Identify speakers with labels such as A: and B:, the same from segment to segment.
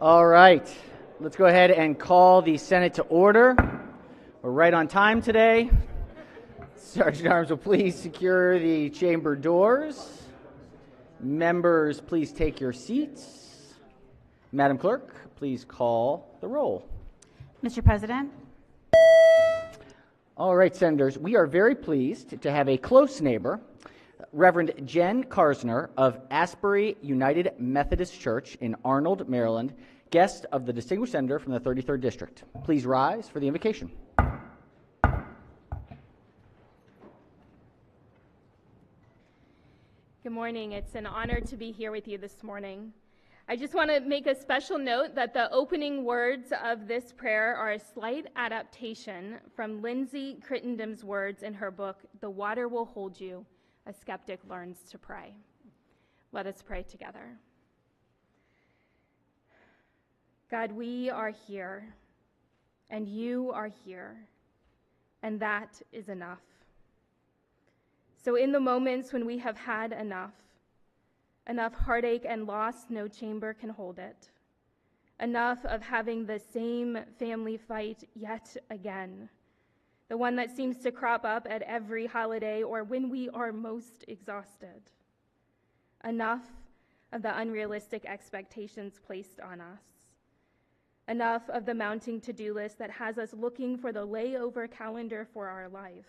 A: All right, let's go ahead and call the Senate to order. We're right on time today. Sergeant at Arms will please secure the chamber doors. Members, please take your seats. Madam Clerk, please call the roll.
B: Mr. President.
A: All right, Senators, we are very pleased to have a close neighbor, Reverend Jen Karsner of Asbury United Methodist Church in Arnold, Maryland, guest of the distinguished senator from the 33rd District. Please rise for the invocation.
C: Good morning. It's an honor to be here with you this morning. I just want to make a special note that the opening words of this prayer are a slight adaptation from Lindsay Crittenden's words in her book, The Water Will Hold You, A Skeptic Learns to Pray. Let us pray together. God, we are here, and you are here, and that is enough. So in the moments when we have had enough heartache and loss no chamber can hold it, enough of having the same family fight yet again, the one that seems to crop up at every holiday or when we are most exhausted, enough of the unrealistic expectations placed on us, enough of the mounting to-do list that has us looking for the layover calendar for our life,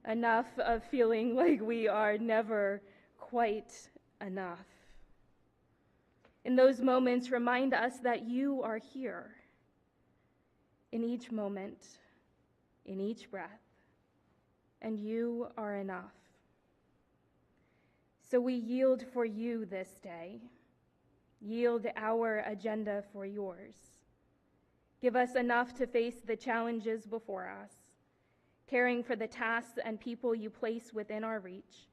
C: enough of feeling like we are never quite enough. In those moments, remind us that you are here in each moment, in each breath, and you are enough. So we yield for you this day. Yield our agenda for yours. Give us enough to face the challenges before us, caring for the tasks and people you place within our reach,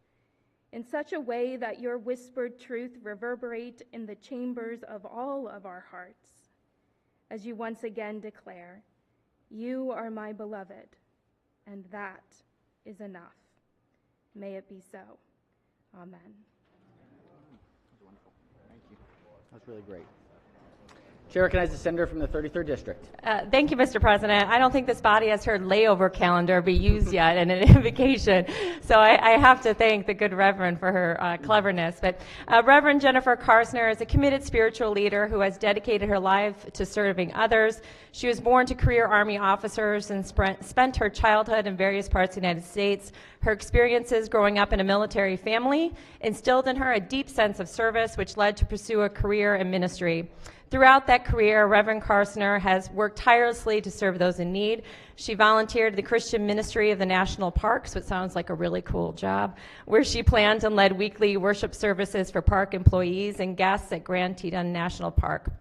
C: in such a way that your whispered truth reverberate in the chambers of all of our hearts, as you once again declare, you are my beloved, and that is enough. May it be so. Amen.
A: That's really great. Chair recognizes the senator from the 33rd District.
D: Thank you, Mr. President. I don't think this body has heard layover calendar be used yet in an invocation, so I have to thank the good Reverend for her cleverness. But Reverend Jennifer Karsner is a committed spiritual leader who has dedicated her life to serving others. She was born to career Army officers and spent her childhood in various parts of the United States. Her experiences growing up in a military family instilled in her a deep sense of service, which led to pursue a career in ministry. Throughout that career, Reverend Karsner has worked tirelessly to serve those in need. She volunteered at the Christian Ministry of the National Park, so it sounds like a really cool job, where she planned and led weekly worship services for park employees and guests at Grand Teton National Park.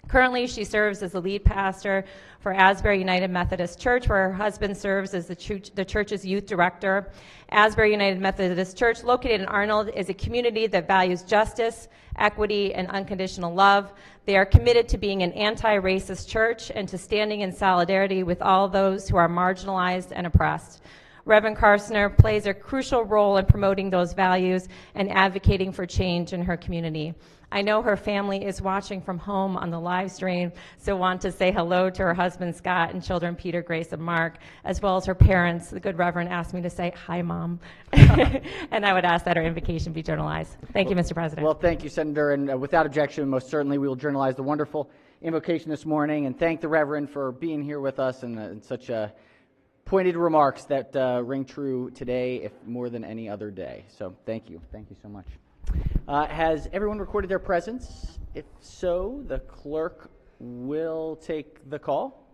D: Currently, she serves as the lead pastor for Asbury United Methodist Church, where her husband serves as the church's youth director. Asbury United Methodist Church, located in Arnold, is a community that values justice, equity, and unconditional love. They are committed to being an anti-racist church and to standing in solidarity with all those who are marginalized and oppressed. Reverend Karsner plays a crucial role in promoting those values and advocating for change in her community. I know her family is watching from home on the live stream, so want to say hello to her husband, Scott, and children, Peter, Grace, and Mark, as well as her parents. The good Reverend asked me to say, hi, Mom. And I would ask that her invocation be journalized. Thank you, Mr. President.
A: Well, thank you, Senator, and without objection, most certainly we will journalize the wonderful invocation this morning, and thank the Reverend for being here with us and such pointed remarks that ring true today, if more than any other day. So thank you. Thank you so much. Has everyone recorded their presence? If so, the clerk will take the call.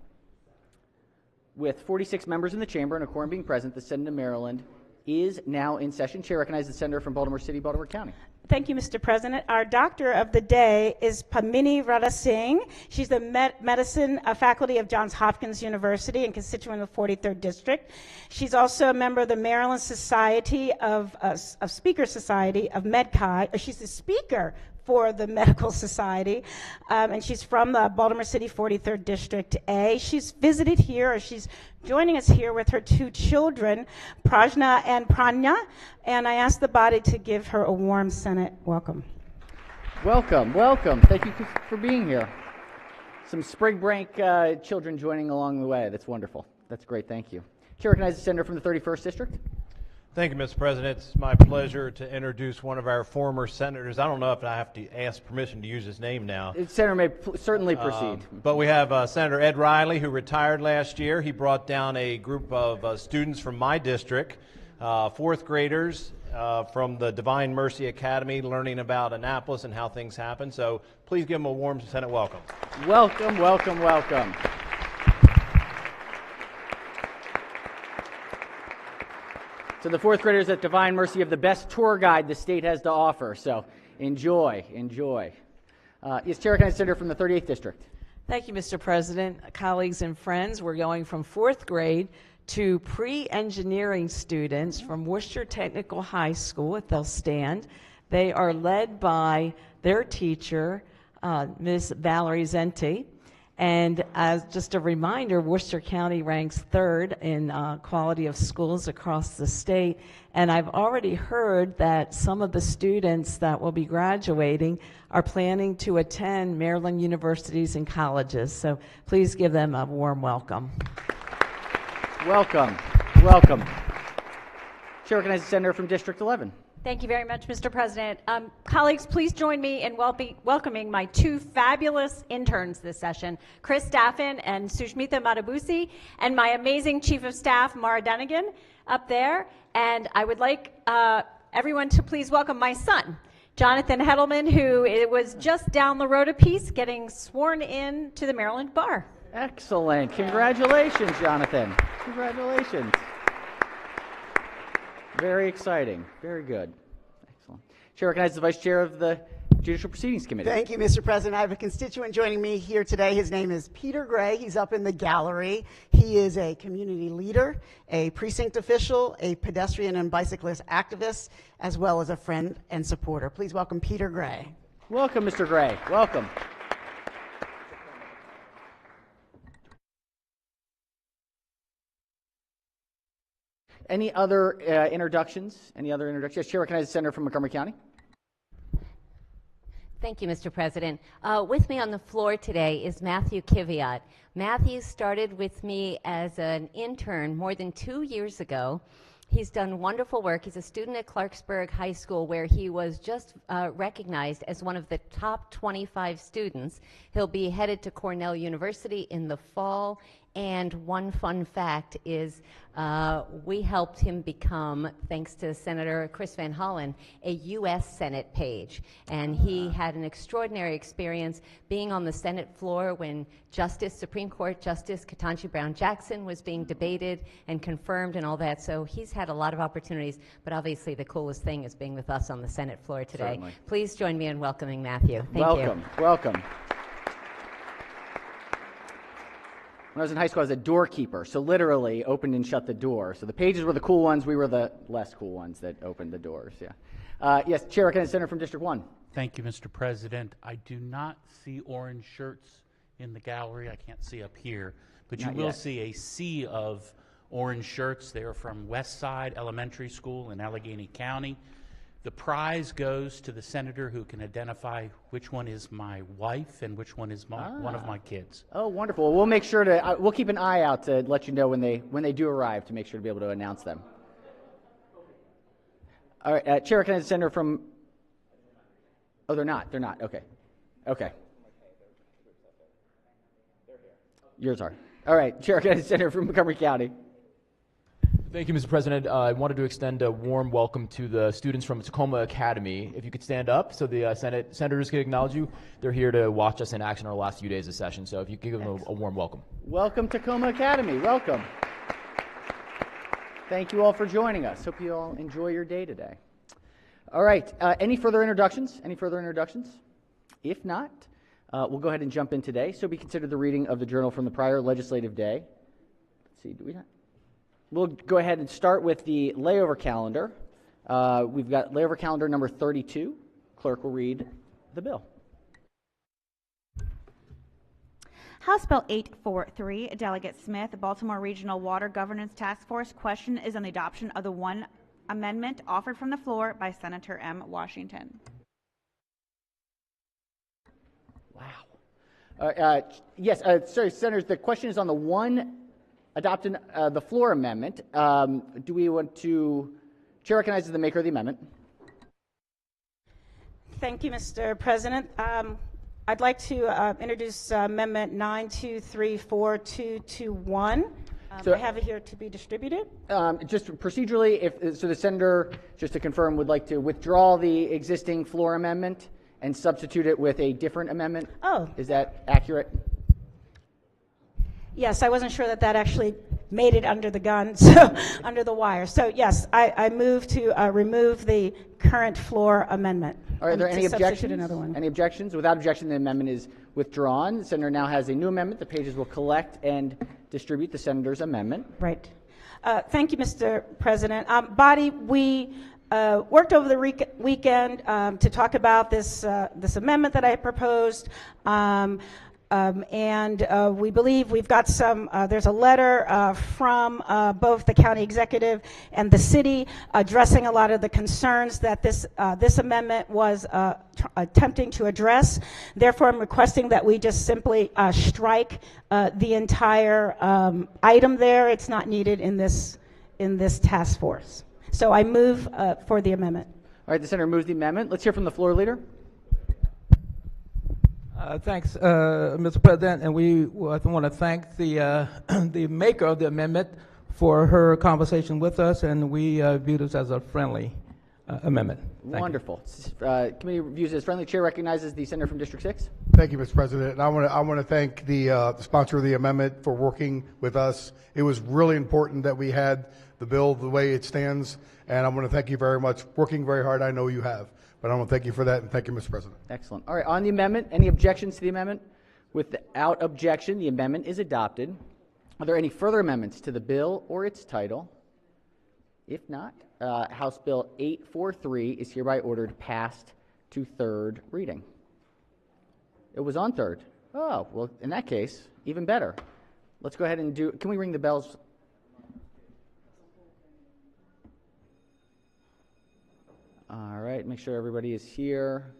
A: With 46 members in the chamber and a quorum being present, the Senate of Maryland is now in session. Chair recognizes the senator from Baltimore City, Baltimore County.
E: Thank you, Mr. President. Our doctor of the day is Padmini Radha Singh. She's the medicine faculty of Johns Hopkins University and constituent of the 43rd District. She's also a member of the Maryland Society of Speaker Society of MedChi. She's the speaker for the Medical Society, and she's from the Baltimore City 43rd District A. She's visited here, or she's joining us here with her two children, Prajna and Pranya, and I asked the body to give her a warm Senate welcome.
A: Welcome, welcome. Thank you for being here. Some spring break children joining along the way. That's wonderful. That's great. Thank you. Chair recognizes the senator from the 31st District.
F: Thank you, Mr. President. It's my pleasure to introduce one of our former senators. I don't know if I have to ask permission to use his name now.
A: The senator may certainly proceed.
F: But we have Senator Ed Riley, who retired last year. He brought down a group of students from my district, fourth graders from the Divine Mercy Academy, learning about Annapolis and how things happen. So please give them a warm Senate welcome.
A: Welcome, welcome, welcome. So the fourth graders at Divine Mercy have the best tour guide the state has to offer. So enjoy, enjoy. Yes, Chair recognizes the senator from the 38th District.
G: Thank you, Mr. President. Colleagues and friends, we're going from fourth grade to pre-engineering students from Worcester Technical High School, if they'll stand. They are led by their teacher, Ms. Valerie Zenti. And as just a reminder, Worcester County ranks third in quality of schools across the state. And I've already heard that some of the students that will be graduating are planning to attend Maryland universities and colleges. So please give them a warm welcome.
A: Welcome, welcome. Chair recognizes the senator from District 11.
B: Thank you very much, Mr. President. Colleagues, please join me in welcoming my two fabulous interns this session, Chris Staffen and Sushmita Matabusi, and my amazing Chief of Staff, Mara Dunnigan, up there. And I would like everyone to please welcome my son, Jonathan Hedelman, who was just down the road a piece getting sworn in to the Maryland Bar.
A: Excellent. Congratulations, Jonathan. Congratulations. Very exciting. Very good. Excellent. Chair recognizes the Vice Chair of the Judicial Proceedings Committee.
H: Thank you, Mr. President. I have a constituent joining me here today. His name is Peter Gray. He's up in the gallery. He is a community leader, a precinct official, a pedestrian and bicyclist activist, as well as a friend and supporter. Please welcome Peter Gray.
A: Welcome, Mr. Gray. Welcome. Any other introductions? Any other introductions? Yes, Chair recognizes the senator from Montgomery County.
I: Thank you, Mr. President. With me on the floor today is Matthew Kiviat. Matthew started with me as an intern more than 2 years ago. He's done wonderful work. He's a student at Clarksburg High School, where he was just recognized as one of the top 25 students. He'll be headed to Cornell University in the fall. And one fun fact is we helped him become, thanks to Senator Chris Van Hollen, a U.S. Senate page. And he had an extraordinary experience being on the Senate floor when Supreme Court Justice Ketanji Brown Jackson was being debated and confirmed and all that. So he's had a lot of opportunities, but obviously the coolest thing is being with us on the Senate floor today.
A: Certainly.
I: Please join me in welcoming Matthew. Thank you.
A: Welcome. Welcome. When I was in high school, I was a doorkeeper, so literally opened and shut the door. So the pages were the cool ones, we were the less cool ones that opened the doors, yeah. Yes, Chair recognizes the senator from District 1.
J: Thank you, Mr. President. I do not see orange shirts in the gallery. I can't see up here, but you
A: Not
J: will
A: yet.
J: see a sea of orange shirts. They are from West Side Elementary School in Allegheny County. The prize goes to the senator who can identify which one is my wife and which one is one of my kids.
A: Oh, wonderful. Well, we'll make sure to, we'll keep an eye out to let you know when they do arrive, to make sure to be able to announce them. All right, Chair recognizes the senator from, oh, they're not, okay. Okay. Yours are. All right, Chair recognizes the senator from Montgomery County.
K: Thank you, Mr. President. I wanted to extend a warm welcome to the students from Tacoma Academy. If you could stand up so the senators can acknowledge you. They're here to watch us in action our last few days of session, so if you could give them a warm welcome.
A: Welcome, Tacoma Academy. Welcome. Thank you all for joining us. Hope you all enjoy your day today. All right, any further introductions? Any further introductions? If not, we'll go ahead and jump in today. So be considered the reading of the journal from the prior legislative day. Let's see, do we not? We'll go ahead and start with the layover calendar. We've got layover calendar number 32. Clerk will read the bill.
B: House Bill 843, Delegate Smith, Baltimore Regional Water Governance Task Force. Question is on the adoption of the one amendment offered from the floor by Senator M. Washington.
A: Wow. Yes, sorry, Senators, the question is on the one adopting the floor amendment. Do we want to, Chair recognizes the maker of the amendment.
E: Thank you, Mr. President. I'd like to introduce Amendment 9234221.
A: So-
E: I have it here to be distributed.
A: Just procedurally, so the senator, just to confirm, would like to withdraw the existing floor amendment and substitute it with a different amendment?
E: Oh.
A: Is that accurate?
E: Yes, I wasn't sure that actually made it under the gun, so under the wire. So yes, I move to remove the current floor amendment.
A: Are there
E: and
A: any
E: to substitute
A: objections?
E: Another one.
A: Any objections? Without objection, the amendment is withdrawn. The senator now has a new amendment. The pages will collect and distribute the senator's amendment.
E: Right. Thank you, Mr. President. Body, we worked over the weekend to talk about this amendment that I proposed. And we believe we've got there's a letter from both the county executive and the city addressing a lot of the concerns that this amendment was attempting to address. Therefore, I'm requesting that we just simply strike the entire item there. It's not needed in this task force. So I move for the amendment.
A: All right, the senator moves the amendment. Let's hear from the floor leader.
L: Thanks, Mr. President, and we want to thank the the maker of the amendment for her conversation with us, and we view this as a friendly amendment. Thank
A: Wonderful. Committee reviews as friendly. Chair recognizes the senator from District 6.
M: Thank you, Mr. President. And I want to thank the sponsor of the amendment for working with us. It was really important that we had the bill the way it stands, and I want to thank you very much. Working very hard, I know you have. But I want to thank you for that, and thank you, Mr. President.
A: Excellent. All right, on the amendment, any objections to the amendment? Without objection, the amendment is adopted. Are there any further amendments to the bill or its title? If not, House Bill 843 is hereby ordered passed to third reading. It was on third. Oh, well, in that case, even better. Let's go ahead and can we ring the bells? All right, make sure everybody is here.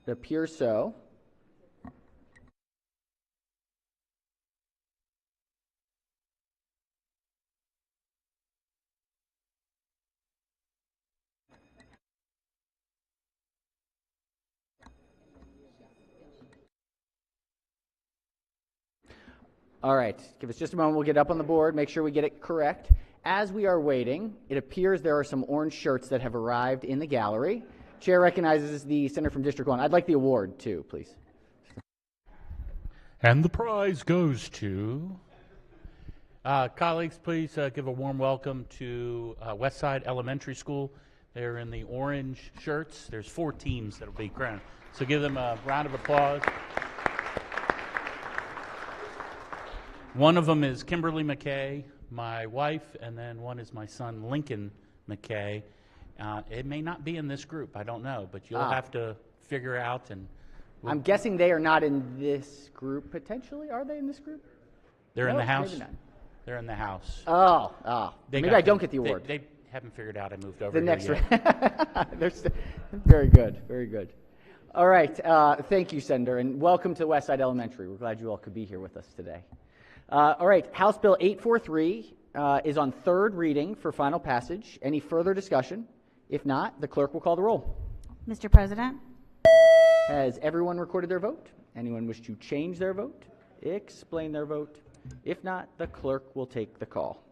A: It appears so. All right, give us just a moment. We'll get up on the board, make sure we get it correct. As we are waiting, it appears there are some orange shirts that have arrived in the gallery. Chair recognizes the senator from District 1. I'd like the award, too, please.
J: And the prize goes to... colleagues, please give a warm welcome to Westside Elementary School. They're in the orange shirts. There's 4 teams that will be crowned. So give them a round of applause. One of them is Kimberly McKay, my wife, and then one is my son, Lincoln McKay. It may not be in this group, I don't know, but you'll have to figure out. And
A: I'm guessing they are not in this group, potentially. Are they in this group?
J: They're in the house.
A: Maybe not.
J: They're in the house.
A: Maybe I don't get the award.
J: They haven't figured out I moved over
A: The
J: here
A: next
J: yet.
A: Very good, very good. All right, thank you, Senator, and welcome to Westside Elementary. We're glad you all could be here with us today. All right, House Bill 843 is on third reading for final passage. Any further discussion? If not, the clerk will call the roll.
N: Mr. President?
A: Has everyone recorded their vote? Anyone wish to change their vote? Explain their vote? If not, the clerk will take the call.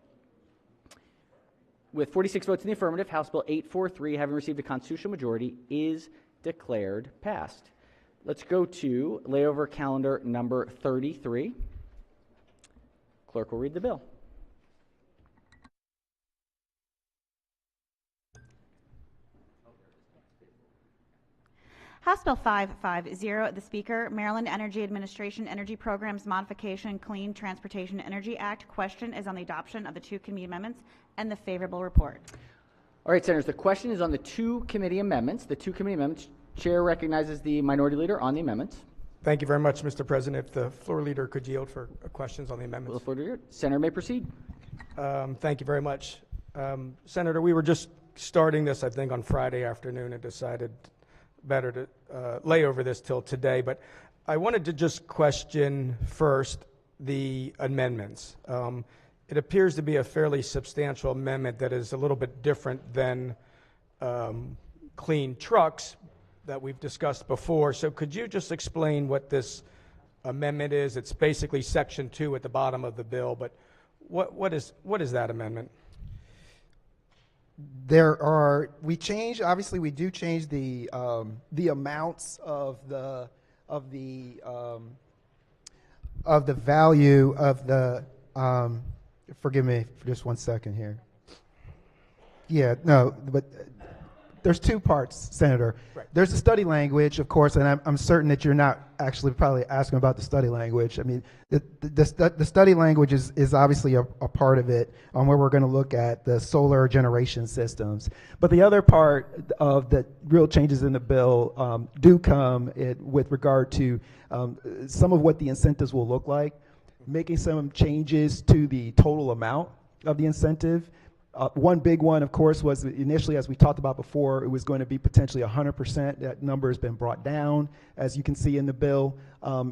A: With 46 votes in the affirmative, House Bill 843, having received a constitutional majority, is declared passed. Let's go to layover calendar number 33. Clerk will read the bill.
N: House Bill 550, the Speaker, Maryland Energy Administration Energy Programs Modification Clean Transportation Energy Act. Question is on the adoption of the 2 committee amendments and the favorable report.
A: All right, Senators, the question is on the 2 committee amendments. The 2 committee amendments. Chair recognizes the minority leader on the amendments.
O: Thank you very much, Mr. President. If the floor leader could yield for questions on the amendments.
A: The floor leader. Senator may proceed.
O: Thank you very much. Senator, we were just starting this, I think, on Friday afternoon and decided better to lay over this till today, but I wanted to just question first the amendments. It appears to be a fairly substantial amendment that is a little bit different than clean trucks that we've discussed before. So could you just explain what this amendment is? It's basically Section 2 at the bottom of the bill, but what is that amendment?
P: We do change the amounts of the value of the, forgive me for just 1 second here. Yeah, no, but there's two parts, Senator.
O: Right.
P: There's the study language, of course, and I'm certain that you're not actually probably asking about the study language. I mean, the study language is obviously a part of it on where we're going to look at the solar generation systems. But the other part of the real changes in the bill do come with regard to some of what the incentives will look like, making some changes to the total amount of the incentive. One big one, of course, was initially, as we talked about before, it was going to be potentially 100%. That number has been brought down, as you can see in the bill, to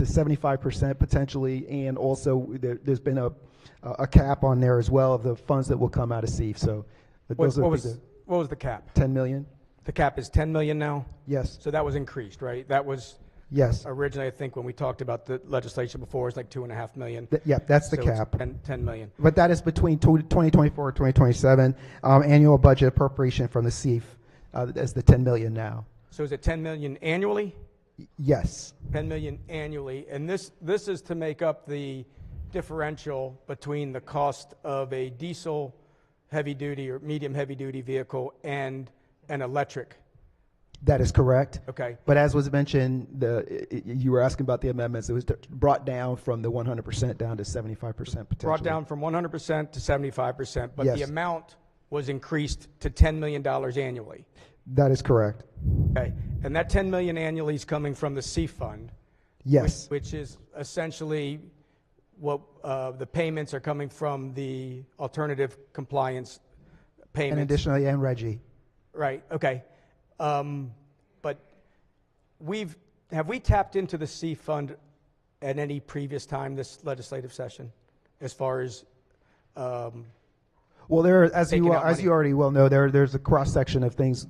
P: 75% potentially, and also there's been a cap on there as well of the funds that will come out of CEF. So
O: What was the cap?
P: 10 million.
O: The cap is 10 million now?
P: Yes.
O: So that was increased, right? That was
P: Yes.
O: originally, I think, when we talked about the legislation before, it was like 2.5 million.
P: Yeah, that's the
O: So it's
P: cap.
O: 10 million.
P: But that is between 2024 and 2027 annual budget appropriation from the CEF as the 10 million now.
O: So is it 10 million annually?
P: Yes.
O: 10 million annually, and this is to make up the differential between the cost of a diesel heavy-duty or medium heavy-duty vehicle and an electric.
P: That is correct.
O: Okay.
P: But as was mentioned, you were asking about the amendments. It was brought down from the 100% down to 75% potentially.
O: Brought down from 100% to 75%, but
P: Yes.
O: the amount was increased to $10 million annually.
P: That is correct.
O: Okay, and that 10 million annually is coming from the CEF fund.
P: Yes.
O: Which is essentially what the payments are coming from the alternative compliance payments.
P: And additionally, and Reggie.
O: Right, okay. But have we tapped into the CEF fund at any previous time this legislative session, as far as
P: Well, as
O: taking
P: you
O: out money?
P: already well know, there's a cross section of things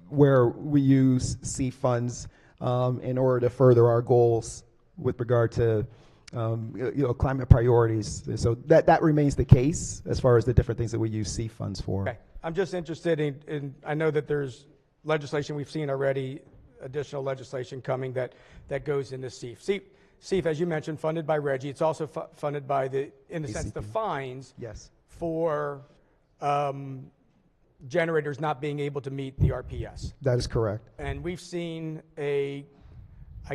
P: where we use CEF funds in order to further our goals with regard to climate priorities. So that remains the case as far as the different things that we use CEF funds for.
O: Okay. I'm just interested in I know that there's legislation we've seen already, additional legislation coming that goes into CEF. CEF, as you mentioned, funded by Reggie. It's also funded by in a sense, the fines
P: Yes.
O: for generators not being able to meet the RPS.
P: That is correct.
O: And we've seen I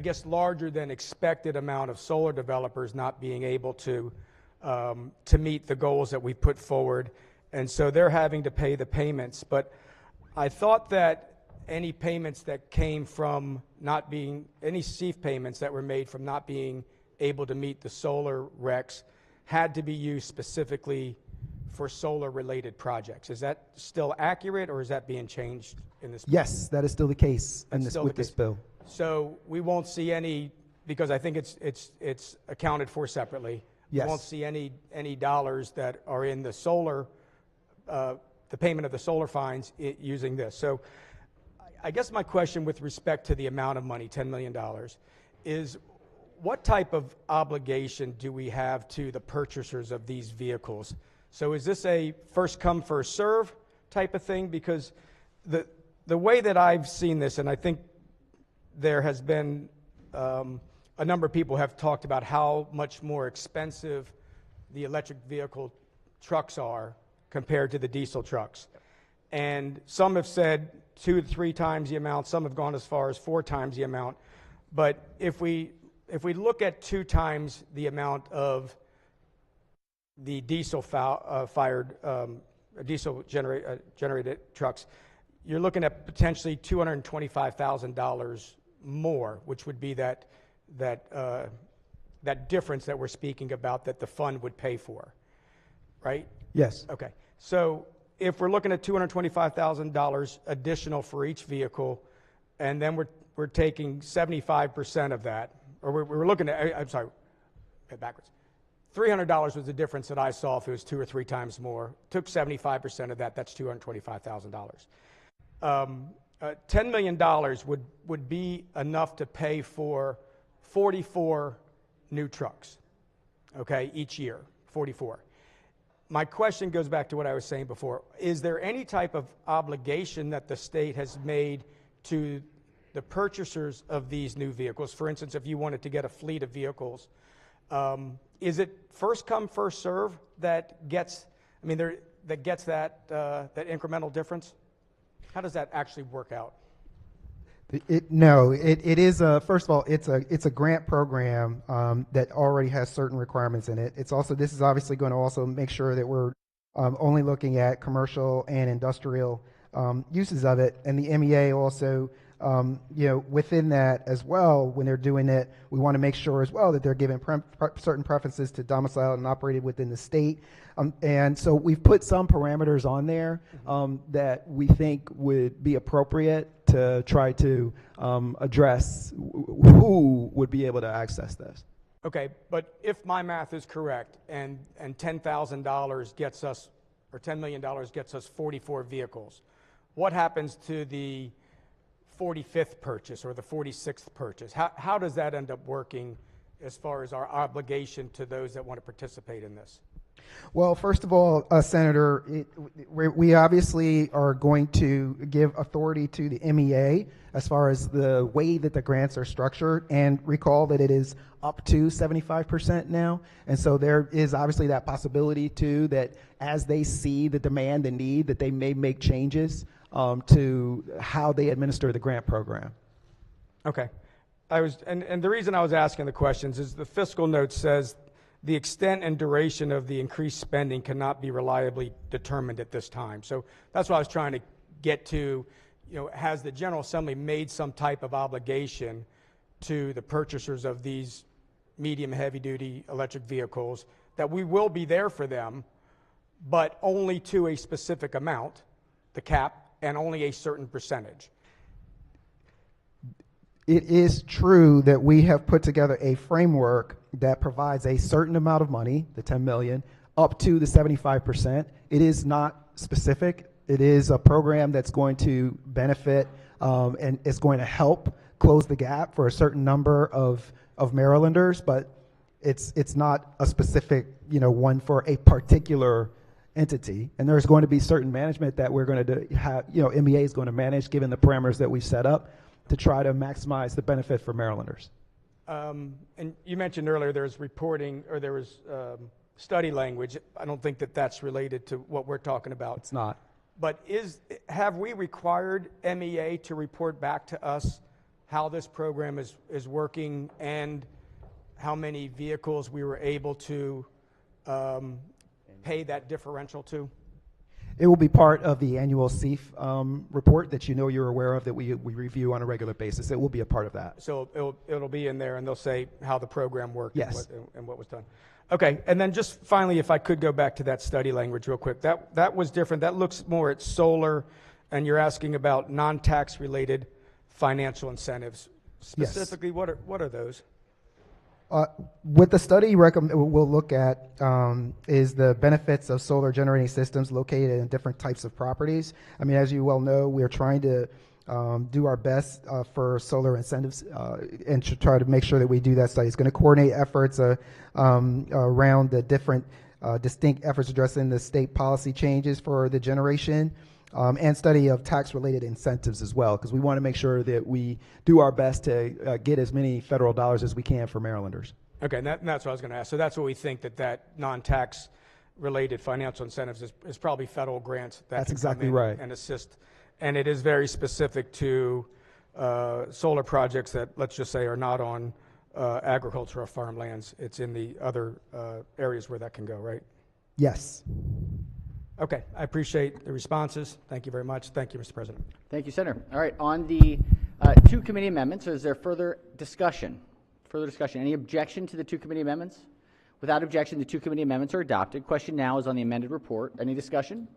O: guess, larger than expected amount of solar developers not being able to meet the goals that we put forward. And so they're having to pay the payments. But I thought that any payments that came from any CEF payments that were made from not being able to meet the solar recs had to be used specifically for solar-related projects. Is that still accurate, or is that being changed in this bill?
P: Yes, that is still the case with this bill.
O: So we won't see any, because I think it's accounted for separately.
P: Yes.
O: We won't see any dollars that are in the solar, the payment of the solar fines using this. So I guess my question with respect to the amount of money, $10 million, is what type of obligation do we have to the purchasers of these vehicles? So is this a first come, first serve type of thing? Because the way that I've seen this, and I think there has been a number of people have talked about how much more expensive the electric vehicle trucks are compared to the diesel trucks. And some have said 2 to 3 times the amount, some have gone as far as 4 times the amount. But if we look at 2 times the amount of the diesel diesel generated trucks, you're looking at potentially $225,000 more, which would be that difference that we're speaking about that the fund would pay for, right?
P: Yes.
O: Okay. So if we're looking at $225,000 additional for each vehicle, and then we're taking 75% of that, or we're looking at, I'm sorry, backwards. $300 was the difference that I saw if it was 2 or 3 times more. Took 75% of that, that's $225,000. $10 million would be enough to pay for 44 new trucks, okay, each year, 44. My question goes back to what I was saying before. Is there any type of obligation that the state has made to the purchasers of these new vehicles? For instance, if you wanted to get a fleet of vehicles, is it first come, first serve that gets, that gets that incremental difference? How does that actually work out?
P: No, it is first of all, it's a grant program that already has certain requirements in it. This is obviously going to also make sure that we're only looking at commercial and industrial uses of it, and the MEA also, within that as well, when they're doing it, we want to make sure as well that they're giving certain preferences to domicile and operated within the state. And so we've put some parameters on there that we think would be appropriate to try to address who would be able to access this.
O: Okay, but if my math is correct, and $10,000 gets us, or $10 million gets us 44 vehicles, what happens to the 45th purchase or the 46th purchase? How does that end up working as far as our obligation to those that want to participate in this?
P: Well, first of all, Senator, we obviously are going to give authority to the MEA as far as the way that the grants are structured, and recall that it is up to 75% now. And so there is obviously that possibility too that as they see the demand and need, that they may make changes to how they administer the grant program.
O: Okay. And the reason I was asking the questions is the fiscal note says the extent and duration of the increased spending cannot be reliably determined at this time. So that's what I was trying to get to. Has the General Assembly made some type of obligation to the purchasers of these medium heavy-duty electric vehicles that we will be there for them, but only to a specific amount, the cap, and only a certain percentage?
P: It is true that we have put together a framework that provides a certain amount of money, the $10 million, up to the 75%. It is not specific. It is a program that's going to benefit and it's going to help close the gap for a certain number of Marylanders, but it's not a specific one for a particular entity. And there's going to be certain management that we're going to have, MEA is going to manage given the parameters that we set up to try to maximize the benefit for Marylanders.
O: And you mentioned earlier there was reporting, or there was study language. I don't think that that's related to what we're talking about.
P: It's not.
O: But have we required MEA to report back to us how this program is working and how many vehicles we were able to pay that differential to?
P: It will be part of the annual CEF report that you're aware of that we review on a regular basis. It will be a part of that.
O: So it'll be in there, and they'll say how the program worked.
P: Yes.
O: and what was done. Okay, and then just finally, if I could go back to that study language real quick. That was different. That looks more at solar, and you're asking about non-tax related financial incentives. Specifically, yes. What are those?
P: What the study we'll look at is the benefits of solar generating systems located in different types of properties. As you well know, we're trying to do our best for solar incentives and to try to make sure that we do that study. It's going to coordinate efforts around the different distinct efforts addressing the state policy changes for the generation and study of tax-related incentives as well, because we want to make sure that we do our best to get as many federal dollars as we can for Marylanders.
O: Okay, and that's what I was going to ask. So that's what we think that non-tax related financial incentives is probably federal grants that
P: that's
O: can
P: exactly
O: come in
P: right
O: and assist. And it is very specific to solar projects that, let's just say, are not on agricultural farmlands. It's in the other areas where that can go, right?
P: Yes.
O: Okay, I appreciate the responses. Thank you very much. Thank you, Mr. President.
A: Thank you, Senator. All right, on the two committee amendments, is there further discussion? Any objection to the two committee amendments? Without objection, the two committee amendments are adopted. Question now is on the amended report. Any discussion?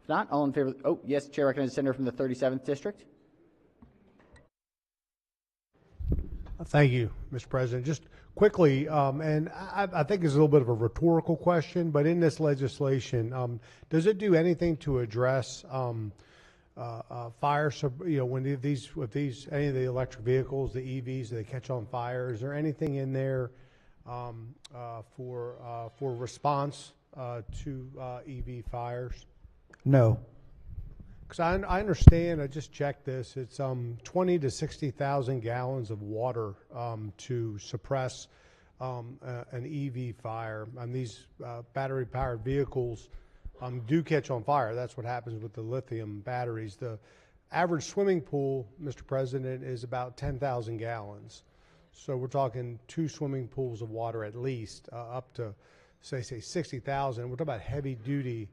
A: If not, all in favor? Oh, yes, Chair recognizes the senator from the 37th District.
M: Thank you, Mr. President. Just quickly, and I think it's a little bit of a rhetorical question, but in this legislation, does it do anything to address fire? When any of the electric vehicles, the EVs, they catch on fire, is there anything in there for response to EV fires?
P: No.
M: Because I understand, I just checked this, it's 20 to 60,000 gallons of water to suppress an EV fire. And these battery-powered vehicles do catch on fire. That's what happens with the lithium batteries. The average swimming pool, Mr. President, is about 10,000 gallons. So we're talking 2 swimming pools of water at least, up to, say 60,000. We're talking about heavy-duty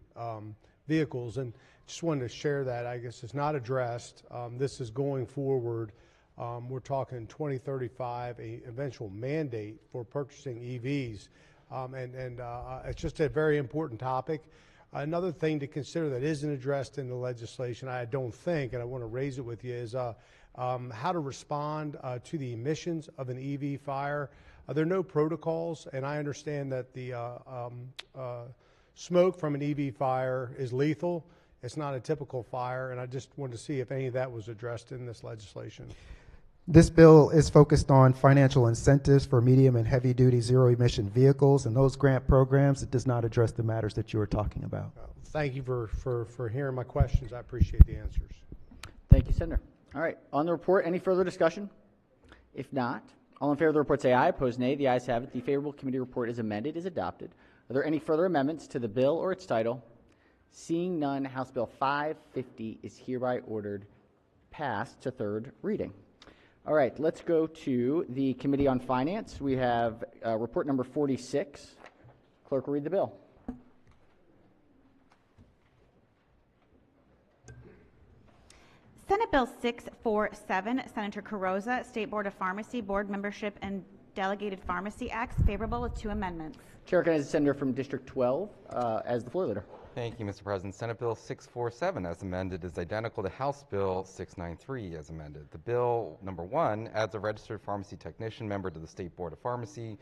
M: vehicles. And just wanted to share that. I guess it's not addressed. This is going forward. We're talking 2035, a eventual mandate for purchasing EVs. It's just a very important topic. Another thing to consider that isn't addressed in the legislation, I don't think, and I want to raise it with you, is how to respond to the emissions of an EV fire. There are no protocols, and I understand that the smoke from an EV fire is lethal. It's not a typical fire, and I just wanted to see if any of that was addressed in this legislation.
P: This bill is focused on financial incentives for medium and heavy-duty zero-emission vehicles and those grant programs. It does not address the matters that you are talking about.
M: Thank you for hearing my questions. I appreciate the answers.
A: Thank you, Senator. All right, on the report, any further discussion? If not, all in favor of the report say aye. Opposed, nay. The ayes have it. The favorable committee report is amended, is adopted. Are there any further amendments to the bill or its title? Seeing none, House Bill 550 is hereby ordered passed to third reading. All right, let's go to the Committee on Finance. We have report number 46. Clerk will read the bill.
N: Senate Bill 647, Senator Carrozza, State Board of Pharmacy, Board Membership and Delegated Pharmacy Acts, favorable with 2 amendments.
A: Chair recognizes the Senator from District 12 as the floor leader.
Q: Thank you, Mr. President. Senate Bill 647, as amended, is identical to House Bill 693, as amended. The bill, number 1, adds a registered pharmacy technician member to the State Board of Pharmacy.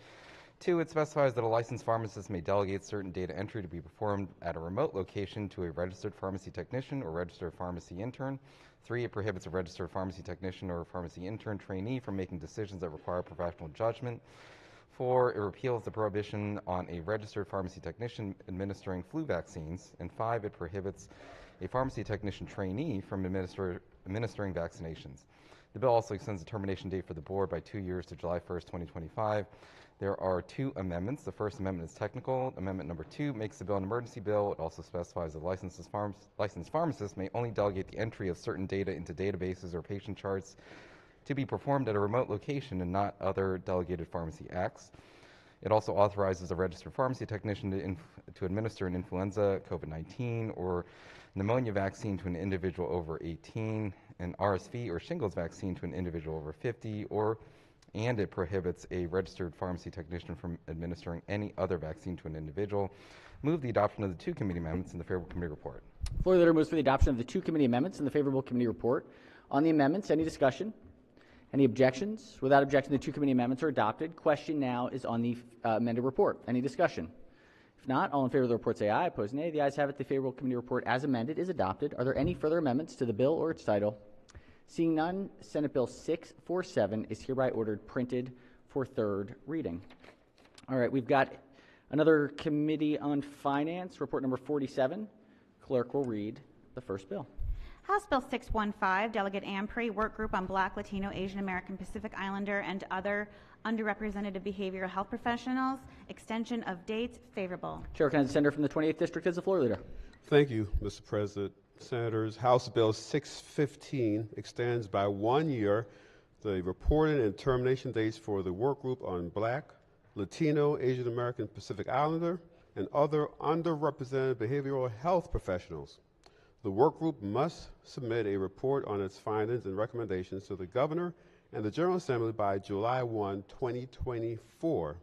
Q: 2, it specifies that a licensed pharmacist may delegate certain data entry to be performed at a remote location to a registered pharmacy technician or registered pharmacy intern. 3, it prohibits a registered pharmacy technician or pharmacy intern trainee from making decisions that require professional judgment. 4, it repeals the prohibition on a registered pharmacy technician administering flu vaccines. And 5, it prohibits a pharmacy technician trainee from administering vaccinations. The bill also extends the termination date for the board by 2 years to July 1st, 2025. There are 2 amendments. The first amendment is technical. Amendment number 2 makes the bill an emergency bill. It also specifies that licensed pharmacists may only delegate the entry of certain data into databases or patient charts to be performed at a remote location and not other delegated pharmacy acts. It also authorizes a registered pharmacy technician to administer an influenza, COVID-19, or pneumonia vaccine to an individual over 18, an RSV or shingles vaccine to an individual over 50, and it prohibits a registered pharmacy technician from administering any other vaccine to an individual. Move the adoption of the 2 committee amendments in the favorable committee report.
A: Floor leader moves for the adoption of the 2 committee amendments in the favorable committee report. On the amendments, any discussion? Any objections? Without objection, the 2 committee amendments are adopted. Question now is on the amended report. Any discussion? If not, all in favor of the report say aye. Opposed, nay. The ayes have it. The favorable committee report as amended is adopted. Are there any further amendments to the bill or its title? Seeing none, Senate Bill 647 is hereby ordered printed for third reading. All right, we've got another Committee on Finance, report number 47. Clerk will read the first bill.
N: House Bill 615, Delegate Ampry, Work Group on Black, Latino, Asian American, Pacific Islander, and other underrepresented behavioral health professionals, extension of dates, favorable.
A: Chair recognizes the senator from the 28th District as the floor leader.
R: Thank you, Mr. President. Senators, House Bill 615 extends by 1 year the reporting and termination dates for the Work Group on Black, Latino, Asian American, Pacific Islander, and other underrepresented behavioral health professionals. The work group must submit a report on its findings and recommendations to the Governor and the General Assembly by July 1, 2024.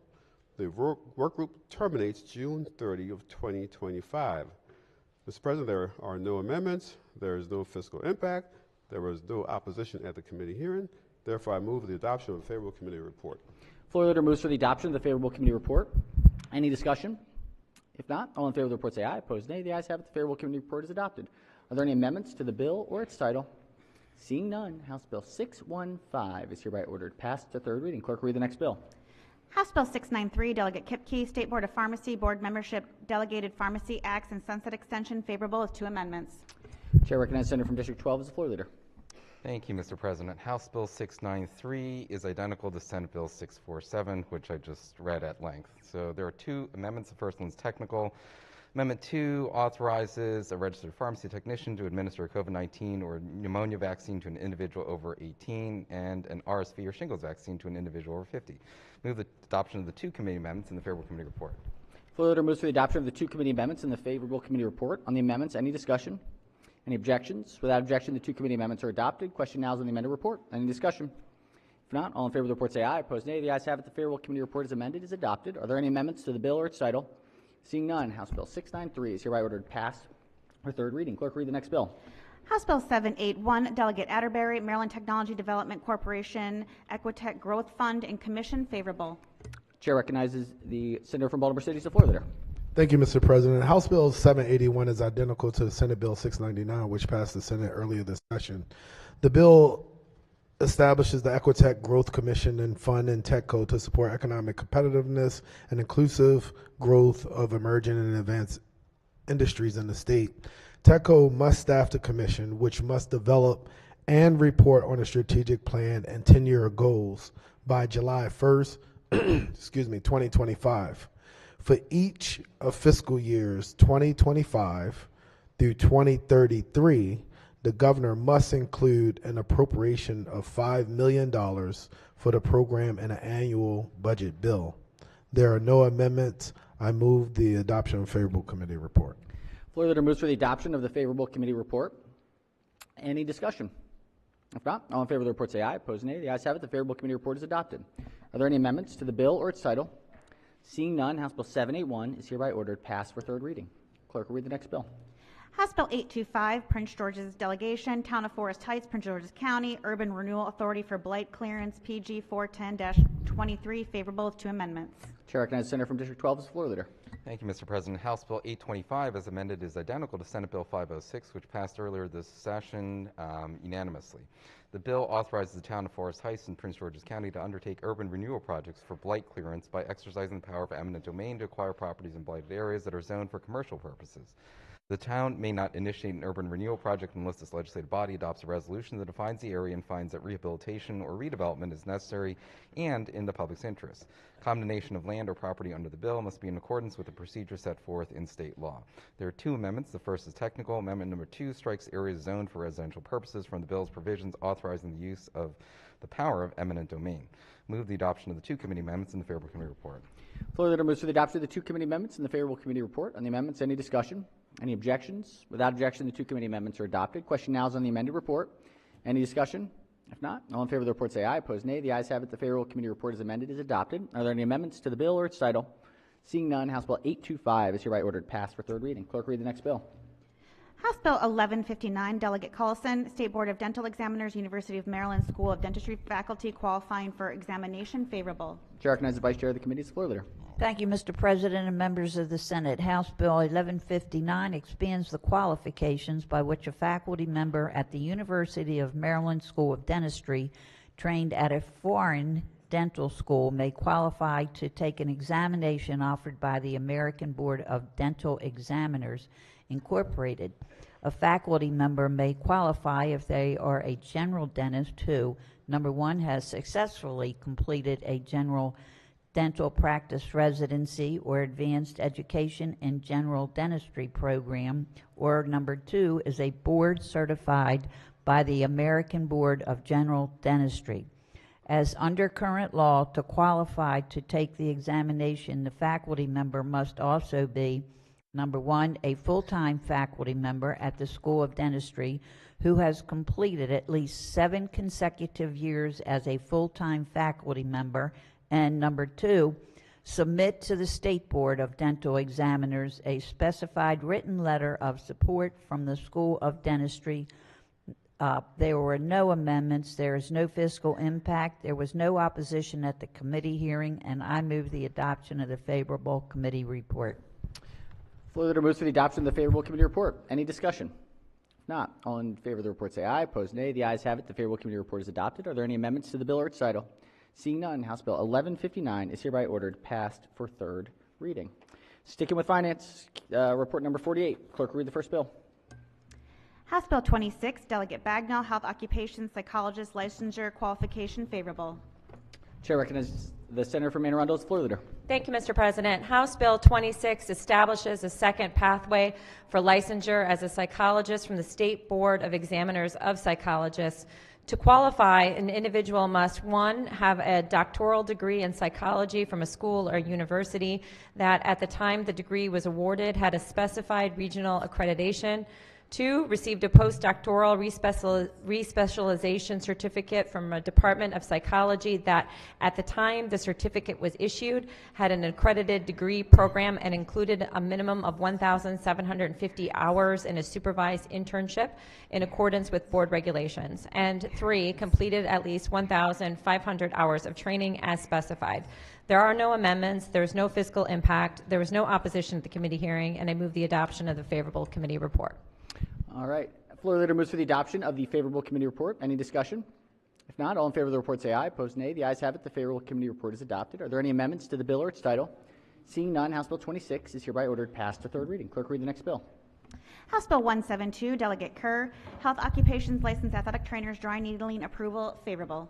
R: The work group terminates June 30 of 2025. Mr. President, there are no amendments, there is no fiscal impact, there was no opposition at the committee hearing, Therefore, I move the adoption of a favorable committee report.
A: Floor leader moves for the adoption of the favorable committee report. Any discussion? If not, all in favor of the report say aye. Opposed, nay. The ayes have it. The favorable committee report is adopted. Are there any amendments to the bill or its title? Seeing none, House Bill 615 is hereby ordered passed to third reading. Clerk, read the next bill.
N: House Bill 693, Delegate Kipke, State Board of Pharmacy, Board Membership, Delegated Pharmacy Acts and Sunset Extension, favorable with 2 amendments.
A: Chair recognizes Senator from District 12 as the floor leader.
Q: Thank you, Mr. President. House Bill 693 is identical to Senate Bill 647, which I just read at length. So there are 2 amendments. The first one's technical. Amendment 2 authorizes a registered pharmacy technician to administer a COVID-19 or pneumonia vaccine to an individual over 18 and an RSV or shingles vaccine to an individual over 50. Move the adoption of the 2 committee amendments in the favorable committee report.
A: Floor leader moves for the adoption of the 2 committee amendments in the favorable committee report. On the amendments, any discussion? Any objections? Without objection, the 2 committee amendments are adopted. Question now is on the amended report. Any discussion? If not, all in favor of the report say aye. Opposed, nay. The ayes have it. The favorable committee report is amended, is adopted. Are there any amendments to the bill or its title? Seeing none, House Bill 693 is hereby ordered passed for third reading. Clerk, read the next bill.
N: House Bill 781, Delegate Atterbury, Maryland Technology Development Corporation, Equitech Growth Fund, and Commission, favorable.
A: Chair recognizes the senator from Baltimore City as the floor leader.
S: Thank you, Mr. President. House Bill 781 is identical to Senate Bill 699, which passed the Senate earlier this session. The bill establishes the Equitech Growth Commission and Fund and TechCo to support economic competitiveness and inclusive growth of emerging and advanced industries in the state. TechCo must staff the commission, which must develop and report on a strategic plan and 10-year goals by July 1st, 2025. For each of fiscal years 2025 through 2033, the governor must include an appropriation of $5 million for the program in an annual budget bill. There are no amendments. I move the adoption of favorable committee report.
A: Floor leader moves for the adoption of the favorable committee report. Any discussion? If not, all in favor of the report say aye. Opposed, nay. The ayes have it. The favorable committee report is adopted. Are there any amendments to the bill or its title? Seeing none, House Bill 781 is hereby ordered passed for third reading. Clerk will read the next bill.
N: House Bill 825, Prince George's Delegation, Town of Forest Heights, Prince George's County, Urban Renewal Authority for Blight Clearance, PG 410-23, favorable with 2 amendments.
A: Chair recognizes Senator from District 12 as the floor leader.
Q: Thank you, Mr. President. House Bill 825, as amended, is identical to Senate Bill 506, which passed earlier this session unanimously. The bill authorizes the Town of Forest Heights in Prince George's County to undertake urban renewal projects for blight clearance by exercising the power of eminent domain to acquire properties in blighted areas that are zoned for commercial purposes. The town may not initiate an urban renewal project unless this legislative body adopts a resolution that defines the area and finds that rehabilitation or redevelopment is necessary and in the public's interest. Condemnation of land or property under the bill must be in accordance with the procedure set forth in state law. There are 2 amendments. The first is technical. Amendment number 2 strikes areas zoned for residential purposes from the bill's provisions authorizing the use of the power of eminent domain. Move the adoption of the 2 committee amendments in the favorable committee report.
A: Floor leader moves for the adoption of the 2 committee amendments in the favorable committee report. On the amendments, any discussion? Any objections? Without objection, the 2 committee amendments are adopted. Question now is on the amended report. Any discussion? If not, all in favor of the report say aye. Opposed, nay. The ayes have it. The favorable committee report is amended, is adopted. Are there any amendments to the bill or its title? Seeing none, House Bill 825 is hereby ordered passed for third reading. Clerk, read the next bill.
N: House Bill 1159, Delegate Collison, State Board of Dental Examiners, University of Maryland School of Dentistry faculty qualifying for examination, favorable.
A: Chair recognizes the Vice Chair of the committee as the floor leader.
T: Thank you, Mr. President and members of the Senate. House Bill 1159 expands the qualifications by which a faculty member at the University of Maryland School of Dentistry trained at a foreign dental school may qualify to take an examination offered by the American Board of Dental Examiners, Incorporated. A faculty member may qualify if they are a general dentist who, number 1, has successfully completed a general dental practice residency or advanced education in general dentistry program, or number 2, is a board certified by the American Board of General Dentistry. As under current law, to qualify to take the examination, the faculty member must also be, number 1, a full-time faculty member at the School of Dentistry who has completed at least 7 consecutive years as a full-time faculty member, and number 2, submit to the State Board of Dental Examiners a specified written letter of support from the School of Dentistry There were no amendments. There is no fiscal impact. There was no opposition at the committee hearing, and I move the adoption of the favorable committee report.
A: Floor leader moves for the adoption of the favorable committee report. Any discussion? If not, all in favor of the report say aye. Opposed, nay. The ayes have it. The favorable committee report is adopted. Are there any amendments to the bill or its title? Seeing none, House Bill 1159 is hereby ordered passed for third reading. Sticking with finance, report number 48. Clerk, read the first bill.
N: House Bill 26, Delegate Bagnell, Health Occupation Psychologist Licensure Qualification, favorable.
A: Chair recognizes the Senator from Anne Arundel as floor leader.
D: Thank you, Mr. President. House Bill 26 establishes a second pathway for licensure as a psychologist from the State Board of Examiners of Psychologists. To qualify, an individual must, 1, have a doctoral degree in psychology from a school or university that, at the time the degree was awarded, had a specified regional accreditation. 2, received a postdoctoral respecialization certificate from a Department of Psychology that, at the time the certificate was issued, had an accredited degree program and included a minimum of 1,750 hours in a supervised internship in accordance with board regulations. And 3, completed at least 1,500 hours of training as specified. There are no amendments. There is no fiscal impact. There was no opposition at the committee hearing, and I move the adoption of the favorable committee report.
A: All right. Floor leader moves for the adoption of the favorable committee report. Any discussion? If not, all in favor of the report say aye. Opposed, nay. The ayes have it. The favorable committee report is adopted. Are there any amendments to the bill or its title? Seeing none, House Bill 26 is hereby ordered passed to third reading. Clerk, read the next bill.
N: House Bill 172, Delegate Kerr, Health Occupations Licensed Athletic Trainers Dry Needling Approval, favorable.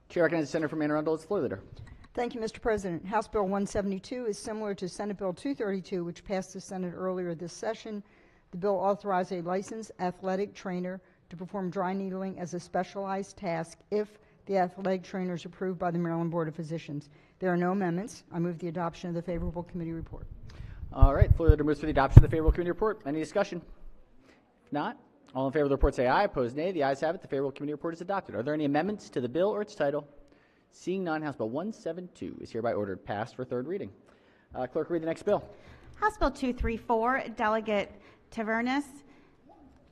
A: Chair recognizes the Senator from Anne Arundel as floor leader.
U: Thank you, Mr. President. House Bill 172 is similar to Senate Bill 232, which passed the Senate earlier this session. The bill authorized a licensed athletic trainer to perform dry needling as a specialized task if the athletic trainer is approved by the Maryland Board of Physicians. There are no amendments. I move the adoption of the favorable committee report.
A: All right. Floor leader moves for the adoption of the favorable committee report. Any discussion? If not, all in favor of the report say aye. Opposed, nay. The ayes have it. The favorable committee report is adopted. Are there any amendments to the bill or its title? Seeing none, House Bill 172 is hereby ordered passed for third reading. Clerk, read the next bill.
N: House Bill 234, Delegate Tavernas,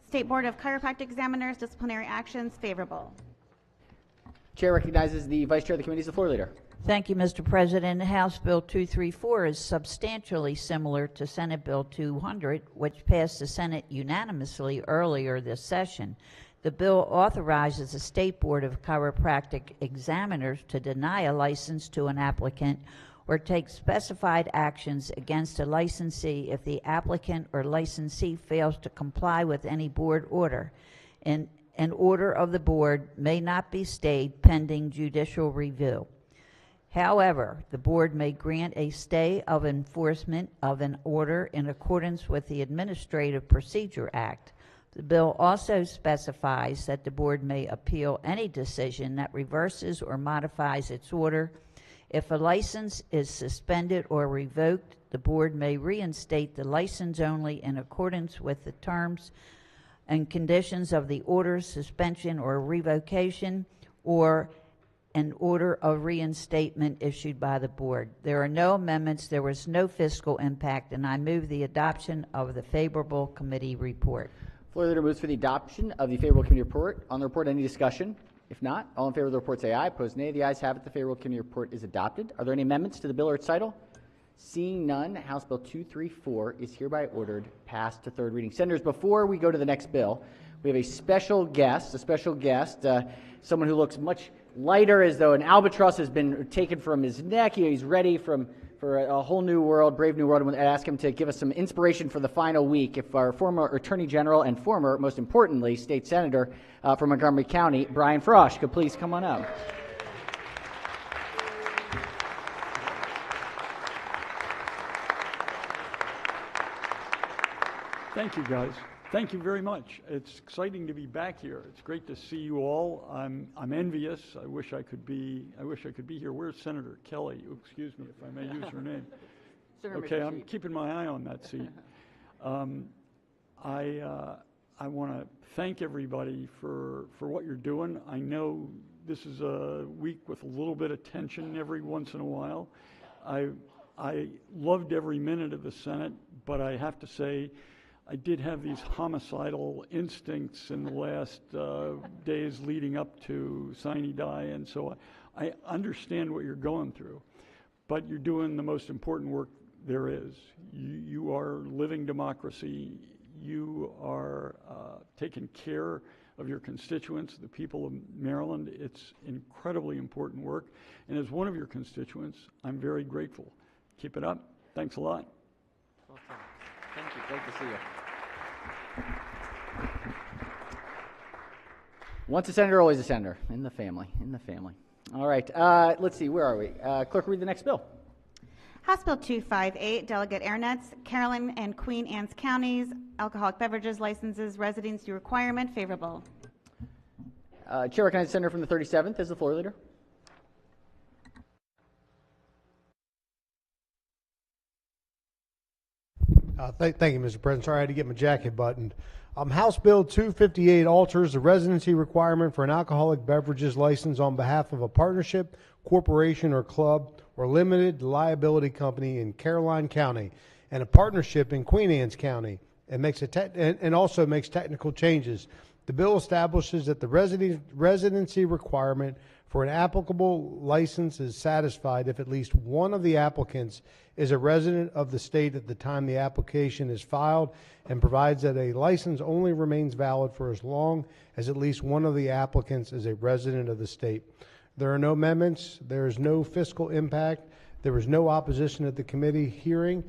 N: State Board of Chiropractic Examiners, Disciplinary Actions, favorable.
A: Chair recognizes the Vice Chair of the committee as the floor leader.
T: Thank you, Mr. President. House Bill 234 is substantially similar to Senate Bill 200, which passed the Senate unanimously earlier this session. The bill authorizes the State Board of Chiropractic Examiners to deny a license to an applicant or take specified actions against a licensee if the applicant or licensee fails to comply with any board order. An order of the board may not be stayed pending judicial review. However, the board may grant a stay of enforcement of an order in accordance with the Administrative Procedure Act. The bill also specifies that the board may appeal any decision that reverses or modifies its order. If a license is suspended or revoked, the board may reinstate the license only in accordance with the terms and conditions of the order, suspension, or revocation, or an order of reinstatement issued by the board. There are no amendments. There was no fiscal impact, and I move the adoption of the favorable committee report.
A: Floor leader moves for the adoption of the favorable committee report. On the report, any discussion? If not, all in favor of the report say aye. Opposed, nay. The ayes have it. The favorable committee report is adopted. Are there any amendments to the bill or its title? Seeing none, House Bill 234 is hereby ordered passed to third reading. Senators, before we go to the next bill, we have a special guest, someone who looks much lighter, as though an albatross has been taken from his neck. He's ready for a whole new world, brave new world. I ask him to give us some inspiration for the final week. If our former Attorney General and former, most importantly, State Senator from Montgomery County, Brian Frosch, could please come on up.
V: Thank you, guys. Thank you very much. It's exciting to be back here. It's great to see you all. I'm envious. I wish I could be here. Where's Senator Kelly? Excuse me if I may use her name. Okay, I'm keeping my eye on that seat. I want to thank everybody for what you're doing. I know this is a week with a little bit of tension every once in a while. I loved every minute of the Senate, but I have to say, I did have these homicidal instincts in the last days leading up to sine die, and so I understand what you're going through, but you're doing the most important work there is. You are living democracy. You are taking care of your constituents, the people of Maryland. It's incredibly important work, and as one of your constituents, I'm very grateful. Keep it up. Thanks a lot.
A: Thank you. Great to see you. Once a senator, always a senator. In the family. In the family. All right. Let's see. Where are we? Clerk, read the next bill.
N: House Bill 258, Delegate Airnetz, Caroline and Queen Anne's Counties, alcoholic beverages licenses, residency requirement, favorable.
A: Chair recognizes the senator from the 37th as the floor leader.
C: Thank you, Mr. President. Sorry, I had to get my jacket buttoned. House Bill 258 alters the residency requirement for an alcoholic beverages license on behalf of a partnership, corporation, or club, or limited liability company in Caroline County, and a partnership in Queen Anne's County, and also makes technical changes. The bill establishes that the residency requirement for an applicable license is satisfied if at least one of the applicants is a resident of the state at the time the application is filed, and provides that a license only remains valid for as long as at least one of the applicants is a resident of the state. There are no amendments. There is no fiscal impact. There was no opposition at the committee hearing,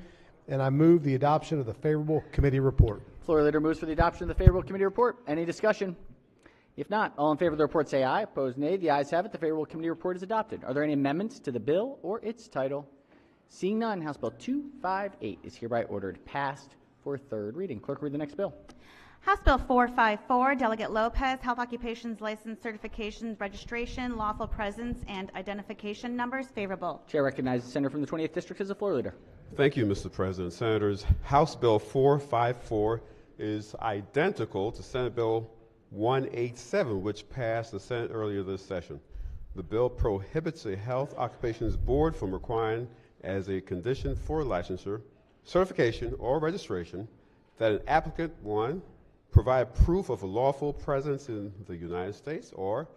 C: and I move the adoption of the favorable committee report.
A: Floor leader moves for the adoption of the favorable committee report. Any discussion? If not, all in favor of the report say aye. Opposed, nay. The ayes have it. The favorable committee report is adopted. Are there any amendments to the bill or its title? Seeing none, House Bill 258 is hereby ordered passed for third reading. Clerk, read the next bill.
N: House Bill 454, Delegate Lopez, Health Occupations License Certifications, Registration, Lawful Presence, and Identification Numbers, favorable.
A: Chair recognizes the senator from the 20th District as the floor leader.
R: Thank you, Mr. President. Senators, House Bill 454 is identical to Senate Bill 187, which passed the Senate earlier this session. The bill prohibits a health occupations board from requiring as a condition for licensure, certification, or registration that an applicant, one, provide proof of a lawful presence in the United States, or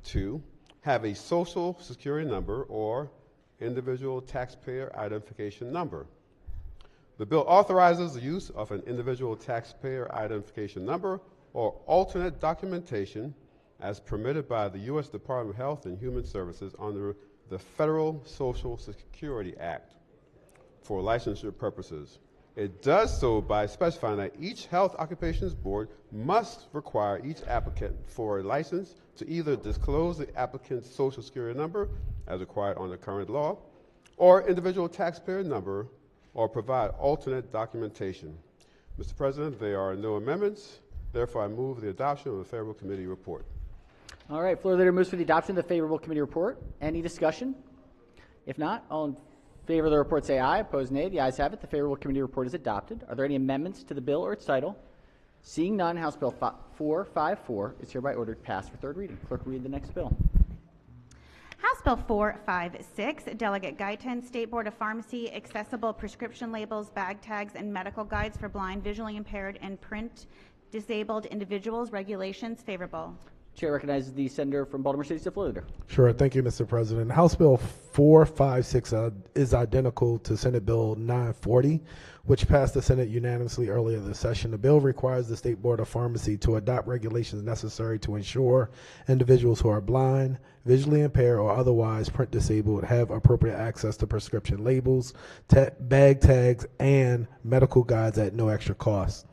R: two, have a social security number or individual taxpayer identification number. The bill authorizes the use of an individual taxpayer identification number or alternate documentation as permitted by the U.S. Department of Health and Human Services under the Federal Social Security Act for licensure purposes. It does so by specifying that each health occupations board must require each applicant for a license to either disclose the applicant's social security number as required under current law, or individual taxpayer number, or provide alternate documentation. Mr. President, there are no amendments. Therefore, I move the adoption of the favorable committee report.
A: All right, floor leader moves for the adoption of the favorable committee report. Any discussion? If not, all in favor of the report say aye. Opposed, nay. The ayes have it. The favorable committee report is adopted. Are there any amendments to the bill or its title? Seeing none, House Bill 454 is hereby ordered passed for third reading. Clerk, read the next bill.
N: House Bill 456, Delegate Guyton, State Board of Pharmacy, accessible prescription labels, bag tags, and medical guides for blind, visually impaired, and print disabled individuals, regulations, favorable.
A: Chair recognizes the senator from Baltimore City, floor leader.
S: Sure. Thank you, Mr. President. House Bill 456 is identical to Senate Bill 940, which passed the Senate unanimously earlier this session. The bill requires the State Board of Pharmacy to adopt regulations necessary to ensure individuals who are blind, visually impaired, or otherwise print disabled have appropriate access to prescription labels, bag tags, and medical guides at no extra cost,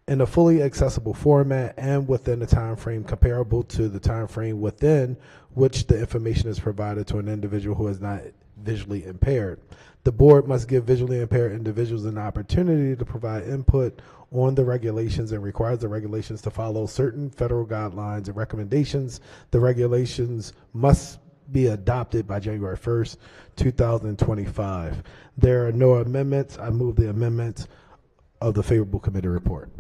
S: in a fully accessible format and within a time frame comparable to the time frame within which the information is provided to an individual who is not visually impaired. The board must give visually impaired individuals an opportunity to provide input on the regulations and requires the regulations to follow certain federal guidelines and recommendations. The regulations must be adopted by January 1st, 2025. There are no amendments. I move the amendments of the favorable committee report.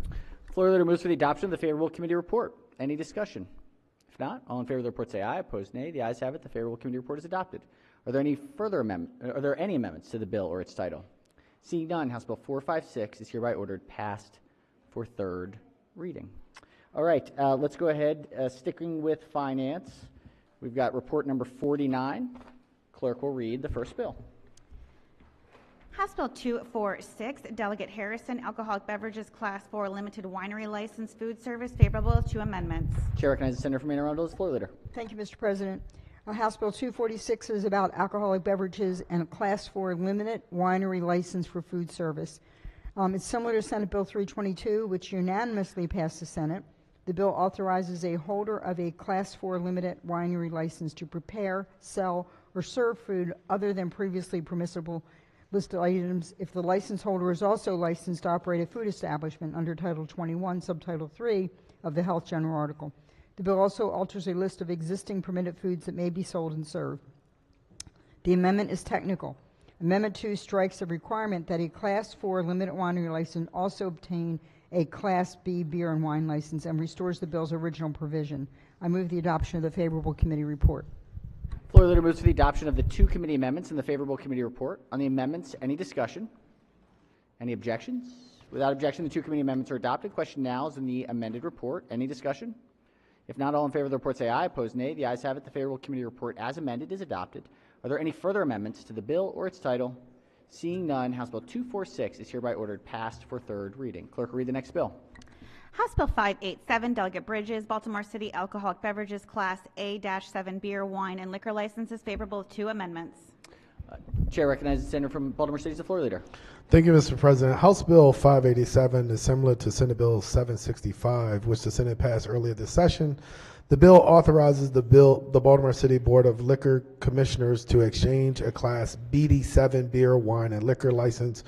A: Floor leader moves for the adoption of the favorable committee report. Any discussion? If not, all in favor of the report say aye. Opposed, nay. The ayes have it. The favorable committee report is adopted. Are there any amendments to the bill or its title? Seeing none, House Bill 456 is hereby ordered passed for third reading. All right, let's go ahead. Sticking with finance, we've got report number 49. Clerk will read the first bill.
N: House Bill 246, Delegate Harrison, Alcoholic Beverages Class 4 Limited Winery License Food Service, favorable to amendments.
A: Chair recognizes the Senator from Anne Arundel as the floor leader.
U: Thank you, Mr. President. House Bill 246 is about alcoholic beverages and a Class 4 limited winery license for food service. It's similar to Senate Bill 322, which unanimously passed the Senate. The bill authorizes a holder of a Class 4 limited winery license to prepare, sell, or serve food other than previously permissible listed items if the license holder is also licensed to operate a food establishment under Title 21, Subtitle 3 of the Health General Article. The bill also alters a list of existing permitted foods that may be sold and served. The amendment is technical. Amendment 2 strikes the requirement that a Class 4 limited winery license also obtain a Class B beer and wine license and restores the bill's original provision. I move the adoption of the favorable committee report.
A: Floor leader moves for the adoption of the two committee amendments and the favorable committee report. On the amendments, any discussion? Any objections? Without objection, the two committee amendments are adopted. Question now is in the amended report. Any discussion? If not, all in favor of the report say aye. Opposed, nay. The ayes have it. The favorable committee report as amended is adopted. Are there any further amendments to the bill or its title? Seeing none, House Bill 246 is hereby ordered passed for third reading. Clerk will read the next bill.
N: House Bill 587, Delegate Bridges, Baltimore City Alcoholic Beverages Class A-7 Beer, Wine, and Liquor Licenses, favorable to amendments.
A: Chair recognizes the senator from Baltimore City as the floor leader.
S: Thank you, Mr. President. House Bill 587 is similar to Senate Bill 765, which the Senate passed earlier this session. The bill authorizes the Baltimore City Board of Liquor Commissioners to exchange a Class BD7 beer, wine, and liquor license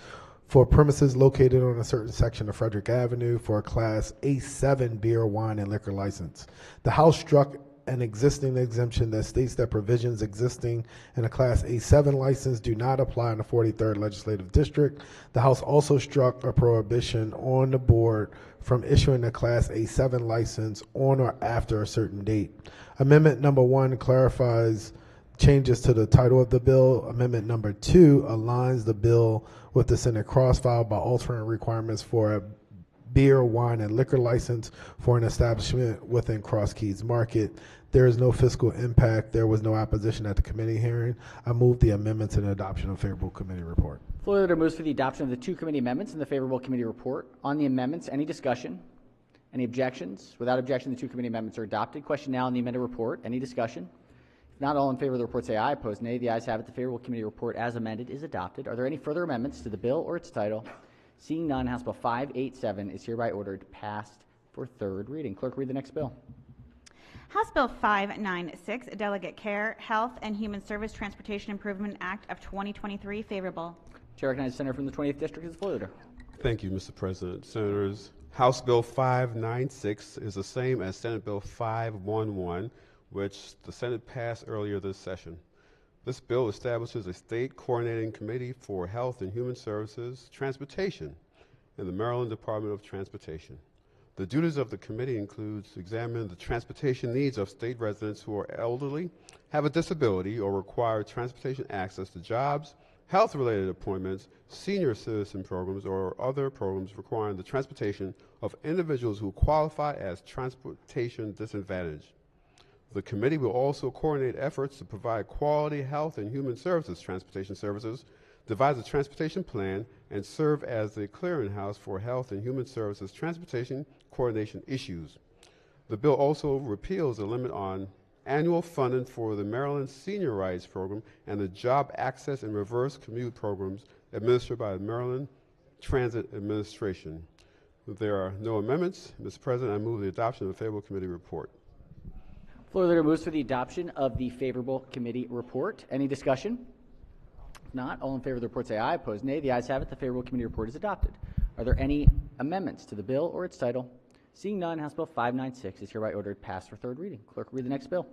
S: for premises located on a certain section of Frederick Avenue for a Class A7 beer, wine, and liquor license. The House struck an existing exemption that states that provisions existing in a Class A7 license do not apply in the 43rd Legislative District. The House also struck a prohibition on the board from issuing a Class A7 license on or after a certain date. Amendment number 1 clarifies changes to the title of the bill. Amendment number 2 aligns the bill with the Senate cross-file by altering requirements for a beer, wine, and liquor license for an establishment within Cross Keys Market. There is no fiscal impact. There was no opposition at the committee hearing. I move the amendments and adoption of favorable committee report.
A: Floor leader moves for the adoption of the two committee amendments and the favorable committee report. On the amendments, any discussion? Any objections? Without objection, the two committee amendments are adopted. Question now on the amended report. Any discussion? If not, all in favor of the report say aye. Opposed, nay. The ayes have it. The favorable committee report as amended is adopted. Are there any further amendments to the bill or its title? Seeing none, House Bill 587 is hereby ordered passed for third reading. Clerk, read the next bill.
N: House Bill 596, Delegate Care, Health, and Human Service Transportation Improvement Act of 2023, favorable.
A: Chair recognizes the senator from the 20th District as the floor leader.
R: Thank you, Mr. President. Senators, House Bill 596 is the same as Senate Bill 511, which the Senate passed earlier this session. This bill establishes a state coordinating committee for health and human services transportation in the Maryland Department of Transportation. The duties of the committee includes examining the transportation needs of state residents who are elderly, have a disability, or require transportation access to jobs, health-related appointments, senior citizen programs, or other programs requiring the transportation of individuals who qualify as transportation disadvantaged. The committee will also coordinate efforts to provide quality health and human services transportation services, devise a transportation plan, and serve as the clearinghouse for health and human services transportation coordination issues. The bill also repeals the limit on annual funding for the Maryland Senior Rights Program and the Job Access and Reverse Commute programs administered by the Maryland Transit Administration. If there are no amendments, Mr. President, I move the adoption of the favorable committee report.
A: Floor leader moves for the adoption of the favorable committee report. Any discussion? If not, all in favor of the report say aye. Opposed, nay. The ayes have it. The favorable committee report is adopted. Are there any amendments to the bill or its title? Seeing none, House Bill 596 is hereby ordered passed for third reading. Clerk, read the next bill.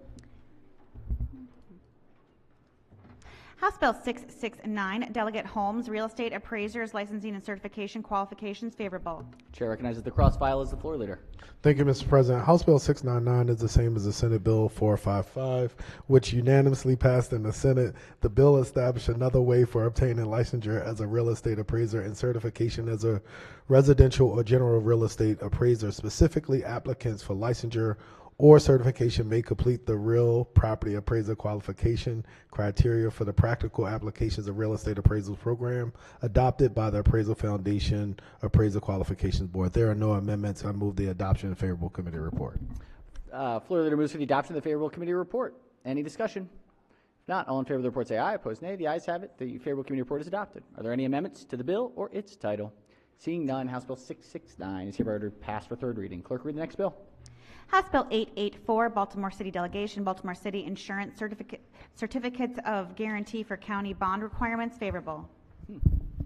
N: House Bill 669, Delegate Holmes, Real Estate Appraisers Licensing and Certification Qualifications, favorable.
A: Chair recognizes the cross file as the floor leader.
S: Thank you, Mr. President. House Bill 699 is the same as the Senate Bill 455, which unanimously passed in the Senate. The bill established another way for obtaining licensure as a real estate appraiser and certification as a residential or general real estate appraiser. Specifically, applicants for licensure or certification may complete the real property appraiser qualification criteria for the practical applications of real estate appraisal program adopted by the Appraisal Foundation Appraisal Qualifications Board. There are no amendments. I move the adoption of the favorable committee report.
A: Floor leader moves for the adoption of the favorable committee report. Any discussion? If not, all in favor of the report say aye. Opposed, nay. The ayes have it. The favorable committee report is adopted. Are there any amendments to the bill or its title? Seeing none, House Bill 669 is hereby ordered passed for third reading. Clerk, read the next bill.
N: House Bill 884, Baltimore City Delegation, Baltimore City Insurance Certificates of Guarantee for County Bond Requirements, favorable.
A: I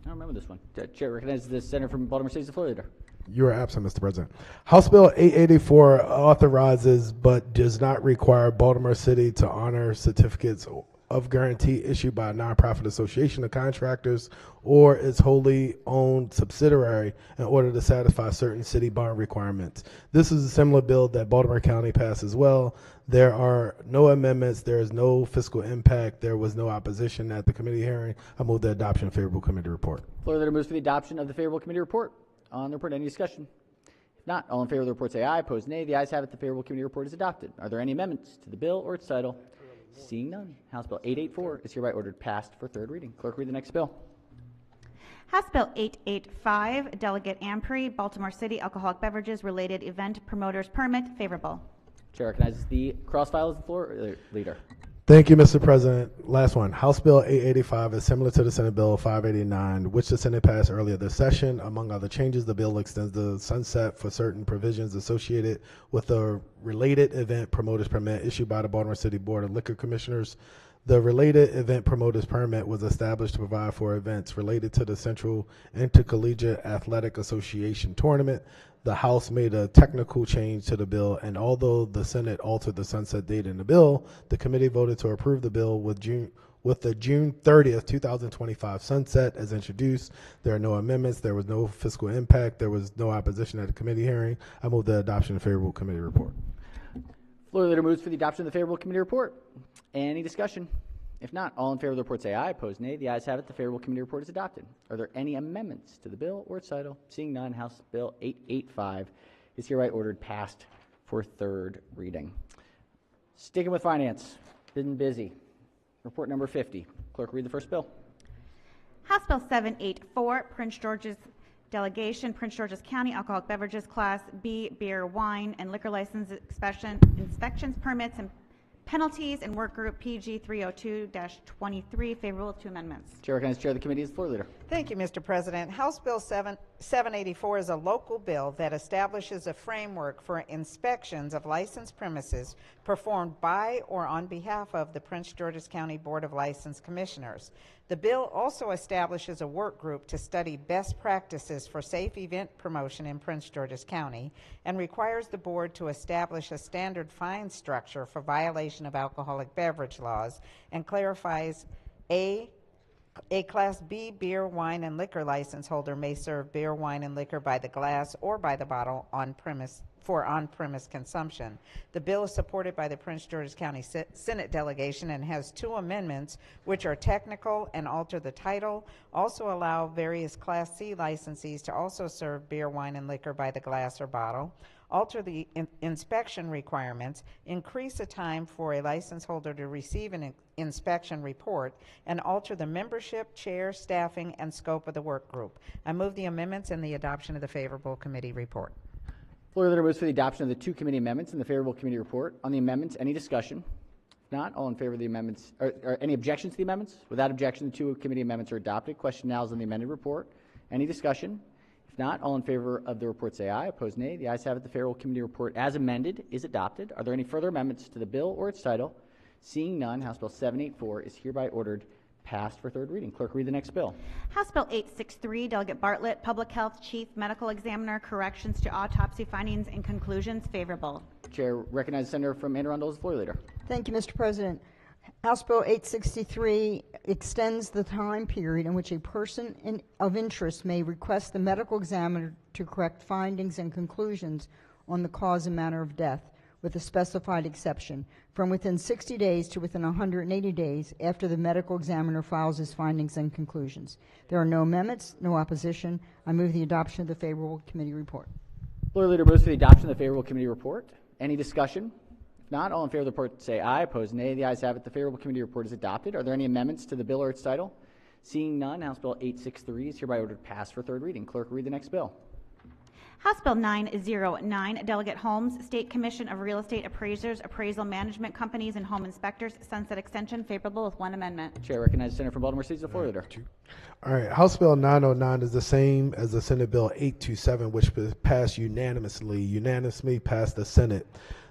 A: don't remember this one. Chair recognizes the senator from Baltimore City as the floor leader.
S: You are absent, Mr. President. House Bill 884 authorizes but does not require Baltimore City to honor certificates of guarantee issued by a nonprofit association of contractors or its wholly owned subsidiary in order to satisfy certain city bond requirements. This is a similar bill that Baltimore County passed as well. There are no amendments. There is no fiscal impact. There was no opposition at the committee hearing. I move the adoption of the favorable committee report.
A: Floor leader moves for the adoption of the favorable committee report. On the report, any discussion? If not, all in favor of the report say aye. Opposed, nay. The ayes have it. The favorable committee report is adopted. Are there any amendments to the bill or its title? Seeing none, House Bill 884 is hereby ordered passed for third reading. Clerk, read the next bill.
N: House Bill 885, Delegate Ampry, Baltimore City Alcoholic Beverages Related Event Promoters Permit, favorable.
A: Chair recognizes the cross file as the floor leader.
S: Thank you, Mr. President. Last one. House Bill 885 is similar to the Senate Bill 589, which the Senate passed earlier this session. Among other changes, the bill extends the sunset for certain provisions associated with the related event promoters permit issued by the Baltimore City Board of Liquor Commissioners. The related event promoters permit was established to provide for events related to the Central Intercollegiate Athletic Association tournament. The House made a technical change to the bill, and although the Senate altered the sunset date in the bill, the committee voted to approve the bill with the June 30th, 2025 sunset as introduced. There are no amendments. There was no fiscal impact. There was no opposition at the committee hearing. I move the adoption of the favorable committee report.
A: Floor leader moves for the adoption of the favorable committee report. Any discussion? If not, all in favor of the report say aye. Opposed, nay. The ayes have it. The favorable committee report is adopted. Are there any amendments to the bill or its title? Seeing none, House Bill 885 is hereby ordered passed for third reading. Sticking with finance, been busy. Report number 50. Clerk, read the first bill.
N: House Bill 784, Prince George's Delegation, Prince George's County Alcoholic Beverages Class B Beer, Wine, and Liquor License Inspections, Permits, and Penalties, and Work Group PG 302-23, favorable to amendments.
A: Chair recognizes Chair of the committee as the floor leader.
F: Thank you, Mr. President. House Bill 784 is a local bill that establishes a framework for inspections of licensed premises performed by or on behalf of the Prince George's County Board of License Commissioners. The bill also establishes a work group to study best practices for safe event promotion in Prince George's County and requires the board to establish a standard fine structure for violation of alcoholic beverage laws and clarifies a Class B beer, wine, and liquor license holder may serve beer, wine, and liquor by the glass or by the bottle for on-premise consumption. The bill is supported by the Prince George's County Senate delegation and has two amendments which are technical and alter the title, also allow various Class C licensees to also serve beer, wine, and liquor by the glass or bottle, alter the inspection requirements, increase the time for a license holder to receive an inspection report, and alter the membership, chair, staffing, and scope of the work group. I move the amendments and the adoption of the favorable committee report.
A: Floor leader moves for the adoption of the two committee amendments and the favorable committee report. On the amendments, any discussion? If not, all in favor of the amendments, or any objections to the amendments? Without objection, the two committee amendments are adopted. Question now is on the amended report. Any discussion? If not, all in favor of the report say aye. Opposed, nay. The ayes have it. The favorable committee report as amended is adopted. Are there any further amendments to the bill or its title? Seeing none, House Bill 784 is hereby ordered passed for third reading. Clerk, read the next bill.
N: House Bill 863, Delegate Bartlett, Public Health Chief Medical Examiner, Corrections to Autopsy Findings and Conclusions, favorable.
A: Chair recognizes the senator from Anne Arundel as the floor leader.
U: Thank you, Mr. President. House Bill 863 extends the time period in which a person of interest may request the medical examiner to correct findings and conclusions on the cause and manner of death, with a specified exception, from within 60 days to within 180 days after the medical examiner files his findings and conclusions. There are no amendments, no opposition. I move the adoption of the favorable committee report.
A: Floor Leader moves for the adoption of the favorable committee report. Any discussion? If not, all in favor of the report say aye. Opposed, nay. The ayes have it. The favorable committee report is adopted. Are there any amendments to the bill or its title? Seeing none, House Bill 863 is hereby ordered passed for third reading. Clerk, read the next bill.
N: House Bill 909, Delegate Holmes, State Commission of Real Estate Appraisers, Appraisal Management Companies, and Home Inspectors, Sunset Extension, favorable with one amendment.
A: Chair recognizes Senator from Baltimore City, the floor leader.
S: All right, House Bill 909 is the same as the Senate Bill 827, which passed unanimously passed the Senate.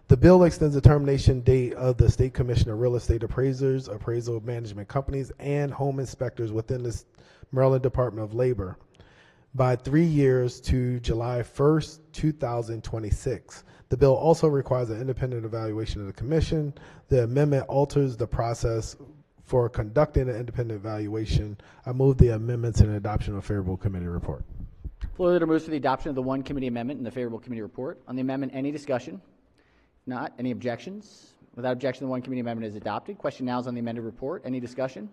S: The bill extends the termination date of the State Commission of Real Estate Appraisers, Appraisal Management Companies, and Home Inspectors within the Maryland Department of Labor by 3 years to July 1st, 2026. The bill also requires an independent evaluation of the commission. The amendment alters the process for conducting an independent evaluation. I move the amendments and adoption of a favorable committee report.
A: Floor Leader moves for the adoption of the one committee amendment and the favorable committee report. On the amendment, any discussion? If not, any objections? Without objection, the one committee amendment is adopted. Question now is on the amended report. Any discussion?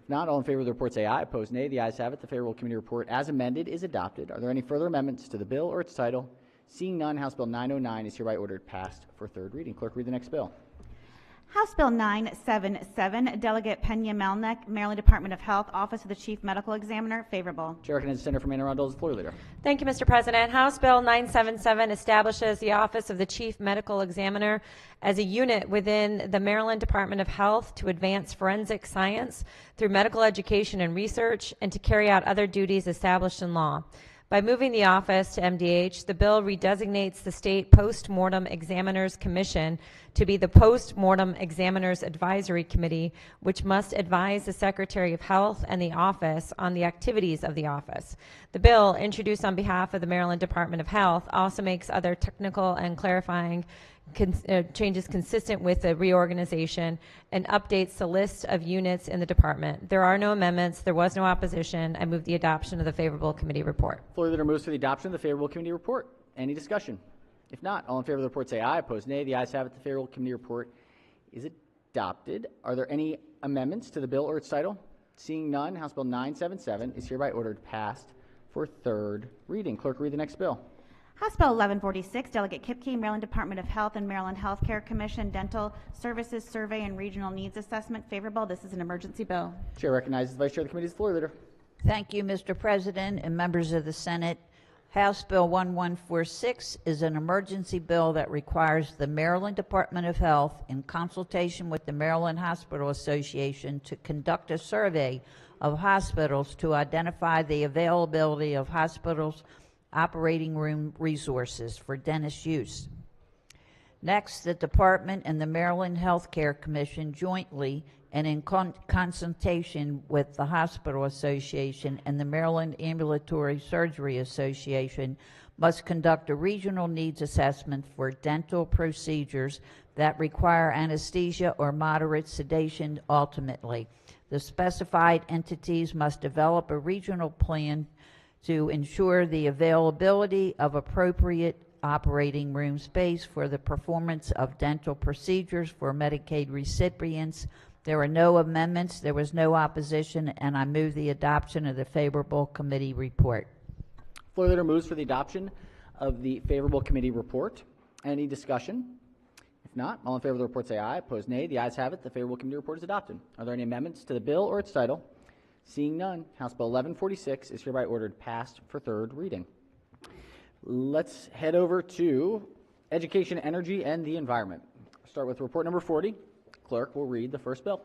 A: If not, all in favor of the report say aye. Opposed, nay. The ayes have it. The favorable committee report as amended is adopted. Are there any further amendments to the bill or its title? Seeing none, House Bill 909 is hereby ordered passed for third reading. Clerk, read the next bill.
N: House Bill 977, Delegate Pena Melnick, Maryland Department of Health, Office of the Chief Medical Examiner, favorable.
A: Chair recognizes Senator from Anne Arundel as the floor leader.
D: Thank you, Mr. President. House Bill 977 establishes the Office of the Chief Medical Examiner as a unit within the Maryland Department of Health to advance forensic science through medical education and research and to carry out other duties established in law. By moving the office to MDH, the bill redesignates the State Post-Mortem Examiners Commission to be the Post-Mortem Examiners Advisory Committee, which must advise the Secretary of Health and the office on the activities of the office. The bill, introduced on behalf of the Maryland Department of Health, also makes other technical and clarifying changes consistent with the reorganization and updates the list of units in the department. There are no amendments. There was no opposition. I move the adoption of the favorable committee report.
A: Floor leader moves for the adoption of the favorable committee report. Any discussion? If not, all in favor of the report say aye. Opposed, nay. The ayes have it. The favorable committee report is adopted. Are there any amendments to the bill or its title? Seeing none, House Bill 977 is hereby ordered passed for third reading. Clerk, read the next bill.
N: House Bill 1146, Delegate Kipke, Maryland Department of Health and Maryland Healthcare Commission, Dental Services Survey and Regional Needs Assessment, favorable. This is an emergency bill.
A: Chair recognizes the Vice Chair of the Committee as the floor leader.
T: Thank you, Mr. President and members of the Senate. House Bill 1146 is an emergency bill that requires the Maryland Department of Health, in consultation with the Maryland Hospital Association, to conduct a survey of hospitals to identify the availability of hospitals' operating room resources for dentist use. Next, the department and the Maryland Healthcare Commission jointly and in consultation with the Hospital Association and the Maryland Ambulatory Surgery Association must conduct a regional needs assessment for dental procedures that require anesthesia or moderate sedation ultimately. The specified entities must develop a regional plan to ensure the availability of appropriate operating room space for the performance of dental procedures for Medicaid recipients. There are no amendments, there was no opposition, and I move the adoption of the favorable committee report.
A: Floor leader moves for the adoption of the favorable committee report. Any discussion? If not, all in favor of the report say aye. Opposed, nay. The ayes have it. The favorable committee report is adopted. Are there any amendments to the bill or its title? Seeing none, House Bill 1146 is hereby ordered passed for third reading. Let's head over to Education, Energy, and the Environment. Start with report number 40. Clerk will read the first bill.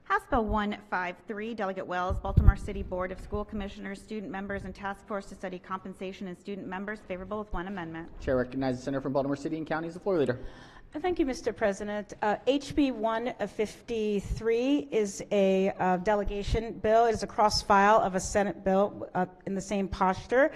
N: House Bill 153, Delegate Wells, Baltimore City Board of School Commissioners, Student Members, and Task Force to Study Compensation and Student Members, favorable with one amendment.
A: Chair recognizes the Senator from Baltimore City and County as the floor leader.
E: Thank you, Mr. President. HB 153 is a delegation bill. It is a cross-file of a Senate bill in the same posture.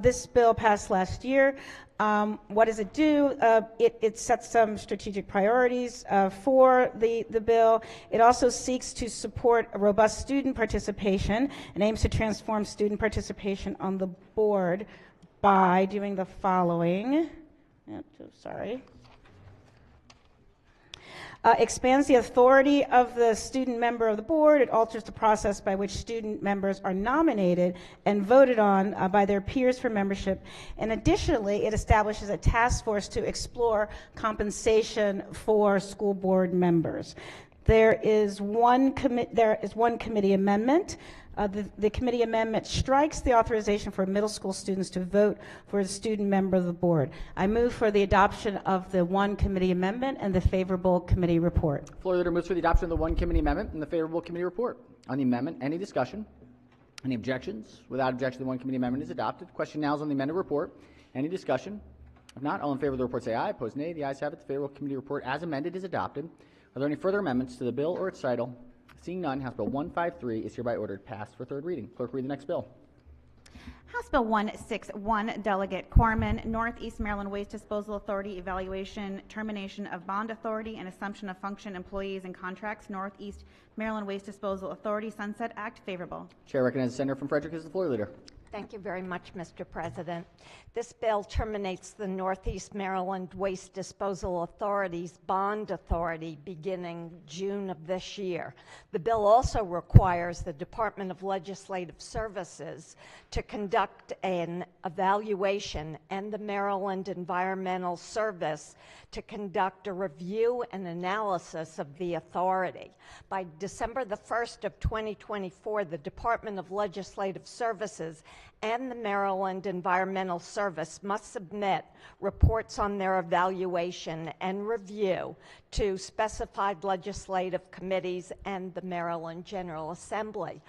E: This bill passed last year. What does it do? It sets some strategic priorities for the bill. It also seeks to support a robust student participation and aims to transform student participation on the board by doing the following. Expands the authority of the student member of the board. It alters the process by which student members are nominated and voted on by their peers for membership. And additionally, it establishes a task force to explore compensation for school board members. There is one committee amendment. The committee amendment strikes the authorization for middle school students to vote for a student member of the board. I move for the adoption of the one committee amendment and the favorable committee report.
A: Floor leader moves for the adoption of the one committee amendment and the favorable committee report. On the amendment, any discussion? Any objections? Without objection, the one committee amendment is adopted. Question now is on the amended report. Any discussion? If not, all in favor of the report say aye. Opposed, nay. The ayes have it. The favorable committee report as amended is adopted. Are there any further amendments to the bill or its title? Seeing none, House Bill 153 is hereby ordered passed for third reading. Clerk, read the next bill.
N: House Bill 161, Delegate Corman, Northeast Maryland Waste Disposal Authority evaluation, termination of bond authority, and assumption of function employees and contracts, Northeast Maryland Waste Disposal Authority, Sunset Act, favorable.
A: Chair recognizes the senator from Frederick as the floor leader.
G: Thank you very much, Mr. President. This bill terminates the Northeast Maryland Waste Disposal Authority's bond authority beginning June of this year. The bill also requires the Department of Legislative Services to conduct an evaluation and the Maryland Environmental Service to conduct a review and analysis of the authority. By December the 1st of 2024, the Department of Legislative Services and the Maryland Environmental Service must submit reports on their evaluation and review to specified legislative committees and the Maryland General Assembly.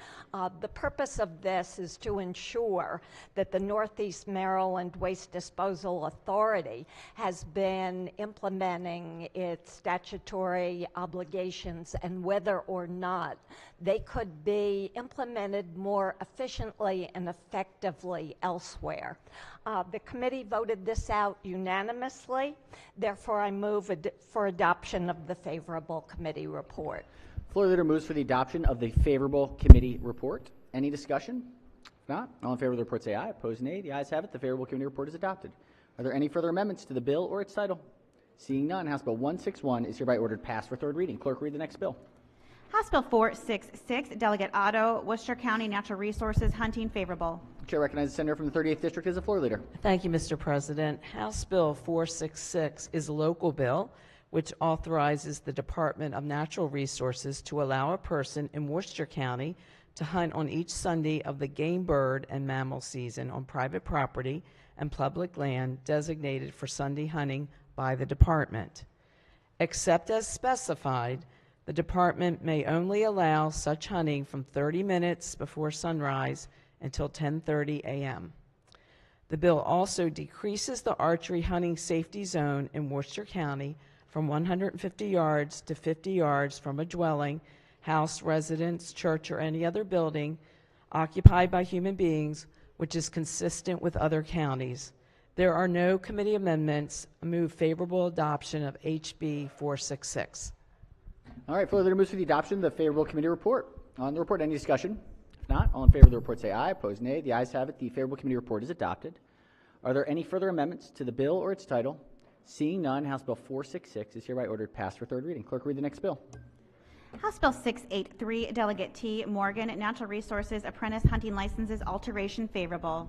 G: The purpose of this is to ensure that the Northeast Maryland Waste Disposal Authority has been implementing its statutory obligations and whether or not they could be implemented more efficiently and effectively elsewhere. The committee voted this out unanimously. Therefore, I move for adoption of the favorable committee report.
A: Floor leader moves for the adoption of the favorable committee report. Any discussion? If not, all in favor of the report say aye. Opposed, nay. The ayes have it. The favorable committee report is adopted. Are there any further amendments to the bill or its title? Seeing none, House Bill 161 is hereby ordered passed for third reading. Clerk, read the next bill.
N: House Bill 466, Delegate Otto, Worcester County Natural Resources, Hunting, favorable.
A: Chair recognizes the senator from the 38th District as the floor leader.
H: Thank you, Mr. President. House Bill 466 is a local bill which authorizes the Department of Natural Resources to allow a person in Worcester County to hunt on each Sunday of the game, bird, and mammal season on private property and public land designated for Sunday hunting by the department. Except as specified, the department may only allow such hunting from 30 minutes before sunrise until 10:30 a.m. The bill also decreases the archery hunting safety zone in Worcester County from 150 yards to 50 yards from a dwelling, house, residence, church, or any other building occupied by human beings, which is consistent with other counties. There are no committee amendments. I move favorable adoption of HB 466.
A: All right, floor leader moves for the adoption of the favorable committee report. On the report, any discussion? If not, all in favor of the report say aye. Opposed, nay. The ayes have it. The favorable committee report is adopted. Are there any further amendments to the bill or its title? Seeing none, House Bill 466 is hereby ordered passed for third reading. Clerk, read the next bill.
N: House Bill 683, Delegate T. Morgan, Natural Resources, Apprentice Hunting Licenses, alteration, favorable.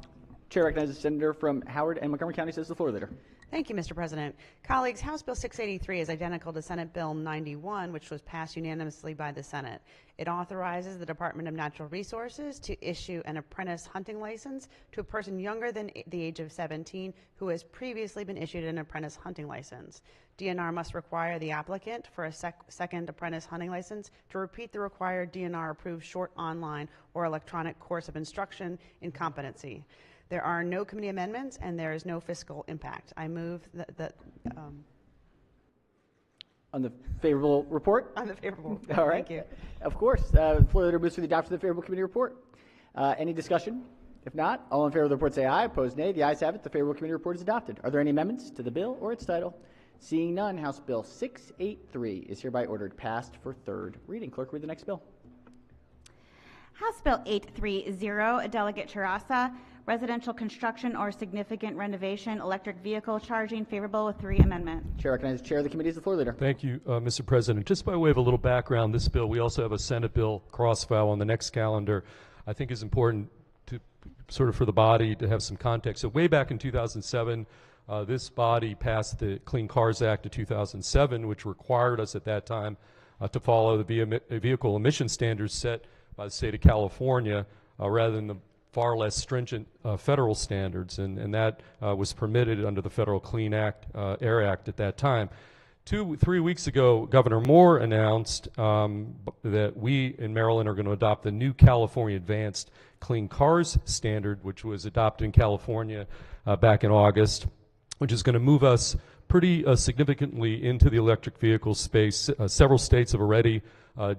A: Chair recognizes the senator from Howard and Montgomery County as the floor leader.
W: Thank you, Mr. President. Colleagues, House Bill 683 is identical to Senate Bill 91, which was passed unanimously by the Senate. It authorizes the Department of Natural Resources to issue an apprentice hunting license to a person younger than the age of 17 who has previously been issued an apprentice hunting license. DNR must require the applicant for a second apprentice hunting license to repeat the required DNR-approved short online or electronic course of instruction in competency. There are no committee amendments, and there is no fiscal impact. I move that
A: On the favorable report?
W: On the favorable.
A: All right.
W: Thank you.
A: Of course. The floor leader moves for the adoption of the favorable committee report. Any discussion? If not, all in favor of the report say aye. Opposed, nay. The ayes have it. The favorable committee report is adopted. Are there any amendments to the bill or its title? Seeing none, House Bill 683 is hereby ordered passed for third reading. Clerk, read the next bill.
N: House Bill 830, Delegate Chirasa, residential construction or significant renovation, electric vehicle charging, favorable with 3 amendments.
A: Chair recognizes the chair of the committee as the floor leader.
B: Thank you, Mr. President. Just by way of a little background, this bill, we also have a Senate bill crossfile on the next calendar. I think is important to sort of for the body to have some context. So way back in 2007, this body passed the Clean Cars Act of 2007, which required us at that time to follow the vehicle emission standards set by the state of California rather than the far less stringent federal standards, and that was permitted under the Federal Clean Air Act at that time. 3 weeks ago, Governor Moore announced that we in Maryland are going to adopt the new California Advanced Clean Cars Standard, which was adopted in California back in August, which is going to move us pretty significantly into the electric vehicle space. Several states have already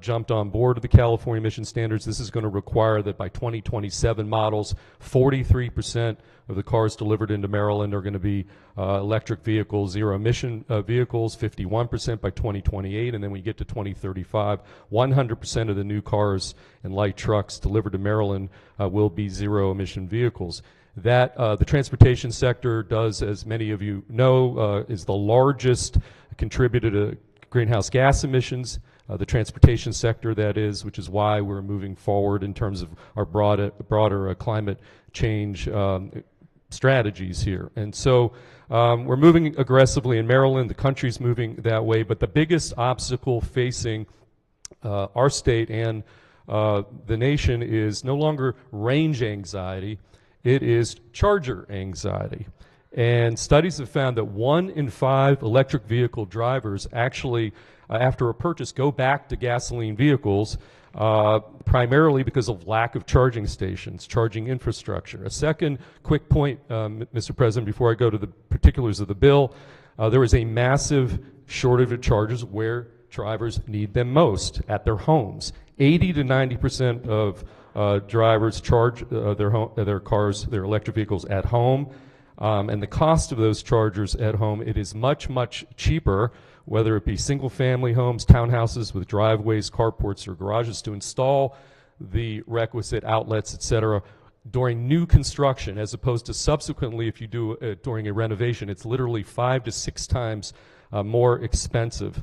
B: jumped on board with the California emission standards. This is going to require that by 2027 models, 43% of the cars delivered into Maryland are going to be electric vehicles, zero emission vehicles, 51% by 2028, and then when we get to 2035, 100% of the new cars and light trucks delivered to Maryland will be zero emission vehicles. That the transportation sector does, as many of you know, is the largest contributor to greenhouse gas emissions. The transportation sector, that is, which is why we're moving forward in terms of our broader climate change strategies here. And so we're moving aggressively in Maryland. The country's moving that way. But the biggest obstacle facing our state and the nation is no longer range anxiety. It is charger anxiety. And studies have found that 1 in 5 electric vehicle drivers actually, after a purchase, go back to gasoline vehicles primarily because of lack of charging stations, charging infrastructure. A second quick point, Mr. President, before I go to the particulars of the bill, there is a massive shortage of chargers where drivers need them most, at their homes. 80 to 90% of drivers charge their cars, their electric vehicles at home. And the cost of those chargers at home, it is much, much cheaper, whether it be single-family homes, townhouses with driveways, carports, or garages, to install the requisite outlets, et cetera, during new construction, as opposed to subsequently if you do it during a renovation. It's literally 5 to 6 times more expensive.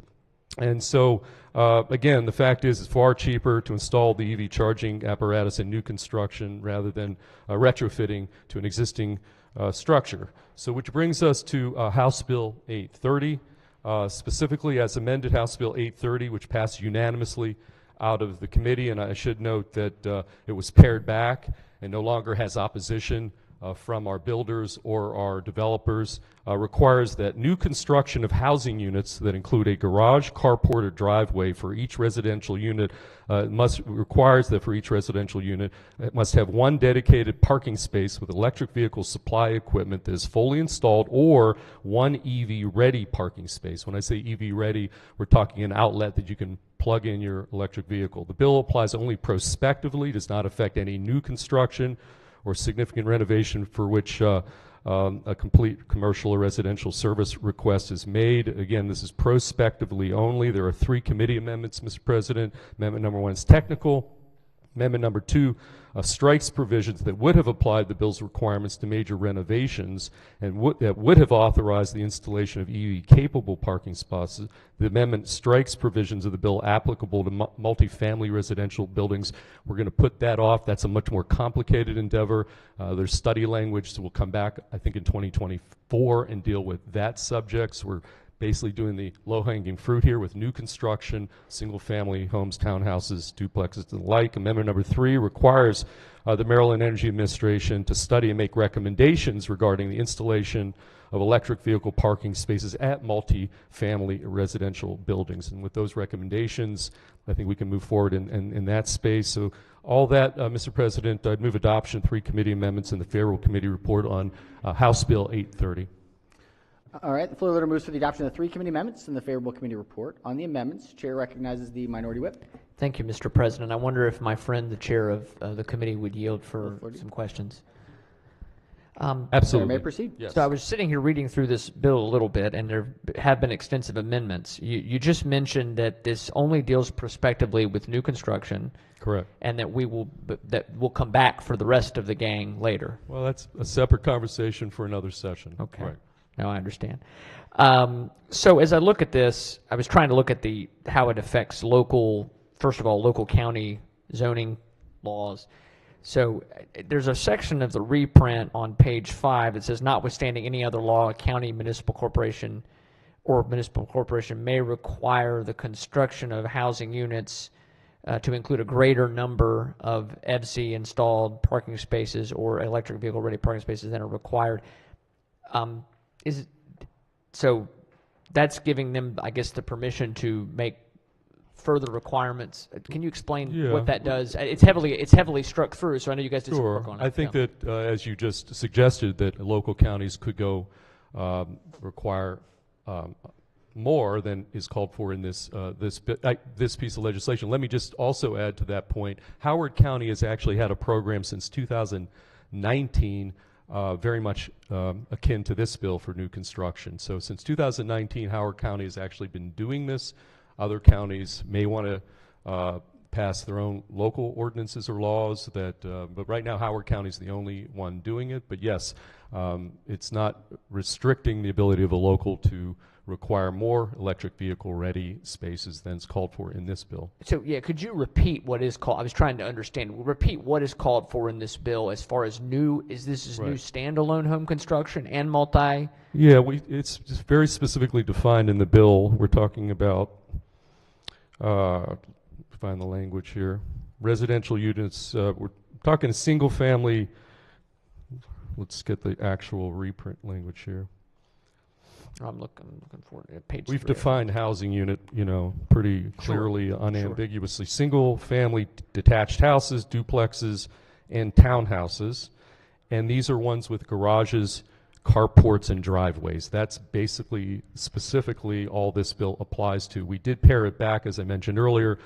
B: And so, again, the fact is it's far cheaper to install the EV charging apparatus in new construction rather than retrofitting to an existing structure. So which brings us to House Bill 830, specifically as amended House Bill 830, which passed unanimously out of the committee. And I should note that it was pared back and no longer has opposition from our builders or our developers, requires that new construction of housing units that include a garage, carport, or driveway for each residential unit requires that for each residential unit it must have 1 dedicated parking space with electric vehicle supply equipment that is fully installed, or 1 EV-ready parking space. When I say EV-ready, we're talking an outlet that you can plug in your electric vehicle. The bill applies only prospectively, does not affect any new construction or significant renovation for which a complete commercial or residential service request is made. Again, this is prospectively only. There are 3 committee amendments, Mr. President. Amendment number 1 is technical. Amendment number 2 strikes provisions that would have applied the bill's requirements to major renovations and that would have authorized the installation of EV-capable parking spots. The amendment strikes provisions of the bill applicable to multifamily residential buildings. We're going to put that off. That's a much more complicated endeavor. There's study language, so we'll come back, I think, in 2024 and deal with that subject. So we're basically doing the low-hanging fruit here with new construction, single-family homes, townhouses, duplexes, and the like. Amendment number 3 requires the Maryland Energy Administration to study and make recommendations regarding the installation of electric vehicle parking spaces at multi-family residential buildings. And with those recommendations, I think we can move forward in that space. So all that, Mr. President, I'd move adoption, 3 committee amendments, and the favorable committee report on House Bill 830.
A: All right, the floor leader moves for the adoption of the 3 committee amendments and the favorable committee report. On the amendments, Chair recognizes the minority whip.
I: Thank you, Mr. President. I wonder if my friend, the chair of the committee, would yield for some questions.
B: Absolutely.
A: May proceed.
B: Yes.
I: So I was sitting here reading through this bill a little bit, and there have been extensive amendments. You just mentioned that this only deals prospectively with new construction.
B: Correct.
I: And that we'll come back for the rest of the gang later.
B: Well, that's a separate conversation for another session.
I: Okay.
B: Right.
I: Now I understand. So as I look at this, I was trying to look at how it affects local county zoning laws. So there's a section of the reprint on page 5 that says, notwithstanding any other law, a county, municipal corporation may require the construction of housing units to include a greater number of EVC installed parking spaces or electric vehicle ready parking spaces than are required. So that's giving them, I guess, the permission to make further requirements. Can you explain what that does? It's heavily struck through, so I know you guys did some work on it.
B: I think that, as you just suggested, that local counties could go require more than is called for in this piece of legislation. Let me just also add to that point, Howard County has actually had a program since 2019 very much akin to this bill for new construction. So since 2019, Howard County has actually been doing this. Other counties may want to pass their own local ordinances or laws but right now Howard County is the only one doing it. But yes, it's not restricting the ability of a local to require more electric vehicle ready spaces than is called for in this bill.
I: So yeah, could you repeat what is called? I was trying to understand. Repeat what is called for in this bill as far as new. Is this new standalone home construction and multi?
B: Yeah, it's just very specifically defined in the bill. We're talking about. Find the language here. Residential units. We're talking a single family. Let's get the actual reprint language here.
I: I'm looking for it. Page 3.
B: We've defined housing unit, pretty clearly, unambiguously. Single family detached houses, duplexes, and townhouses. And these are ones with garages, carports, and driveways. That's basically, specifically, all this bill applies to. We did pare it back, as I mentioned earlier.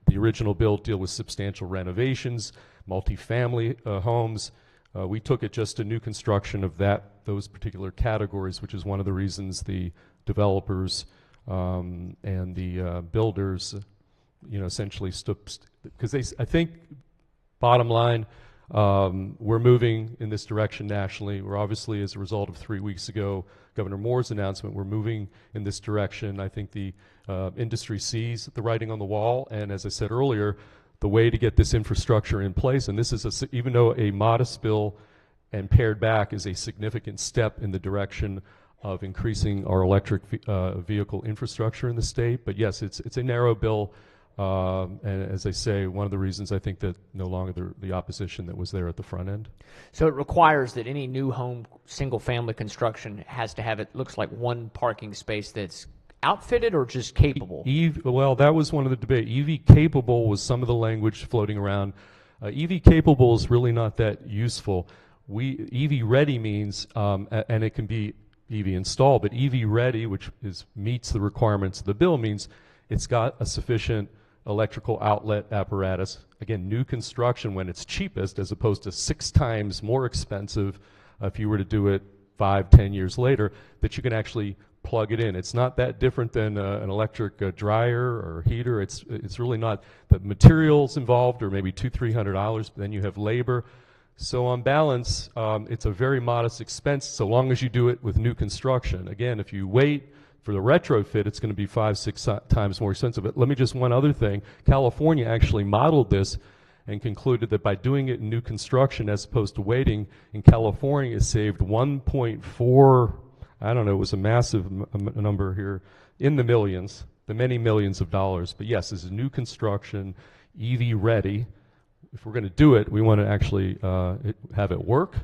B: The original bill dealt with substantial renovations, multifamily homes. We took it just to new construction of those particular categories, which is one of the reasons the developers and the builders, essentially because I think, bottom line, we're moving in this direction nationally. We're obviously, as a result of 3 weeks ago, Governor Moore's announcement, we're moving in this direction. I think the industry sees the writing on the wall, and as I said earlier, the way to get this infrastructure in place, and this is even though a modest bill and pared back is a significant step in the direction of increasing our electric vehicle infrastructure in the state. But yes, it's a narrow bill, and as I say, one of the reasons I think that no longer the opposition that was there at the front end.
I: So it requires that any new home, single family construction has to have, it looks like, one parking space that's outfitted or just capable?
B: Well, that was one of the debate. EV capable was some of the language floating around. EV capable is really not that useful. EV ready means, and it can be EV installed, but EV ready, which meets the requirements of the bill, means it's got a sufficient electrical outlet apparatus. Again, new construction when it's cheapest, as opposed to 6 times more expensive if you were to do it 5-10 years later, that you can actually plug it in. It's not that different than an electric dryer or heater. It's really not. The materials involved are maybe $200-300, but then you have labor. So on balance, it's a very modest expense so long as you do it with new construction. Again, if you wait for the retrofit, it's going to be 5-6 times more expensive. But let me just, one other thing. California actually modeled this and concluded that by doing it in new construction as opposed to waiting, in California it saved 1.4, I don't know, it was a massive number here, in the millions, the many millions of dollars. But yes, this is new construction, EV ready. If we're going to do it, we want to actually have it work.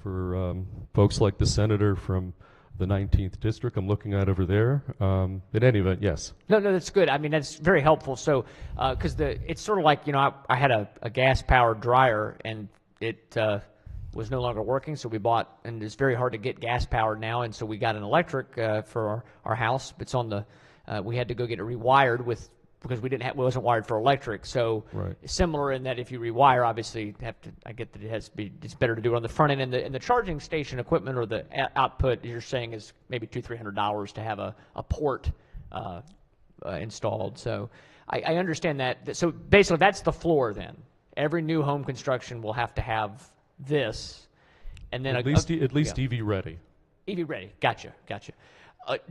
B: For folks like the senator from the 19th district I'm looking at over there. In any event, yes.
I: No, that's good. I mean, that's very helpful. So, because it's sort of like, I had a gas-powered dryer, and it was no longer working, so we bought, and it's very hard to get gas powered now, and so we got an electric for our house. It's on the, we had to go get it rewired because we didn't have, it wasn't wired for electric. So
B: Right.
I: similar in that if you rewire, obviously you have to, I get that it has to be, it's better to do it on the front end, and the charging station equipment or the output you're saying is maybe $200-300 to have a port installed. So I understand that. So basically that's the floor then. Every new home construction will have to have this, and then
B: at least EV ready.
I: EV ready. Gotcha.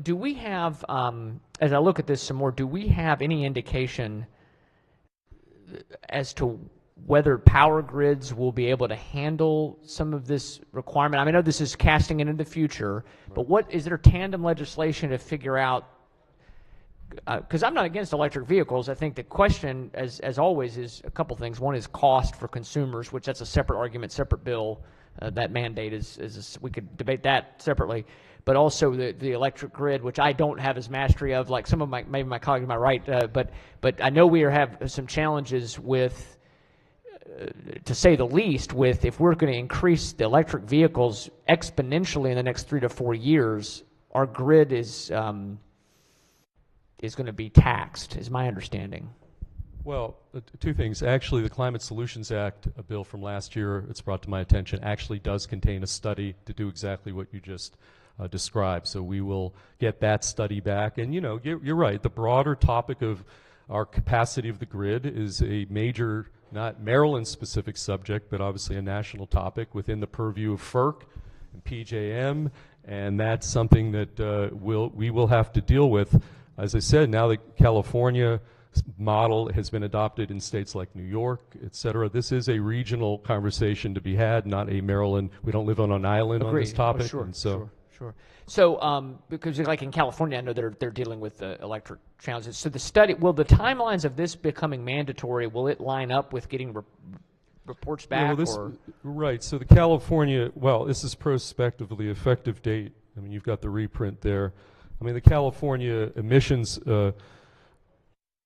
I: Do we have, as I look at this some more, do we have any indication as to whether power grids will be able to handle some of this requirement? I mean, I know this is casting it into the future, but is there tandem legislation to figure out? Because I'm not against electric vehicles. I think the question, as always, is a couple things. One is cost for consumers, which that's a separate argument, separate bill. That mandate we could debate that separately. But also the electric grid, which I don't have as mastery of, like some of maybe my colleagues might right. But I know we have some challenges with, to say the least, with if we're going to increase the electric vehicles exponentially in the next 3 to 4 years, our grid is going to be taxed, is my understanding.
B: Well, two things. Actually, the Climate Solutions Act, a bill from last year, it's brought to my attention, actually does contain a study to do exactly what you just described. So we will get that study back. And, you're right. The broader topic of our capacity of the grid is a major, not Maryland-specific subject, but obviously a national topic within the purview of FERC and PJM. And that's something that we will have to deal with. As I said, now that California model has been adopted in states like New York, et cetera. This is a regional conversation to be had, not a Maryland. We don't live on an island on this topic.
I: Sure.
B: Sure.
I: So, because like in California, I know they're dealing with the electric challenges. So the study, will the timelines of this becoming mandatory, will it line up with getting reports back?
B: Right. So the California, this is prospectively effective date. I mean, you've got the reprint there. I mean, the California emissions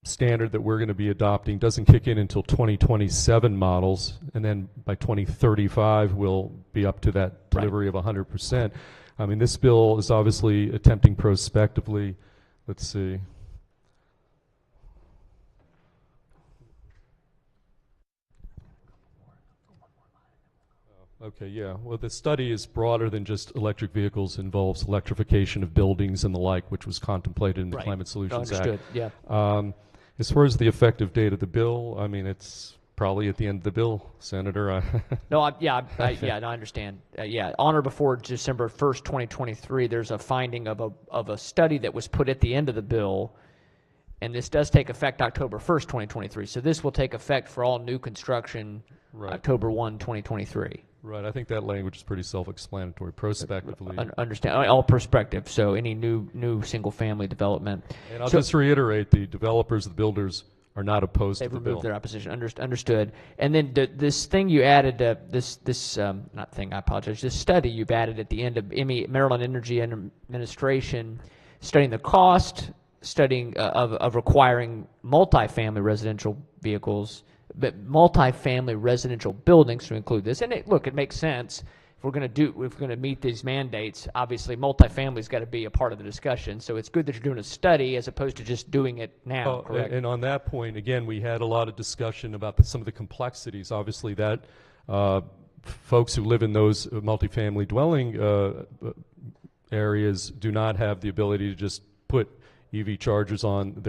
B: standard that we're going to be adopting doesn't kick in until 2027 models, and then by 2035 we'll be up to that delivery of 100%. I mean, this bill is obviously attempting prospectively. Let's see. Okay, yeah. Well, the study is broader than just electric vehicles, involves electrification of buildings and the like, which was contemplated in the Climate Solutions
I: Understood.
B: Act.
I: Yeah.
B: As far as the effective date of the bill, I mean, it's probably at the end of the bill, Senator.
I: No, I understand. On or before December 1st, 2023, there's a finding of a study that was put at the end of the bill, and this does take effect October 1st, 2023. So this will take effect for all new construction October 1, 2023.
B: Right. I think that language is pretty self-explanatory, prospectively.
I: Understand. All prospective. So any new single-family development.
B: And I'll just reiterate, the developers, the builders are not opposed to the bill.
I: They've removed their opposition. Understood. And then this thing you added, this study you've added at the end of Maryland Energy Administration, studying the cost, studying of requiring multifamily residential vehicles, but multifamily residential buildings to include this. And it makes sense. If we're going to meet these mandates, obviously multifamily's got to be a part of the discussion. So it's good that you're doing a study as opposed to just doing it now. Correct?
B: And on that point, again, we had a lot of discussion about some of the complexities. Obviously, that folks who live in those multifamily dwelling areas do not have the ability to just put EV chargers on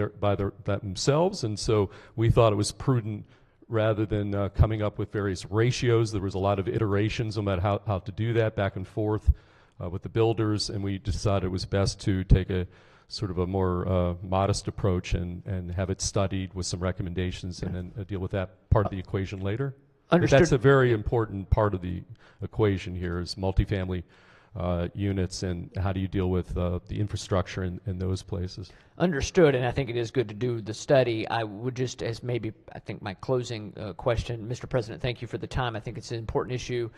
B: themselves, and so we thought it was prudent, rather than coming up with various ratios. There was a lot of iterations about how to do that back and forth with the builders, and we decided it was best to take a sort of a more modest approach and have it studied with some recommendations, and then deal with that part of the equation later.
I: Understood.
B: But that's a very important part of the equation here, is multifamily units, and how do you deal with the infrastructure in those places.
I: Understood, and I think it is good to do the study. I would just, I think my closing question, Mr. President, thank you for the time. I think it's an important issue.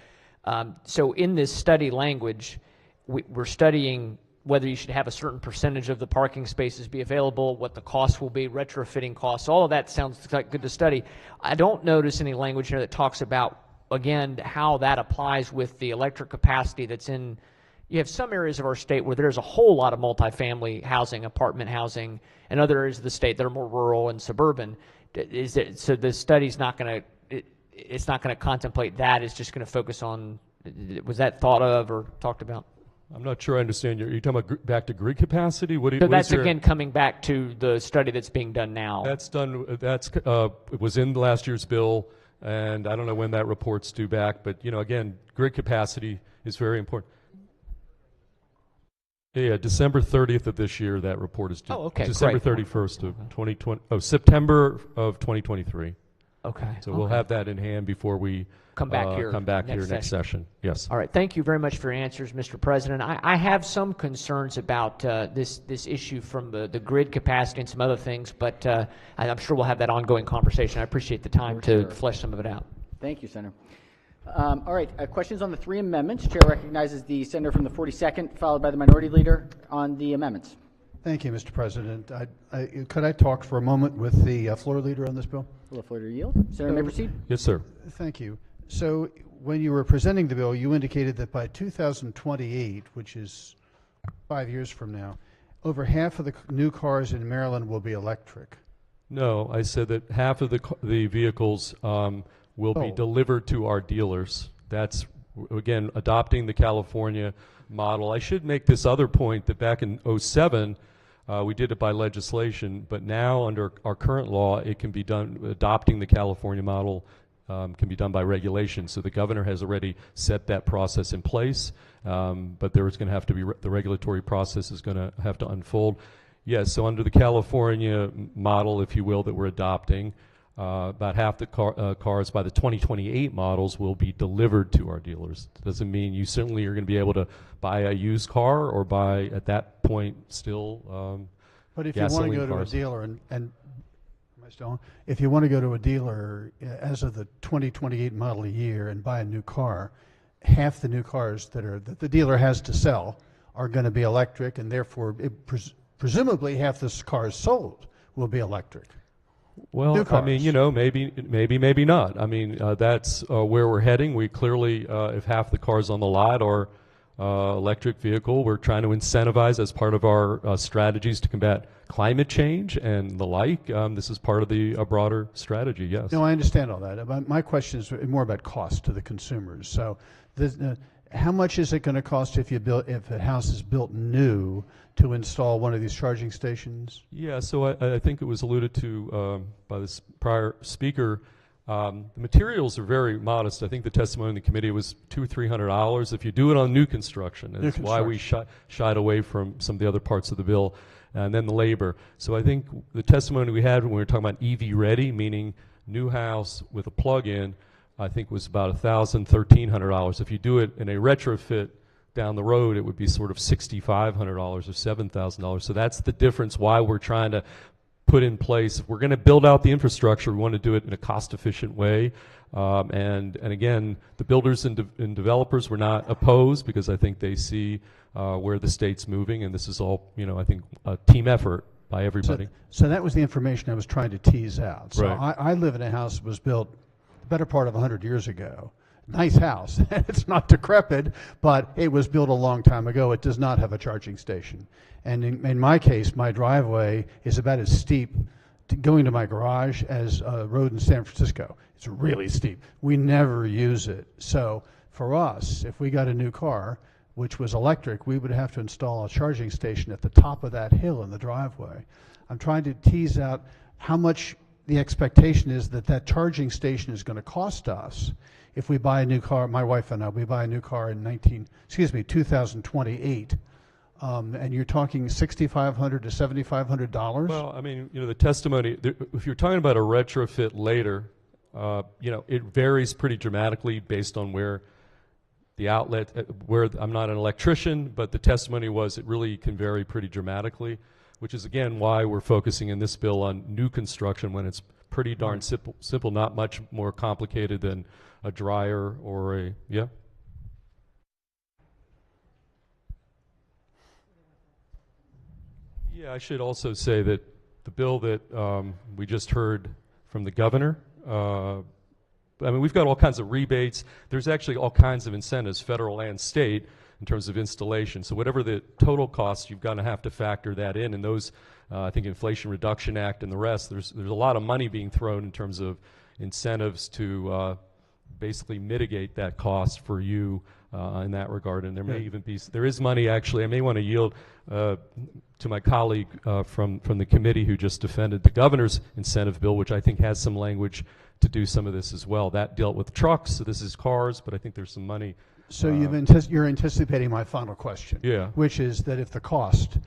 I: So in this study language, we're studying whether you should have a certain percentage of the parking spaces be available, what the cost will be, retrofitting costs. All of that sounds like good to study. I don't notice any language here that talks about again, how that applies with the electric capacity that's in, you have some areas of our state where there's a whole lot of multifamily housing, apartment housing, and other areas of the state that are more rural and suburban. So the study's not going to, it's not going to contemplate that. It's just going to focus on, was that thought of or talked about?
B: I'm not sure I understand. You're talking about back to grid capacity?
I: So that's again coming back to the study that's being done now.
B: That's done. It was in last year's bill, and I don't know when that report's due back. But again, grid capacity is very important. Yeah, December 30th of this year, that report is due.
I: Oh, okay,
B: December
I: great.
B: 31st of 2020. Oh, September of 2023.
I: Okay.
B: So we'll have that in hand before we
I: come back here
B: next session. Yes.
I: All right. Thank you very much for your answers, Mr. President. I have some concerns about this issue from the grid capacity and some other things, but I'm sure we'll have that ongoing conversation. I appreciate the time to flesh some of it out.
A: Thank you, Senator. All right, questions on the three amendments. Chair recognizes the senator from the 42nd, followed by the minority leader on the amendments.
J: Thank you, Mr. President. Could I talk for a moment with the floor leader on this bill?
A: Will the floor leader yield? Senator may proceed.
B: Yes, sir.
J: Thank you. So when you were presenting the bill, you indicated that by 2028, which is 5 years from now, over half of the new cars in Maryland will be electric.
B: No, I said that half of the vehicles will be delivered to our dealers. That's, again, adopting the California model. I should make this other point that back in 2007, we did it by legislation, but now under our current law, it can be done, adopting the California model can be done by regulation. So the governor has already set that process in place, but there is going to have to be, the regulatory process is going to have to unfold. Yes, so under the California model, if you will, that we're adopting, about half the cars by the 2028 models will be delivered to our dealers. It doesn't mean you certainly are going to be able to buy a used car or buy, at that point, still
J: But if you want to go to a dealer and am I still on? If you want to go to a dealer as of the 2028 model year and buy a new car, half the new cars that the dealer has to sell are going to be electric, and therefore presumably half the cars sold will be electric.
B: Well, I mean, maybe not. I mean, that's where we're heading. We clearly, if half the cars on the lot are electric vehicle, we're trying to incentivize as part of our strategies to combat climate change and the like. This is part of the broader strategy, yes.
J: No, I understand all that. My question is more about cost to the consumers. So how much is it going to cost if a house is built new to install one of these charging stations?
B: Yeah, so I think it was alluded to by this prior speaker. The materials are very modest. I think the testimony in the committee was $200 or $300 if you do it on new construction. And that's why we shied away from some of the other parts of the bill. And then the labor. So I think the testimony we had when we were talking about EV ready, meaning new house with a plug-in, I think was about $1,000, $1,300. If you do it in a retrofit down the road, it would be sort of $6,500 or $7,000. So that's the difference why we're trying to put in place. If we're going to build out the infrastructure, we want to do it in a cost-efficient way. And again, the builders and developers were not opposed because I think they see where the state's moving, and this is all, I think, a team effort by everybody.
J: So that was the information I was trying to tease out. So
B: Right.
J: I live in a house that was built the better part of 100 years ago. Nice house. It's not decrepit, but it was built a long time ago. It does not have a charging station. And in my case, my driveway is about as steep going to my garage as a road in San Francisco. It's really steep. We never use it. So for us, if we got a new car, which was electric, we would have to install a charging station at the top of that hill in the driveway. I'm trying to tease out how much the expectation is that charging station is going to cost us if we buy a new car. My wife and I, we buy a new car in 2028. And you're talking $6,500 to $7,500?
B: Well, I mean, the testimony, if you're talking about a retrofit later, it varies pretty dramatically based on where the outlet, where I'm not an electrician, but the testimony was it really can vary pretty dramatically, which is, again, why we're focusing in this bill on new construction when it's pretty darn simple, not much more complicated than a dryer or a, yeah? Yeah, I should also say that the bill that we just heard from the governor I mean, we've got all kinds of rebates. There's actually all kinds of incentives, federal and state, in terms of installation. So whatever the total cost, you've got to have to factor that in. And those, I think Inflation Reduction Act and the rest, there's a lot of money being thrown in terms of incentives to basically mitigate that cost for you in that regard. And there may even be, there is money actually, I may want to yield to my colleague from the committee who just defended the governor's incentive bill, which I think has some language to do some of this as well. That dealt with trucks, so this is cars, but I think there's some money.
J: So you're anticipating my final question, which is that if the cost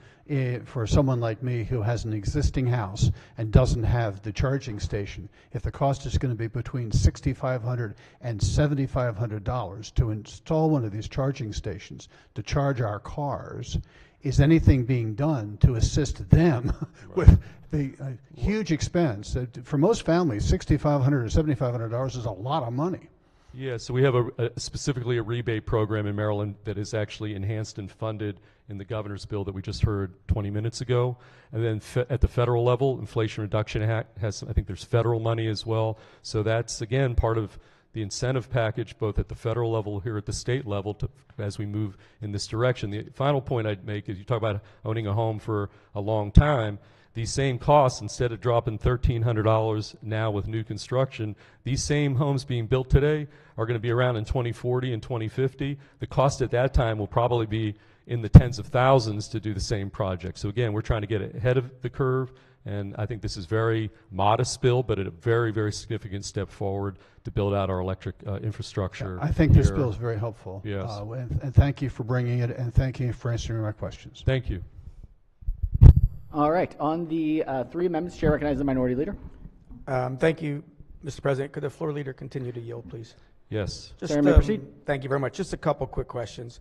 J: for someone like me who has an existing house and doesn't have the charging station, if the cost is going to be between $6,500 and $7,500 to install one of these charging stations to charge our cars, is anything being done to assist them with the huge expense? For most families, $6,500 to $7,500 is a lot of money.
B: Yeah, so we have specifically a rebate program in Maryland that is actually enhanced and funded in the governor's bill that we just heard 20 minutes ago. And then at the federal level, Inflation Reduction Act has, I think there's federal money as well. So that's, again, part of the incentive package, both at the federal level, here at the state level, as we move in this direction. The final point I'd make is you talk about owning a home for a long time. These same costs, instead of dropping $1,300 now with new construction, these same homes being built today are going to be around in 2040 and 2050. The cost at that time will probably be in the tens of thousands to do the same project. So again, we're trying to get ahead of the curve, and I think this is very modest bill, but a very, very significant step forward to build out our electric infrastructure.
J: I think this bill is very helpful.
B: Yes.
J: And thank you for bringing it, and thank you for answering my questions.
B: Thank you.
A: All right. On the three amendments, Chair recognizes the Minority Leader.
K: Thank you, Mr. President. Could the floor leader continue to yield, please?
B: Yes.
A: Sir, may proceed.
K: Thank you very much. Just a couple quick questions.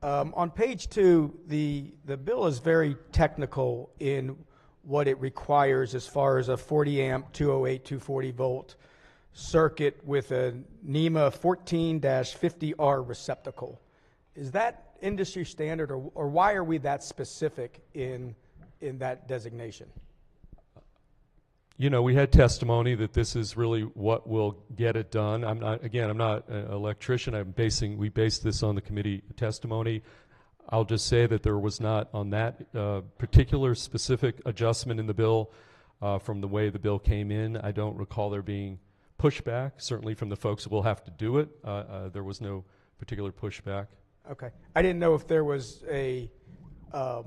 K: On page 2, the bill is very technical in what it requires as far as a 40 amp, 208, 240 volt circuit with a NEMA 14-50R receptacle. Is that industry standard, or why are we that specific in that designation?
B: You know, we had testimony that this is really what will get it done. I'm not an electrician. We based this on the committee testimony. I'll just say that there was not on that particular specific adjustment in the bill from the way the bill came in. I don't recall there being pushback, certainly from the folks who will have to do it. There was no particular pushback.
K: Okay. I didn't know if there was a...
B: Oh,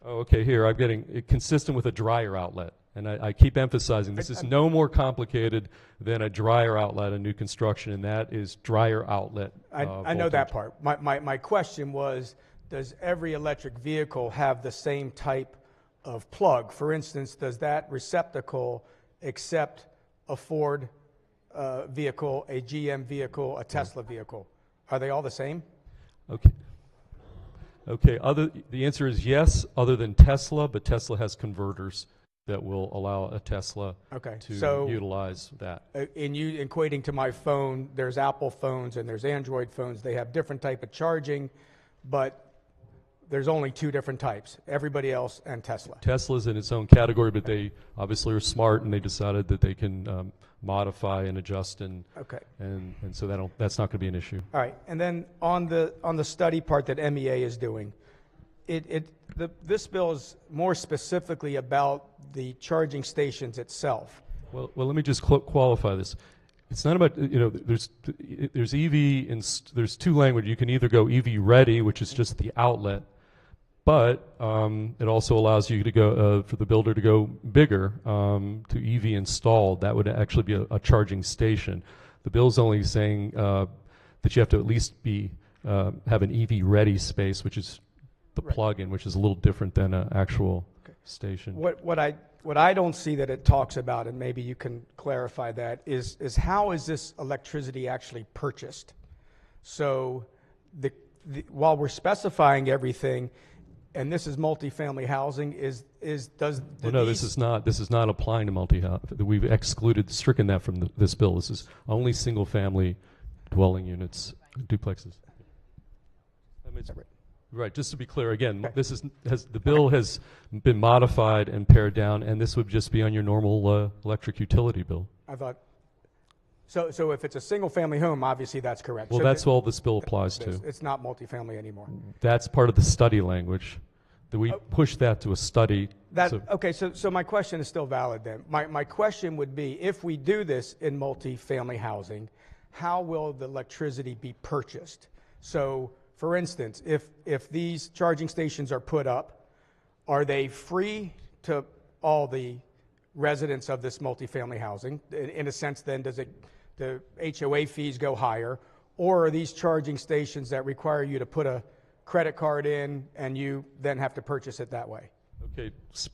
B: okay, here, I'm getting it consistent with a dryer outlet. And I keep emphasizing this is no more complicated than a dryer outlet in new construction, and that is dryer outlet.
K: I know that part. My question was, does every electric vehicle have the same type of plug? For instance, does that receptacle accept a Ford vehicle, a GM vehicle, a Tesla vehicle? Are they all the same?
B: Okay. Okay, the answer is yes, other than Tesla, but Tesla has converters that will allow a Tesla to utilize that.
K: In you equating to my phone, there's Apple phones and there's Android phones. They have different type of charging, but there's only two different types, everybody else and Tesla.
B: Tesla's in its own category, but they obviously are smart, and they decided that they can modify and adjust, and so that's not going to be an issue.
K: All right, and then on the study part that MEA is doing, this bill is more specifically about the charging stations itself.
B: Well, let me just qualify this. It's not about, there's EV, and there's two languages. You can either go EV ready, which is just the outlet, but it also allows you to go, for the builder to go bigger, to EV installed. That would actually be a charging station. The bill's only saying that you have to at least have an EV ready space, which is the plug-in, which is a little different than an actual station.
K: What I don't see that it talks about, and maybe you can clarify that, is how is this electricity actually purchased? So while we're specifying everything, and this is multifamily housing,
B: this is not applying to multi-housing. We've stricken that from this bill. This is only single-family dwelling units, duplexes. Right. Just to be clear, again, the bill has been modified and pared down, and this would just be on your normal electric utility bill.
K: I thought. So if it's a single-family home, obviously that's correct.
B: Well,
K: So
B: that's all this bill applies to.
K: It's not multifamily anymore.
B: That's part of the study language. That we push that to a study.
K: Okay, so my question is still valid then. My question would be, if we do this in multifamily housing, how will the electricity be purchased? So, for instance, if these charging stations are put up, are they free to all the residents of this multifamily housing? In a sense, then, does the HOA fees go higher? Or are these charging stations that require you to put a credit card in and you then have to purchase it that way?
B: Okay,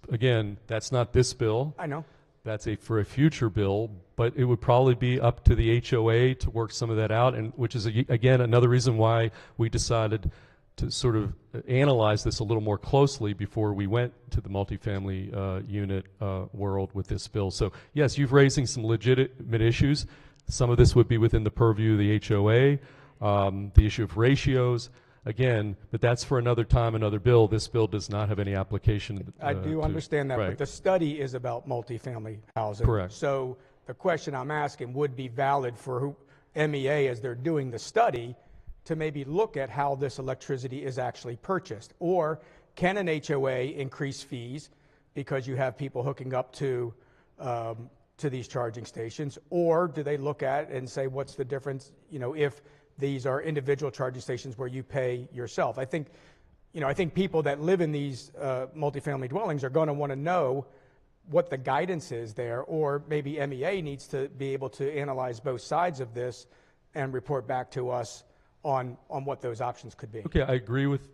B: again, that's not this bill.
K: I know.
B: That's for a future bill, but it would probably be up to the HOA to work some of that out, and which is, again, another reason why we decided to sort of analyze this a little more closely before we went to the multifamily unit world with this bill. So yes, you've raising some legitimate issues. Some of this would be within the purview of the HOA, the issue of ratios, again, but that's for another time, another bill. This bill does not have any application.
K: I do understand that,
B: right.
K: but the study is about multifamily housing.
B: Correct.
K: So the question I'm asking would be valid for MEA as they're doing the study to maybe look at how this electricity is actually purchased. Or can an HOA increase fees because you have people hooking up to these charging stations? Or do they look at and say, what's the difference, if these are individual charging stations where you pay yourself? I think people that live in these multifamily dwellings are going to want to know what the guidance is there, or maybe MEA needs to be able to analyze both sides of this and report back to us on what those options could be.
B: Okay, I agree with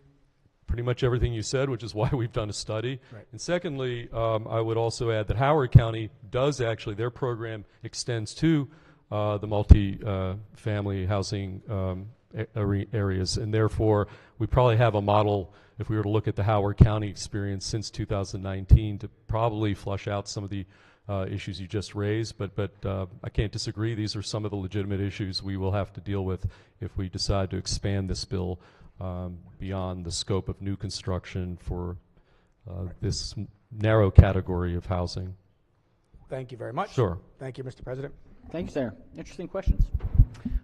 B: pretty much everything you said, which is why we've done a study.
K: Right.
B: And secondly, I would also add that Howard County does actually, their program extends to the multi-family housing areas, and therefore we probably have a model, if we were to look at the Howard County experience since 2019, to probably flush out some of the issues you just raised, but I can't disagree. These are some of the legitimate issues we will have to deal with if we decide to expand this bill beyond the scope of new construction for this narrow category of housing.
K: Thank you very much.
B: Sure.
K: Thank you, Mr. President.
A: Thank you, Senator. Interesting questions.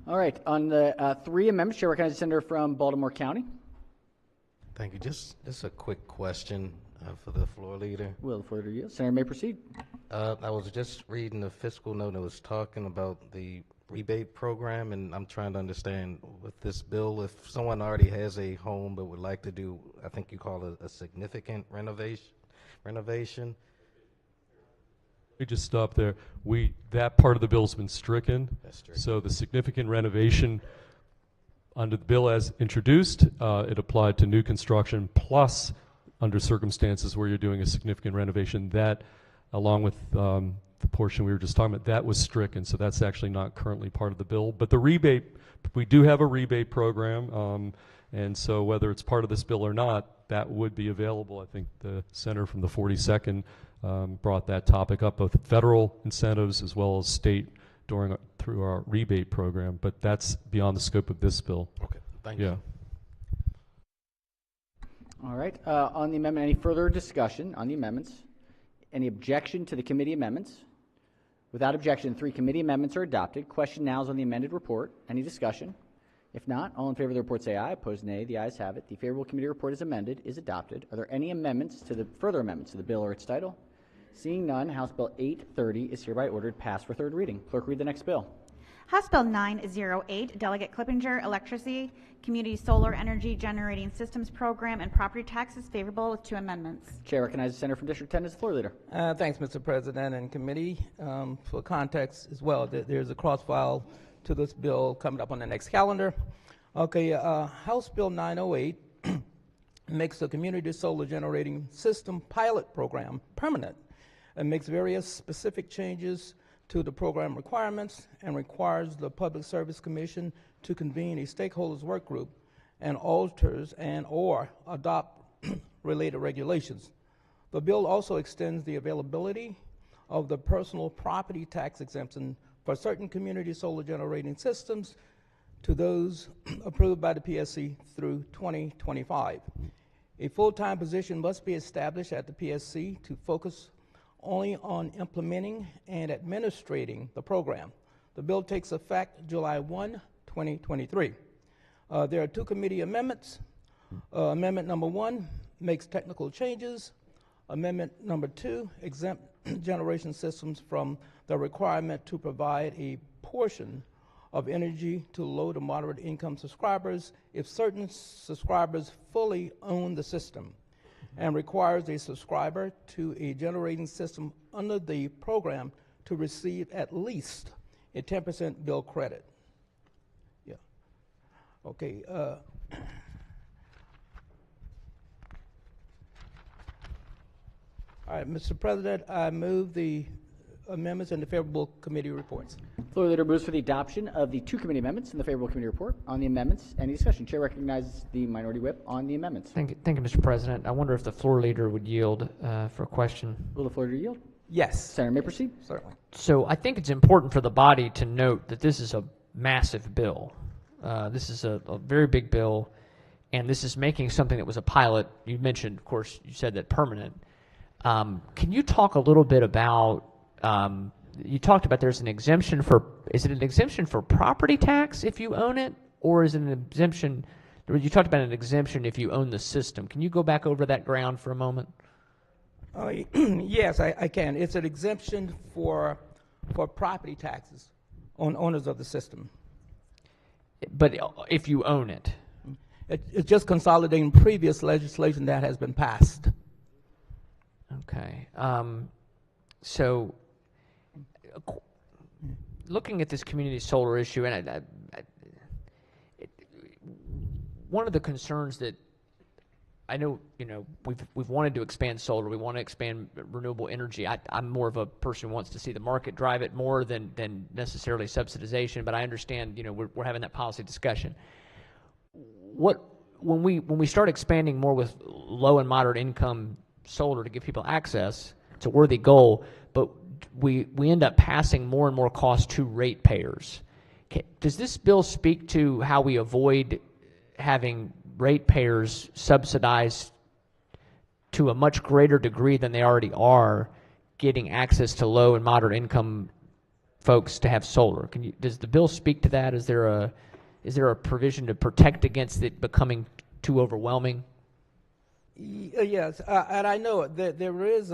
A: All right, on the three amendments, Chair recognizes the senator from Baltimore County.
L: Thank you. Just a quick question for the floor leader.
A: Will the floor leader yield? Senator may proceed.
L: I was just reading the fiscal note that was talking about the rebate program, and I'm trying to understand with this bill, if someone already has a home but would like to do, I think you call it a significant renovation.
B: Let me just stop there. That part of the bill's been stricken.
L: That's stricken.
B: So the significant renovation under the bill as introduced, it applied to new construction plus under circumstances where you're doing a significant renovation. That, along with the portion we were just talking about, that was stricken. So that's actually not currently part of the bill. But the rebate, we do have a rebate program. And so whether it's part of this bill or not, that would be available. I think the senator from the 42nd brought that topic up, both federal incentives as well as state through our rebate program, but that's beyond the scope of this bill.
L: Okay, thank you.
A: All right, on the amendment, any further discussion on the amendments? Any objection to the committee amendments? Without objection, 3 committee amendments are adopted. Question now is on the amended report. Any discussion? If not, all in favor of the report say aye. Opposed, nay. The ayes have it. The favorable committee report is amended, is adopted. Are there any further amendments to the bill or its title? Seeing none, House Bill 830 is hereby ordered passed for third reading. Clerk, read the next bill.
N: House Bill 908, Delegate Clippinger, Electricity, Community Solar Energy Generating Systems Program, and Property Taxes, favorable with 2 amendments.
A: Chair recognizes the senator from District 10 as the floor leader.
O: Thanks, Mr. President and committee. For context as well, there's a cross-file to this bill coming up on the next calendar. Okay, House Bill 908 makes the Community Solar Generating System pilot program permanent and makes various specific changes to the program requirements and requires the Public Service Commission to convene a stakeholders work group and alters and/or adopt related regulations. The bill also extends the availability of the personal property tax exemption for certain community solar generating systems to those approved by the PSC through 2025. A full-time position must be established at the PSC to focus only on implementing and administrating the program. The bill takes effect July 1, 2023. There are two committee amendments. Amendment number 1 makes technical changes. Amendment number 2 exempt generation systems from the requirement to provide a portion of energy to low to moderate income subscribers if certain subscribers fully own the system, and requires a subscriber to a generating system under the program to receive at least a 10% bill credit. Yeah. Okay. All right, Mr. President, I move the amendments and the favorable committee reports.
A: Floor Leader moves for the adoption of the 2 committee amendments and the favorable committee report. On the amendments, any discussion? Chair recognizes the Minority Whip on the amendments.
I: Thank you, Mr. President. I wonder if the floor leader would yield for a question.
A: Will the floor leader yield?
O: Yes.
A: Senator may proceed.
O: Certainly.
I: So I think it's important for the body to note that this is a massive bill. This is a very big bill, and this is making something that was a pilot. You mentioned, of course, you said that permanent. Can you talk a little bit about, you talked about there's an exemption for, is it an exemption for property tax if you own it, or is it an exemption, you talked about an exemption if you own the system. Can you go back over that ground for a moment?
O: Yes, I can. It's an exemption for property taxes on owners of the system.
I: But if you own it?
O: It's just consolidating previous legislation that has been passed.
I: Okay. So looking at this community solar issue, and one of the concerns that I know, we've wanted to expand solar. We want to expand renewable energy. I'm more of a person who wants to see the market drive it more than necessarily subsidization. But I understand, we're having that policy discussion. When we start expanding more with low and moderate income solar to give people access, it's a worthy goal. But we end up passing more and more costs to ratepayers. Does this bill speak to how we avoid having ratepayers subsidized to a much greater degree than they already are, getting access to low and moderate income folks to have solar? Does the bill speak to that? Is there a provision to protect against it becoming too overwhelming?
O: Yes, and I know that there is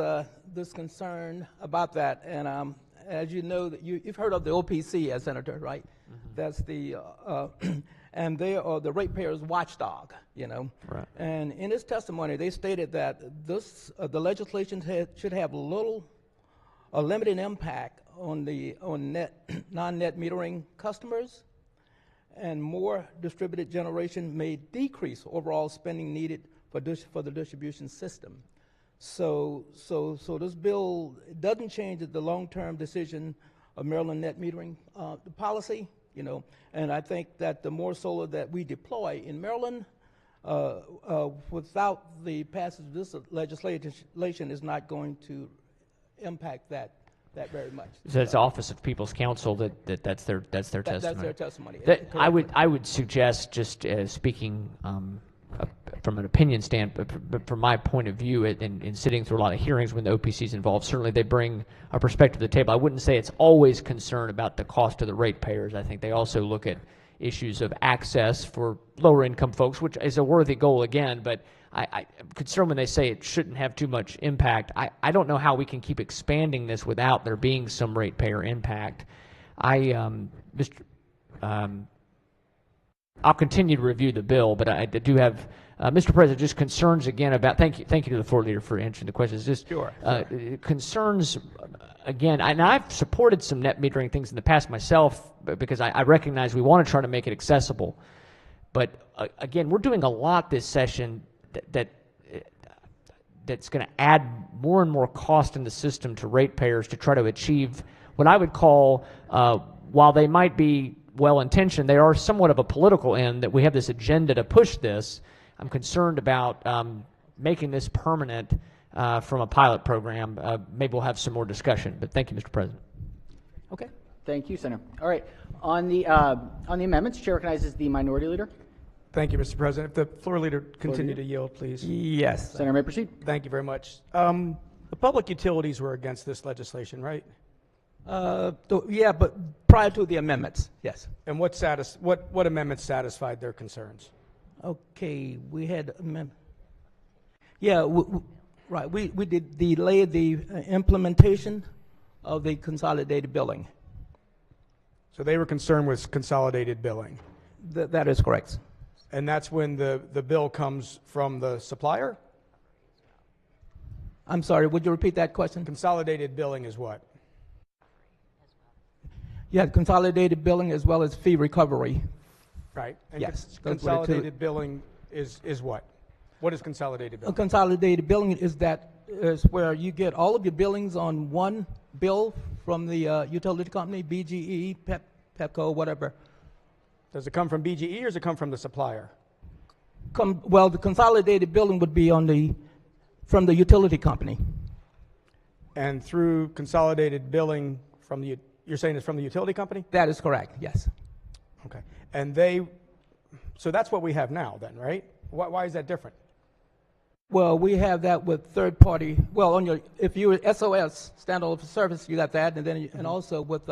O: this concern about that, and as you know, you've heard of the OPC, Senator, right? Mm-hmm. That's the and they are the ratepayers watchdog, Right. And in his testimony, they stated that the legislation should have a limited impact on non-net metering customers, and more distributed generation may decrease overall spending needed for the distribution system. So this bill doesn't change the long-term decision of Maryland net metering policy, and I think that the more solar that we deploy in Maryland, without the passage of this legislation, is not going to impact that very much.
I: So it's the Office of People's Counsel that's their testimony.
O: That's their testimony.
I: I would suggest, just speaking from an opinion standpoint, but from my point of view, in sitting through a lot of hearings when the OPC is involved, certainly they bring a perspective to the table. I wouldn't say it's always concerned about the cost to the ratepayers. I think they also look at issues of access for lower income folks, which is a worthy goal again, but I'm concerned when they say it shouldn't have too much impact. I don't know how we can keep expanding this without there being some ratepayer impact. I'll continue to review the bill, but I do have, Mr. President, just concerns again about, thank you to the floor leader for answering the questions. Just
O: sure.
I: Concerns, again, and I've supported some net metering things in the past myself because I recognize we want to try to make it accessible. But again, we're doing a lot this session that's going to add more and more cost in the system to ratepayers to try to achieve what I would call, while they might be well-intentioned, they are somewhat of a political end, that we have this agenda to push this. I'm concerned about making this permanent from a pilot program. Maybe we'll have some more discussion, but thank you, Mr. President.
A: Okay. Thank you, Senator. All right. On the amendments, Chair recognizes the Minority Leader.
K: Thank you, Mr. President. If the floor leader continue to yield, please.
O: Yes.
A: Senator may proceed.
K: Thank you very much. The public utilities were against this legislation, right?
O: Yeah, but prior to the amendments, yes.
K: And what amendments satisfied their concerns?
O: Okay, we had yeah, right. We did delay the implementation of the consolidated billing.
K: So they were concerned with consolidated billing.
O: That is correct.
K: And that's when the bill comes from the supplier?
O: I'm sorry, would you repeat that question?
K: Consolidated billing is what?
O: Yeah, consolidated billing as well as fee recovery.
K: Right. And
O: yes.
K: consolidated billing is what? What is consolidated billing?
O: Consolidated billing is where you get all of your billings on one bill from the utility company, BGE, Pepco, whatever.
K: Does it come from BGE or does it come from the supplier?
O: Well, the consolidated billing would be from the utility company.
K: And through consolidated billing you're saying it's from the utility company?
O: That is correct, yes.
K: Okay. And so that's what we have now then, right? Why is that different?
O: Well, we have that with third party. Well, if you're SOS, standalone service, you got that, and then and also with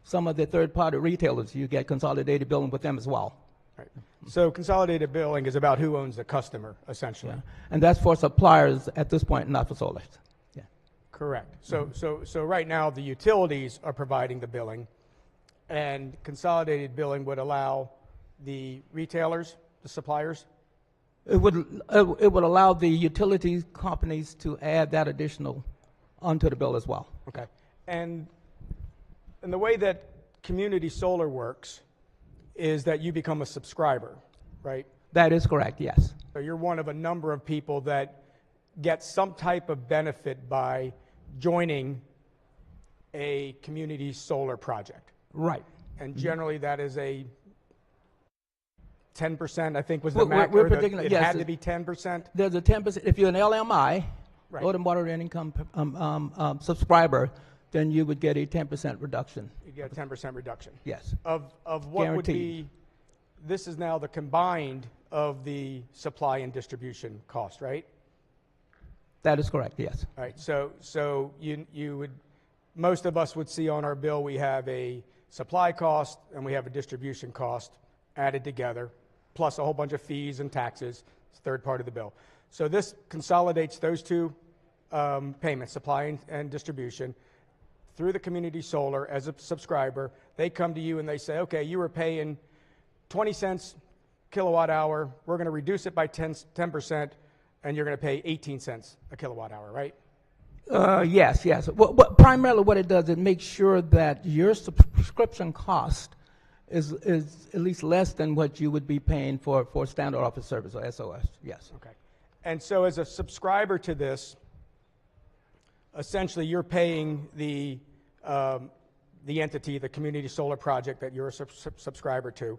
O: some of the third party retailers, you get consolidated billing with them as well.
K: Right. So consolidated billing is about who owns the customer, essentially.
O: Yeah. And that's for suppliers at this point, not for solars. Yeah.
K: Correct. So right now the utilities are providing the billing, and consolidated billing would allow the retailers, the suppliers.
O: It would allow the utility companies to add that additional onto the bill as well.
K: Okay. And the way that community solar works is that you become a subscriber, right?
O: That is correct, yes.
K: So you're one of a number of people that get some type of benefit by joining a community solar project.
O: Right.
K: And generally that is a 10%, I think was the max. It had to be 10%?
O: There's a 10%. If you're an LMI,
K: right,
O: low and moderate income subscriber, then you would get a 10% reduction.
K: You get a 10% reduction.
O: Yes.
K: Of what
O: Guaranteed.
K: Would be, this is now the combined of the supply and distribution cost, right?
O: That is correct, yes.
K: All right, so you would, most of us would see on our bill, we have a supply cost and we have a distribution cost added together, plus a whole bunch of fees and taxes. It's the third part of the bill. So this consolidates those two payments, supply and distribution, through the community solar as a subscriber. They come to you and they say, okay, you were paying 20 cents kilowatt hour. We're going to reduce it by 10%, and you're going to pay 18 cents a kilowatt hour, right?
O: Yes. Primarily what it does, it makes sure that your subscription cost is at least less than what you would be paying for standard office service or SOS. Yes.
K: Okay. And so as a subscriber to this, essentially you're paying the entity, the community solar project that you're a subscriber to.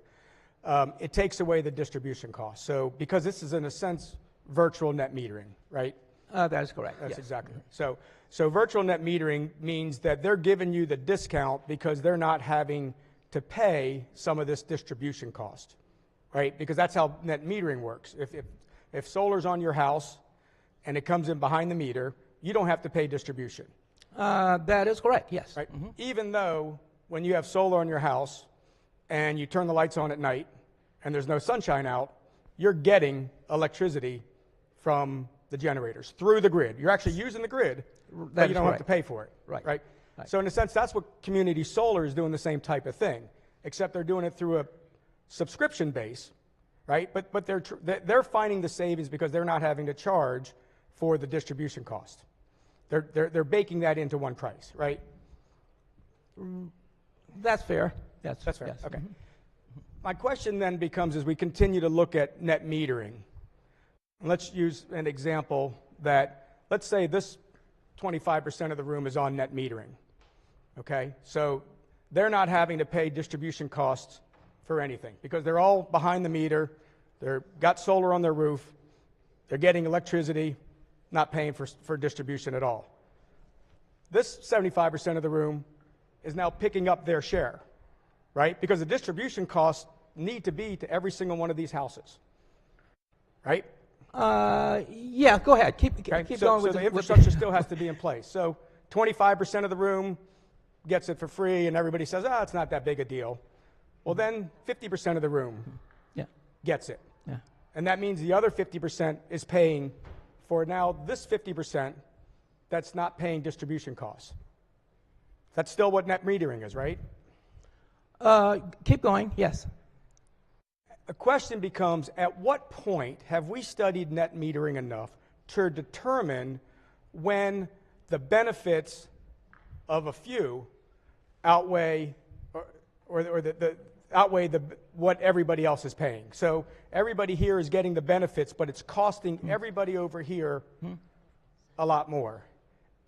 K: It takes away the distribution cost. So because this is in a sense virtual net metering, right?
O: That is correct.
K: That's
O: yes.
K: exactly right. So virtual net metering means that they're giving you the discount because they're not having to pay some of this distribution cost, right? Because that's how net metering works. If solar's on your house and it comes in behind the meter, you don't have to pay distribution.
O: That is correct, yes.
K: Right? Mm-hmm. Even though when you have solar on your house and you turn the lights on at night and there's no sunshine out, you're getting electricity from the generators through the grid. You're actually using the grid, but you don't have to pay for it.
O: Right.
K: So in a sense, that's what community solar is doing, the same type of thing, except they're doing it through a subscription base, right? But they're finding the savings because they're not having to charge for the distribution cost. They're baking that into one price, right?
O: That's fair.
K: That's fair.
O: Yes.
K: Okay. My question then becomes, as we continue to look at net metering, and let's use an example that, let's say this 25% of the room is on net metering, okay? So they're not having to pay distribution costs for anything because they're all behind the meter, they've got solar on their roof, they're getting electricity, not paying for distribution at all. This 75% of the room is now picking up their share, right? Because the distribution costs need to be to every single one of these houses, right?
O: Yeah, go ahead. Keep going with
K: the infrastructure still has to be in place. So 25% of the room gets it for free and everybody says, oh, it's not that big a deal. Well, then 50% of the room gets it.
O: Yeah.
K: And that means the other 50% is paying for now this 50% that's not paying distribution costs. That's still what net metering is, right?
O: Keep going, yes.
K: The question becomes, at what point have we studied net metering enough to determine when the benefits of a few outweigh outweigh what everybody else is paying? So everybody here is getting the benefits, but it's costing everybody over here a lot more.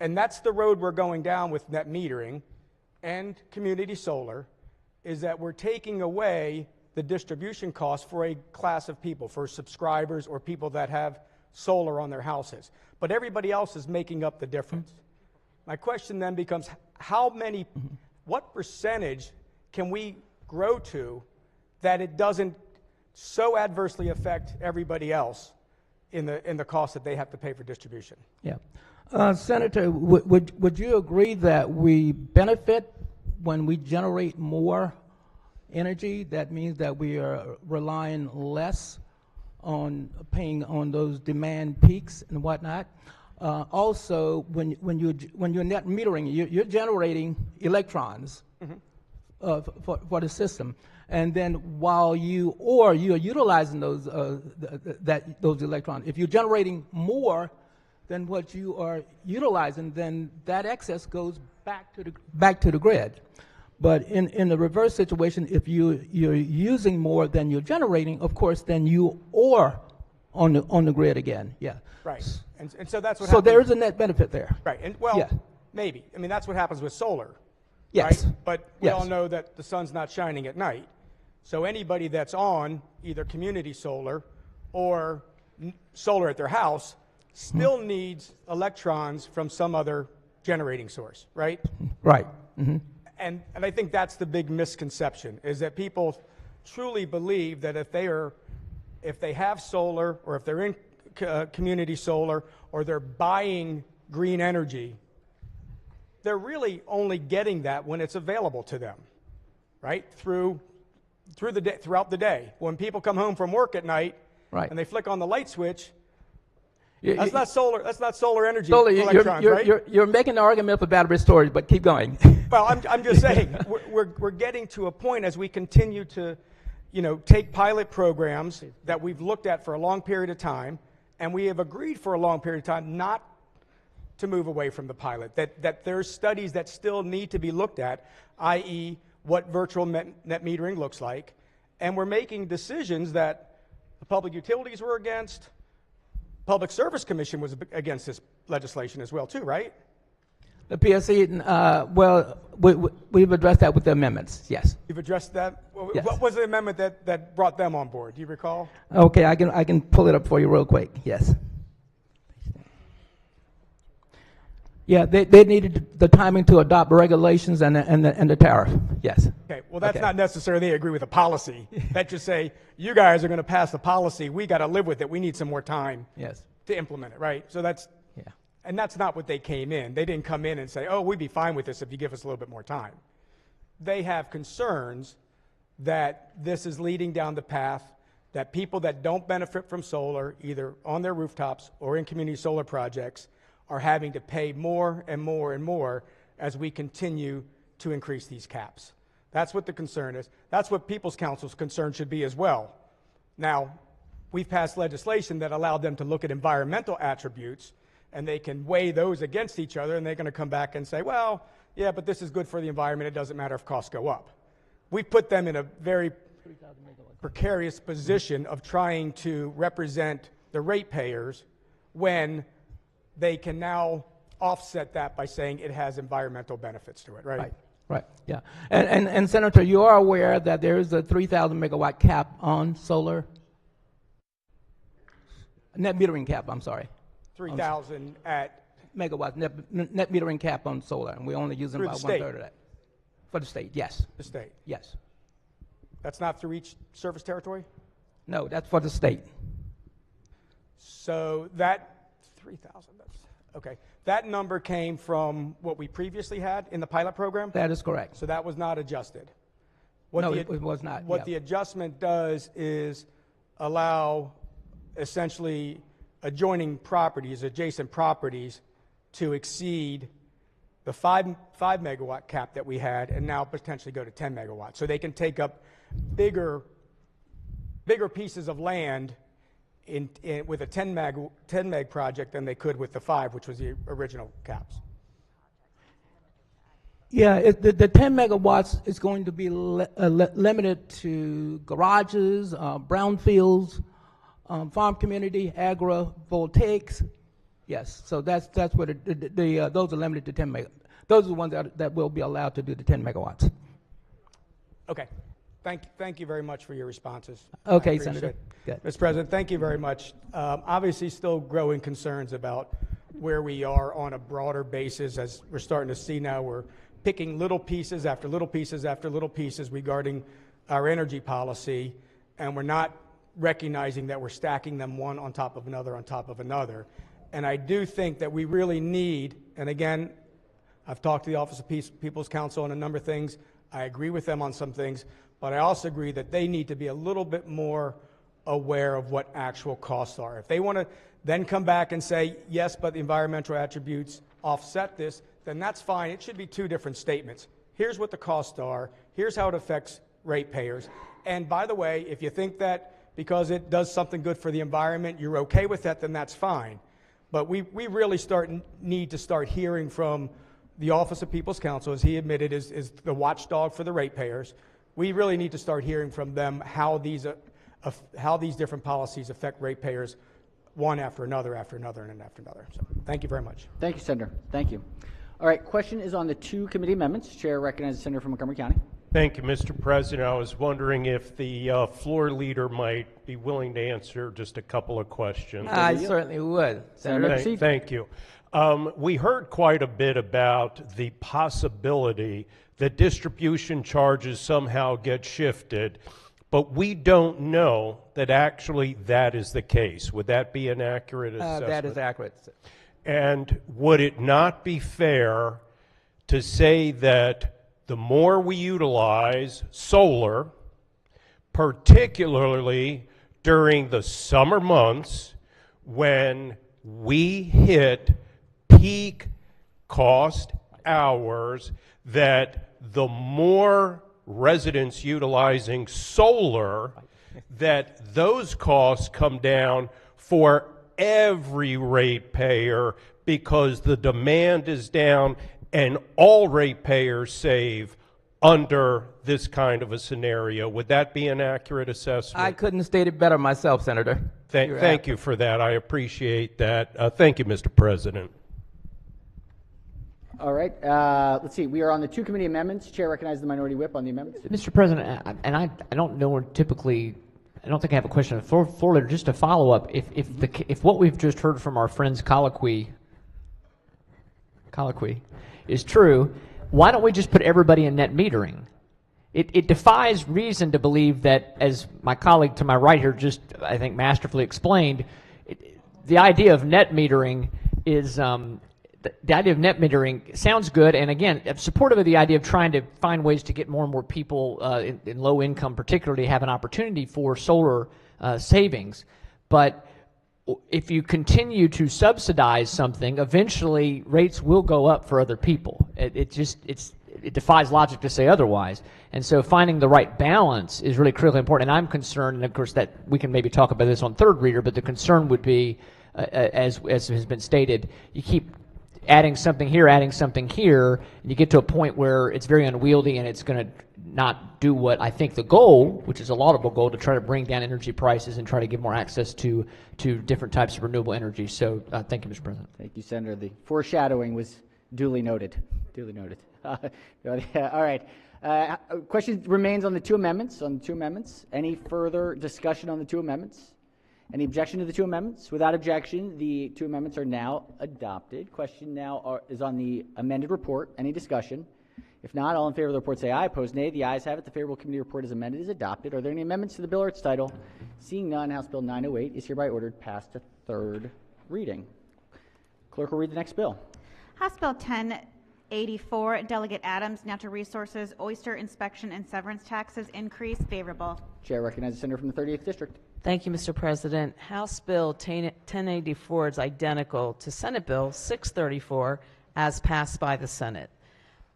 K: And that's the road we're going down with net metering and community solar, is that we're taking away the distribution costs for a class of people, for subscribers or people that have solar on their houses. But everybody else is making up the difference. My question then becomes, what percentage can we grow to that it doesn't so adversely affect everybody else in the cost that they have to pay for distribution?
O: Yeah. Senator, would you agree that we benefit when we generate more energy? That means that we are relying less on paying on those demand peaks and whatnot. Also, when you're net metering, you're generating electrons for the system, and then while you're utilizing those those electrons, if you're generating more than what you are utilizing, then that excess goes back to the grid. But in the reverse situation, if you're using more than you're generating, of course, then you are on the grid again. Yeah.
K: Right. And so that's what
O: so
K: happens.
O: there is a net benefit there.
K: Right. And well, maybe. I mean, that's what happens with solar.
O: Yes.
K: Right? But we all know that the sun's not shining at night. So anybody that's on either community solar or solar at their house still needs electrons from some other generating source, right?
O: Right. Mm-hmm.
K: And I think that's the big misconception, is that people truly believe that if they have solar, or if they're in community solar, or they're buying green energy, they're really only getting that when it's available to them, right? Throughout the day. When people come home from work at night,
O: right,
K: and they flick on the light switch, that's not solar. That's not solar energy.
O: Electrons, right? You're making an argument for battery storage, but keep going.
K: Well, I'm just saying we're getting to a point as we continue to, take pilot programs that we've looked at for a long period of time, and we have agreed for a long period of time not to move away from the pilot. That there's studies that still need to be looked at, i.e., what virtual net metering looks like, and we're making decisions that the public utilities were against. Public Service Commission was against this legislation as well, too, right?
O: The PSC, well, we've addressed that with the amendments, yes.
K: You've addressed that?
O: Yes.
K: What was the amendment that brought them on board? Do you recall?
O: Okay, I can pull it up for you real quick, yes. Yeah, they needed the timing to adopt regulations and the tariff, yes.
K: Okay, well, that's not necessarily they agree with the policy. That just say, you guys are going to pass the policy, we got to live with it, we need some more time to implement it, right? So that's not what they came in. They didn't come in and say, oh, we'd be fine with this if you give us a little bit more time. They have concerns that this is leading down the path that people that don't benefit from solar, either on their rooftops or in community solar projects, are having to pay more and more and more as we continue to increase these caps. That's what the concern is. That's what People's Council's concern should be as well. Now, we've passed legislation that allowed them to look at environmental attributes, and they can weigh those against each other, and they're going to come back and say, well, yeah, but this is good for the environment. It doesn't matter if costs go up. We've put them in a very precarious position of trying to represent the ratepayers when they can now offset that by saying it has environmental benefits to it, right?
O: Right, yeah. And Senator, you are aware that there is a 3,000 megawatt cap on solar? Net metering cap, I'm sorry.
K: 3,000 at?
O: Megawatts, net metering cap on solar, and we're only using about one-third of that. For the state, yes.
K: The state?
O: Yes.
K: That's not through each service territory?
O: No, that's for the state.
K: So that 3,000, Okay. That number came from what we previously had in the pilot program?
O: That is correct.
K: So that was not adjusted?
O: No, it was not.
K: What
O: Yeah.
K: the adjustment does is allow essentially adjoining properties, adjacent properties, to exceed the 5 megawatt cap that we had and now potentially go to 10 megawatts. So they can take up bigger pieces of land with a 10 meg project than they could with the 5, which was the original caps.
O: Yeah, the 10 megawatts is going to be limited to garages, brownfields, farm community, agrivoltaics. Yes, so that's what those are limited to 10 megawatts. Those are the ones that will be allowed to do the 10 megawatts.
K: Okay. Thank you very much for your responses.
O: Okay,
K: I appreciate
O: Senator.
K: it.
O: Good.
K: Mr. President, thank you very much. Obviously, still growing concerns about where we are on a broader basis. As we're starting to see now, we're picking little pieces after little pieces after little pieces regarding our energy policy, and we're not recognizing that we're stacking them one on top of another on top of another. And I do think that we really need, and again, I've talked to the Office of People's Counsel on a number of things. I agree with them on some things, but I also agree that they need to be a little bit more aware of what actual costs are. If they want to then come back and say, yes, but the environmental attributes offset this, then that's fine. It should be two different statements. Here's what the costs are. Here's how it affects ratepayers. And by the way, if you think that because it does something good for the environment, you're okay with that, then that's fine. But we really need to start hearing from the Office of People's Counsel, as he admitted, is the watchdog for the ratepayers. We really need to start hearing from them how these different policies affect ratepayers, one after another, after another, and after another. So thank you very much.
A: Thank you, Senator. Thank you. All right, question is on the 2 committee amendments. Chair recognizes the Senator from Montgomery County.
M: Thank you, Mr. President. I was wondering if the floor leader might be willing to answer just a couple of questions.
O: I certainly would. Senator,
M: Thank you. We heard quite a bit about the possibility that distribution charges somehow get shifted, but we don't know that actually that is the case. Would that be an accurate assessment?
O: That is accurate.
M: And would it not be fair to say that the more we utilize solar, particularly during the summer months when we hit peak cost hours, that the more residents utilizing solar, that those costs come down for every ratepayer because the demand is down and all ratepayers save under this kind of a scenario. Would that be an accurate assessment?
O: I couldn't state it better myself, Senator.
M: Thank you for that. I appreciate that. Thank you, Mr. President.
A: All right, let's see. We are on the 2 committee amendments. Chair recognizes the minority whip on the amendments.
I: Mr. President, and I don't know typically, I don't think I have a question for floor leader. Just to follow up, if what we've just heard from our friends colloquy is true, why don't we just put everybody in net metering? It defies reason to believe that, as my colleague to my right here just, I think, masterfully explained, the idea of net metering is, the idea of net metering sounds good, and again, I'm supportive of the idea of trying to find ways to get more and more people in low income particularly have an opportunity for solar savings. But if you continue to subsidize something, eventually rates will go up for other people. It defies logic to say otherwise. And so finding the right balance is really critically important. And I'm concerned, and of course that we can maybe talk about this on third reader, but the concern would be, as has been stated, you keep adding something here, and you get to a point where it's very unwieldy and it's going to not do what I think the goal, which is a laudable goal, to try to bring down energy prices and try to give more access to different types of renewable energy. So thank you, Mr. President.
A: Thank you, Senator. The foreshadowing was duly noted. All right. Question remains on the 2 amendments. Any further discussion on the 2 amendments? Any objection to the 2 amendments? Without objection, the 2 amendments are now adopted. Question now is on the amended report. Any discussion? If not, all in favor of the report say aye. Opposed, nay. The ayes have it. The favorable committee report as amended is adopted. Are there any amendments to the bill or its title? Seeing none, House Bill 908 is hereby ordered passed to 3rd reading. Clerk will read the next bill.
N: House Bill 1084, Delegate Adams, Natural Resources, Oyster Inspection and Severance Taxes Increase, favorable.
A: Chair recognizes the senator from the 30th District.
H: Thank you, Mr. President. House Bill 1084 is identical to Senate Bill 634 as passed by the Senate.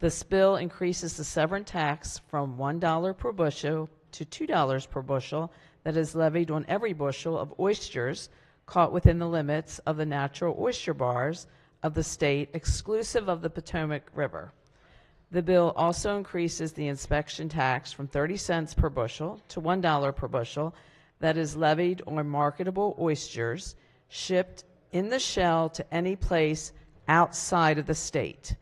H: This bill increases the severance tax from $1 per bushel to $2 per bushel that is levied on every bushel of oysters caught within the limits of the natural oyster bars of the state exclusive of the Potomac River. The bill also increases the inspection tax from 30 cents per bushel to $1 per bushel that is levied on marketable oysters shipped in the shell to any place outside of the state.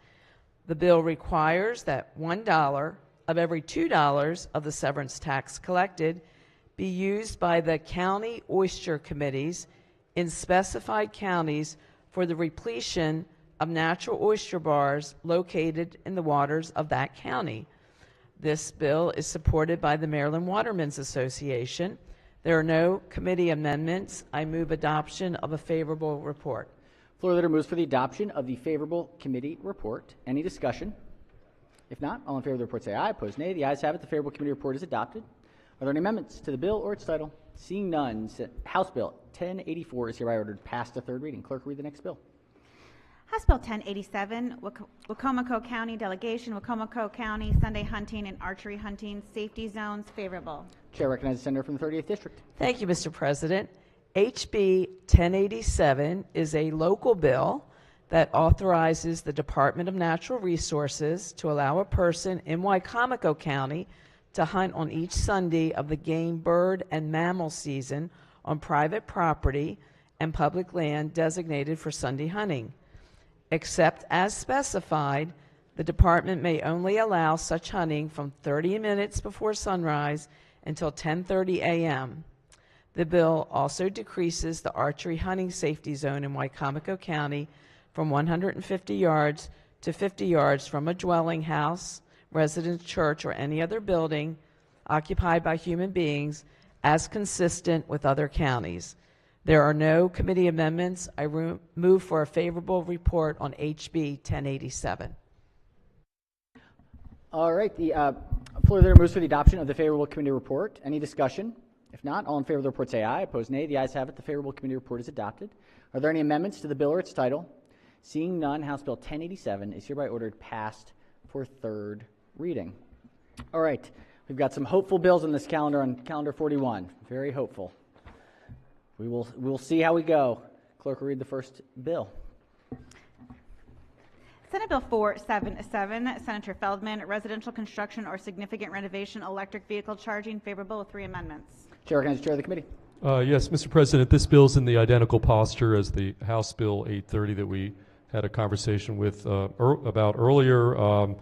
H: The bill requires that $1 of every $2 of the severance tax collected be used by the county oyster committees in specified counties for the repletion of natural oyster bars located in the waters of that county. This bill is supported by the Maryland Watermen's Association. There are no committee amendments. I move adoption of a favorable report.
A: Floor leader moves for the adoption of the favorable committee report. Any discussion? If not, all in favor of the report say aye. Opposed, nay. The ayes have it. The favorable committee report is adopted. Are there any amendments to the bill or its title? Seeing none, House Bill 1084 is hereby ordered passed to third reading. Clerk, read the next bill.
N: House Bill 1087, Wacomico County Delegation, Wacomico County Sunday Hunting and Archery Hunting Safety Zones, favorable.
A: Chair recognizes the senator from the 30th District.
H: Thank you, Mr. President. HB 1087 is a local bill that authorizes the Department of Natural Resources to allow a person in Wicomico County to hunt on each Sunday of the game, bird, and mammal season on private property and public land designated for Sunday hunting. Except as specified, the department may only allow such hunting from 30 minutes before sunrise until 10:30 a.m. The bill also decreases the archery hunting safety zone in Wicomico County from 150 yards to 50 yards from a dwelling house, residence, church, or any other building occupied by human beings as consistent with other counties. There are no committee amendments. I move for a favorable report on HB 1087.
A: All right, the floor leader moves for the adoption of the favorable committee report. Any discussion? If not, all in favor of the report say aye. Opposed, nay. The ayes have it. The favorable committee report is adopted. Are there any amendments to the bill or its title? Seeing none, House Bill 1087 is hereby ordered passed for third reading. All right, we've got some hopeful bills on this calendar, on calendar 41. Very hopeful. We'll see how we go. Clerk will read the first bill.
N: Senate Bill 477, Senator Feldman, Residential Construction or Significant Renovation Electric Vehicle Charging, favorable with 3 amendments.
A: Chair recognizes the chair of the committee.
B: Yes, Mr. President, this bill's in the identical posture as the House Bill 830 that we had a conversation with about earlier.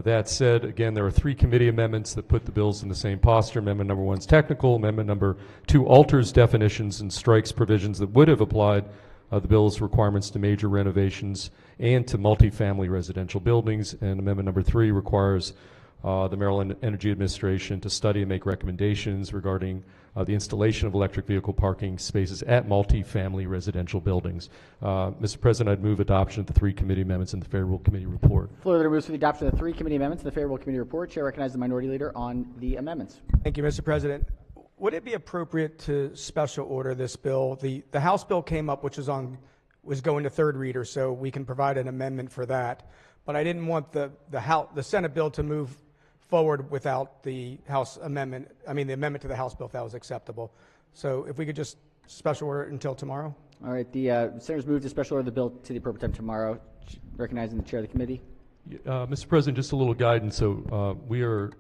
B: That said, again, there are 3 committee amendments that put the bills in the same posture. Amendment number 1 is technical. Amendment number 2 alters definitions and strikes provisions that would have applied the bill's requirements to major renovations and to multifamily residential buildings. And amendment number 3 requires the Maryland Energy Administration to study and make recommendations regarding the installation of electric vehicle parking spaces at multifamily residential buildings. Mr. President, I'd move adoption of the 3 committee amendments in the favorable committee report.
A: Floor leader moves for the adoption of the 3 committee amendments in the favorable committee report. Chair recognizes the minority leader on the amendments.
K: Thank you, Mr. President. Would it be appropriate to special order this bill? The House bill came up, which was going to third reader, so we can provide an amendment for that. But I didn't want the Senate bill to move forward without the House amendment, the amendment to the House bill, if that was acceptable. So if we could just special order it until tomorrow.
A: All right, the senators move to special order the bill to the appropriate time tomorrow, recognizing the chair of the committee.
B: Mr. President, just a little guidance. So we are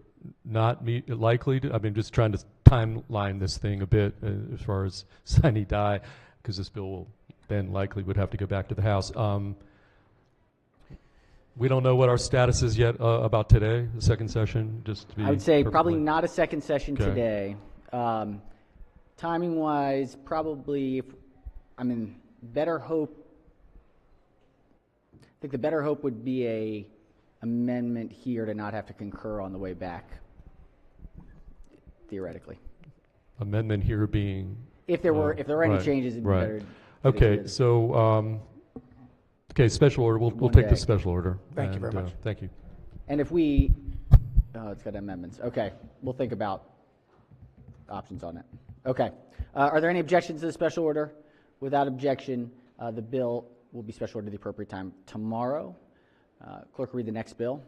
B: not likely to, just trying to timeline this thing a bit as far as sine die, because this bill will then likely would have to go back to the House. We don't know what our status is yet about today, the second session, just to be
A: I would say
B: perfectly...
A: probably not a second session
B: Okay.
A: today. Timing-wise, probably, better hope, I think the better hope would be a amendment here to not have to concur on the way back, theoretically.
B: Amendment here being...
A: If there were any
B: right,
A: changes, it'd be
B: right.
A: better.
B: Okay, so Okay, special order. We'll
A: One
B: take the
A: day.
B: special order.
K: Thank you very
B: And,
K: much.
B: Thank you.
A: And if we, it's got amendments. Okay, we'll think about options on it. Okay. Are there any objections to the special order? Without objection, the bill will be special ordered at the appropriate time tomorrow. Clerk will read the next bill.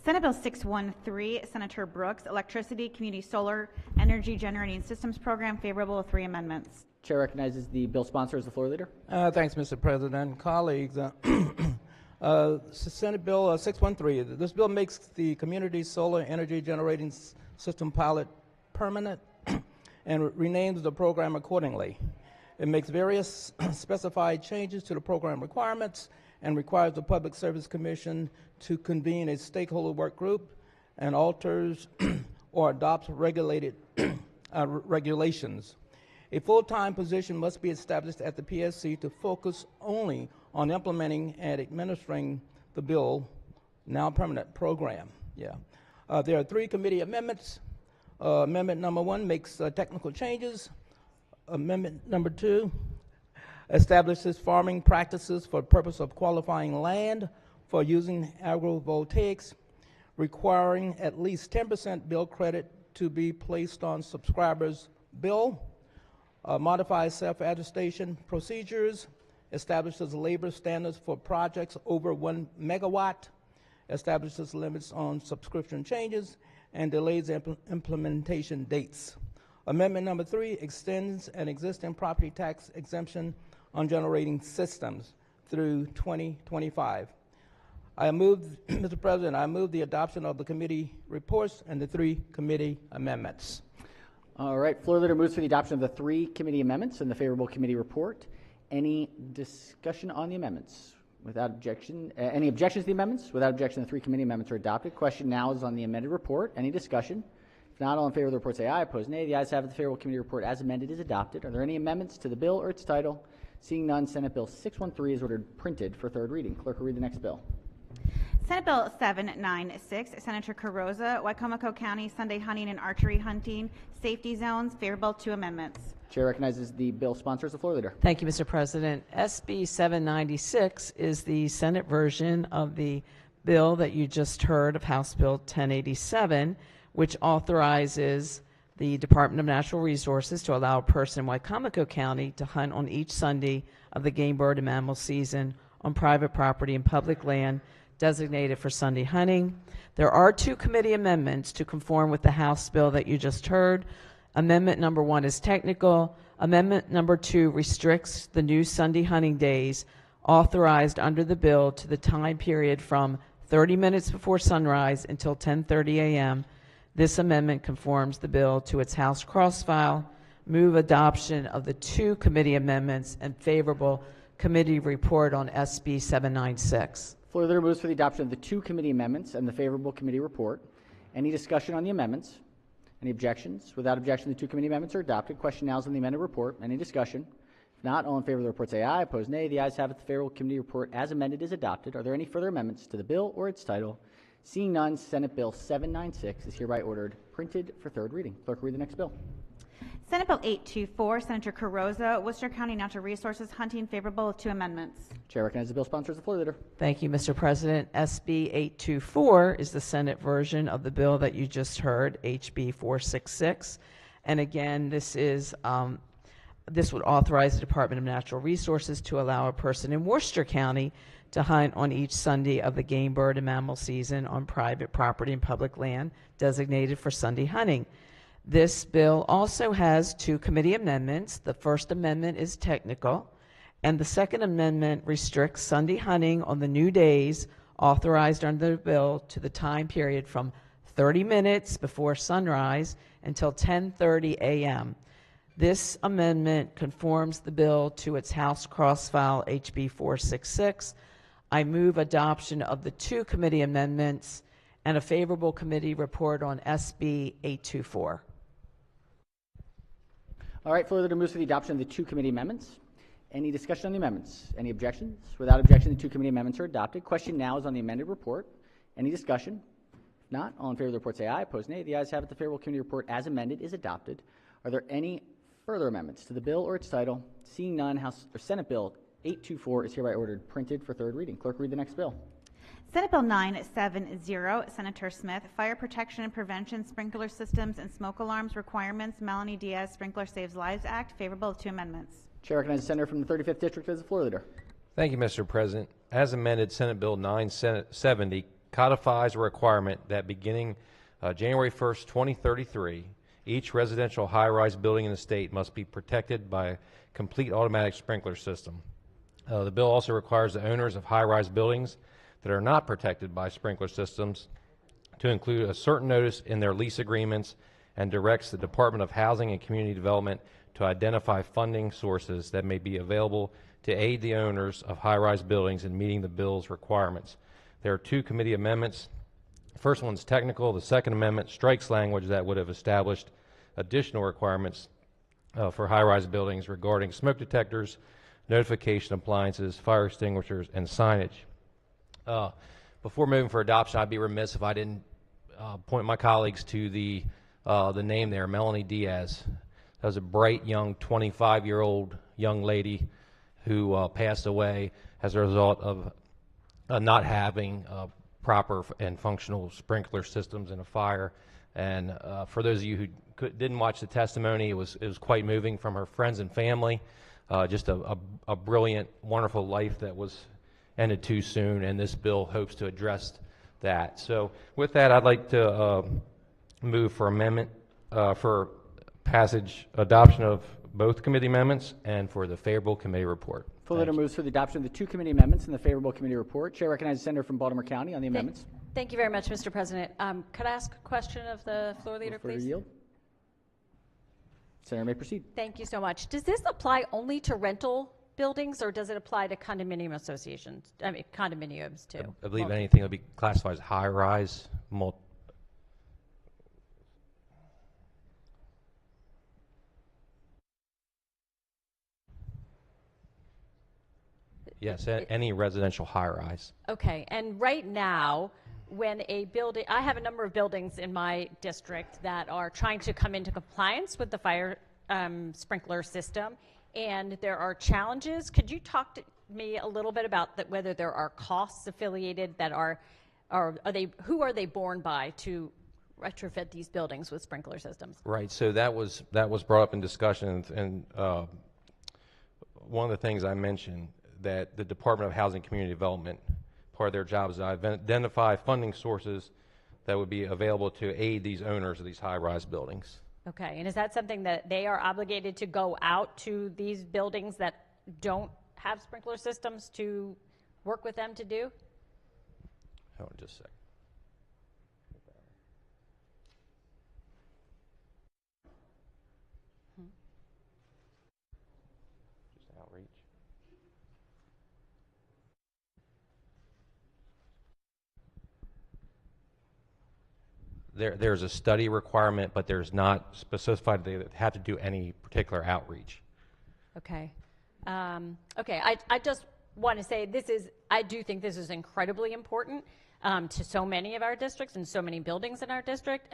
N: Senate Bill 613, Senator Brooks, Electricity Community Solar Energy Generating Systems Program, favorable with 3 amendments.
A: Chair recognizes the bill sponsor as the floor leader.
O: Thanks, Mr. President. Colleagues, Senate Bill 613. This bill makes the Community Solar Energy Generating System pilot permanent and renames the program accordingly. It makes various specified changes to the program requirements and requires the Public Service Commission to convene a stakeholder work group and alters or adopts regulated regulations. A full-time position must be established at the PSC to focus only on implementing and administering the bill, now permanent program. There are 3 committee amendments. Amendment number 1 makes technical changes. Amendment number 2 establishes farming practices for the purpose of qualifying land for using agrivoltaics, requiring at least 10% bill credit to be placed on subscribers' bill, modifies self-attestation procedures, establishes labor standards for projects over 1 megawatt, establishes limits on subscription changes, and delays implementation dates. Amendment number 3 extends an existing property tax exemption on generating systems through 2025. Mr. President, I move the adoption of the committee reports and the 3 committee amendments.
A: All right, floor leader moves for the adoption of the 3 committee amendments and the favorable committee report. Any discussion on the amendments? Without objection, any objections to the amendments? Without objection, the 3 committee amendments are adopted. Question now is on the amended report. Any discussion? If not, all in favor of the report say aye. Opposed, nay. The ayes have it. The favorable committee report as amended is adopted. Are there any amendments to the bill or its title? Seeing none, Senate Bill 613 is ordered printed for 3rd reading. Clerk will read the next bill.
N: Senate Bill 796, Senator Carrozza, Wicomico County Sunday Hunting and Archery Hunting Safety Zones, favorable 2 amendments.
A: Chair recognizes the bill sponsor as the floor leader.
H: Thank you, Mr. President. SB 796 is the Senate version of the bill that you just heard of House Bill 1087, which authorizes the Department of Natural Resources to allow a person in Wicomico County to hunt on each Sunday of the game, bird, and mammal season on private property and public land designated for Sunday hunting. There are 2 committee amendments to conform with the House bill that you just heard. Amendment number 1 is technical. Amendment number 2 restricts the new Sunday hunting days authorized under the bill to the time period from 30 minutes before sunrise until 10:30 a.m. This amendment conforms the bill to its House cross-file. Move adoption of the 2 committee amendments and favorable committee report on SB 796.
A: Floor leader moves for the adoption of the 2 committee amendments and the favorable committee report. Any discussion on the amendments? Any objections? Without objection, the 2 committee amendments are adopted. Question now is on the amended report. Any discussion? If not, all in favor of the report say aye. Opposed, nay. The ayes have it. The favorable committee report as amended is adopted. Are there any further amendments to the bill or its title? Seeing none, Senate Bill 796 is hereby ordered printed for 3rd reading. Clerk will read the next bill.
N: Senate Bill 824, Senator Carrozza, Worcester County Natural Resources Hunting, favorable with 2 amendments.
A: Chair recognizes the bill sponsor as the floor leader.
H: Thank you, Mr. President. SB 824 is the Senate version of the bill that you just heard, HB 466. And again, this would authorize the Department of Natural Resources to allow a person in Worcester County to hunt on each Sunday of the game, bird, and mammal season on private property and public land designated for Sunday hunting. This bill also has 2 committee amendments. The first amendment is technical, and the second amendment restricts Sunday hunting on the new days authorized under the bill to the time period from 30 minutes before sunrise until 10:30 a.m. This amendment conforms the bill to its House cross-file HB 466. I move adoption of the 2 committee amendments and a favorable committee report on SB 824.
A: All right, floor leader moves for the adoption of the 2 committee amendments. Any discussion on the amendments? Any objections? Without objection, the 2 committee amendments are adopted. Question now is on the amended report. Any discussion? If not, all in favor of the report say aye. Opposed, nay. The ayes have it. The favorable committee report as amended is adopted. Are there any further amendments to the bill or its title? Seeing none, Senate Bill 824 is hereby ordered printed for third reading. Clerk, read the next bill.
N: Senate Bill 970, Senator Smith, Fire Protection and Prevention Sprinkler Systems and Smoke Alarms Requirements, Melanie Diaz Sprinkler Saves Lives Act, favorable of 2 amendments.
A: Chair recognizes the senator from the 35th District as the floor leader.
P: Thank you, Mr. President. As amended, Senate Bill 970 codifies a requirement that beginning January 1st, 2033, each residential high-rise building in the state must be protected by a complete automatic sprinkler system. The bill also requires the owners of high-rise buildings that are not protected by sprinkler systems to include a certain notice in their lease agreements, and directs the Department of Housing and Community Development to identify funding sources that may be available to aid the owners of high-rise buildings in meeting the bill's requirements. There are 2 committee amendments. The first one's technical. The second amendment strikes language that would have established additional requirements for high-rise buildings regarding smoke detectors, notification appliances, fire extinguishers, and signage. Before moving for adoption, I'd be remiss if I didn't point my colleagues to the name there, Melanie Diaz. That was a bright, young, 25-year-old young lady who passed away as a result of not having proper and functional sprinkler systems in a fire. And for those of you who didn't watch the testimony, it was quite moving from her friends and family. Just a brilliant, wonderful life that was ended too soon, and this bill hopes to address that. So with that, I'd like to move for amendment for passage, adoption of both committee amendments and for the favorable committee report.
A: Full leader moves for the adoption of the 2 committee amendments and the favorable committee report. Chair recognizes the senator from Baltimore County on the amendments.
Q: Thank you very much, Mr. President. Could I ask a question of the floor leader, please?
A: Yield. Senator may proceed.
Q: Thank you so much. Does this apply only to rental buildings, or does it apply to condominium associations? I mean, condominiums too.
P: I believe anything that would be classified as high-rise, yes, any residential high-rise.
Q: Okay, and right now, when a building, I have a number of buildings in my district that are trying to come into compliance with the fire sprinkler system, and there are challenges. Could you talk to me a little bit about that, whether there are costs affiliated that who are they borne by to retrofit these buildings with sprinkler systems?
P: Right, so that was brought up in discussion, and one of the things I mentioned, that the Department of Housing and Community Development, part of their job is to identify funding sources that would be available to aid these owners of these high-rise buildings.
Q: Okay, and is that something that they are obligated to go out to these buildings that don't have sprinkler systems to work with them to do?
P: Hold on just a second. Just outreach. There's a study requirement, but there's not specified they have to do any particular outreach.
Q: Okay. Okay, I just want to say I do think this is incredibly important to so many of our districts and so many buildings in our district.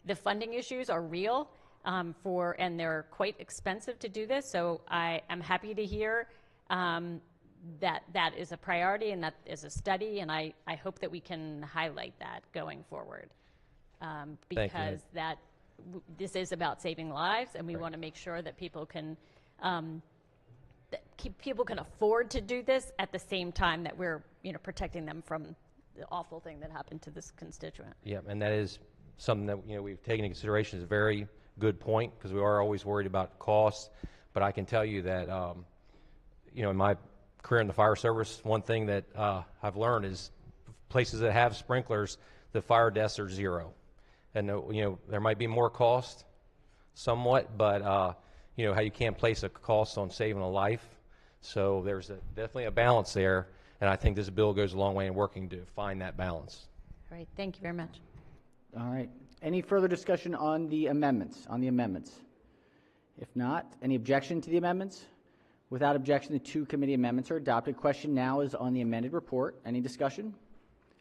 Q: The funding issues are real and they're quite expensive to do this, so I am happy to hear that is a priority and that is a study, and I hope that we can highlight that going forward. Because this is about saving lives, and we want to make sure that people can afford to do this at the same time that we're protecting them from the awful thing that happened to this constituent.
P: Yeah, and that is something that we've taken into consideration. Is a very good point, because we are always worried about costs. But I can tell you that in my career in the fire service, one thing that I've learned is places that have sprinklers, the fire deaths are 0. And there might be more cost, somewhat, but how you can't place a cost on saving a life. So there's definitely a balance there, and I think this bill goes a long way in working to find that balance.
Q: All right, thank you very much.
A: All right. Any further discussion on the amendments? If not, any objection to the amendments? Without objection, the 2 committee amendments are adopted. Question now is on the amended report. Any discussion?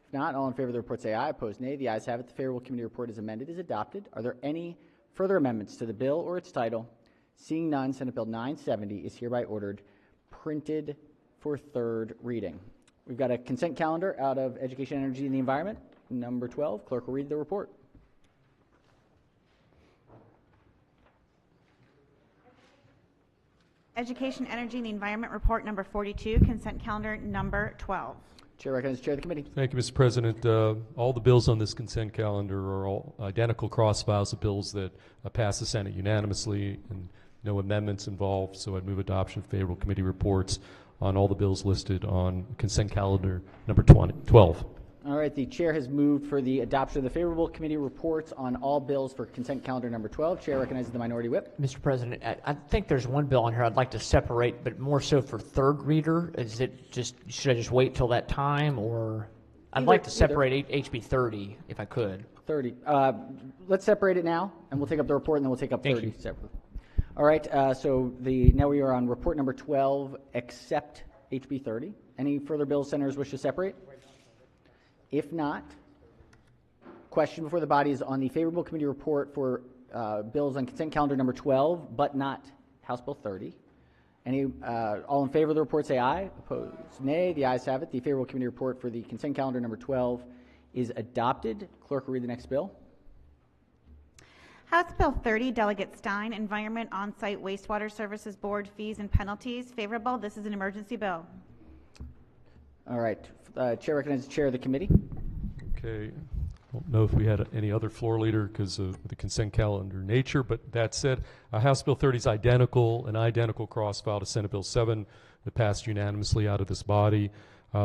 A: If not, all in favor of the report say aye. Opposed, nay. The ayes have it. The favorable committee report is amended, is adopted. Are there any further amendments to the bill or its title? Seeing none, Senate Bill 970 is hereby ordered printed for third reading. We've got a consent calendar out of Education, Energy, and the Environment, number 12. Clerk will read the report.
N: Education, Energy, and the Environment Report number 42, consent calendar number 12.
A: Chair recognizes the Chair of the Committee.
B: Thank you, Mr. President. All the bills on this consent calendar are all identical cross files of bills that passed the Senate unanimously and no amendments involved, so I'd move adoption of favorable committee reports on all the bills listed on consent calendar number 12.
A: All right, the Chair has moved for the adoption of the favorable committee reports on all bills for consent calendar number 12. Chair recognizes the Minority Whip.
I: Mr. President, I think there's one bill on here I'd like to separate, but more so for third reader. Is it just, should I just wait till that time, or I'd like to separate HB 30 if I could.
A: 30. Let's separate it now, and we'll take up the report, and then we'll take up 30 separately. All right, so now we are on report number 12, except HB 30. Any further bills senators wish to separate? If not, question before the body is on the favorable committee report for bills on consent calendar number 12, but not House Bill 30. All in favor of the report say aye. Opposed, nay. The ayes have it. The favorable committee report for the consent calendar number 12 is adopted. Clerk will read the next bill.
N: House Bill 30, Delegate Stein, Environment On-Site Wastewater Services Board Fees and Penalties. Favorable. This is an emergency bill.
A: All right. Chair recognizes the Chair of the Committee.
B: Okay. I don't know if we had any other floor leader because of the consent calendar nature, but that said, House Bill 30 is an identical cross-file to Senate Bill 7 that passed unanimously out of this body.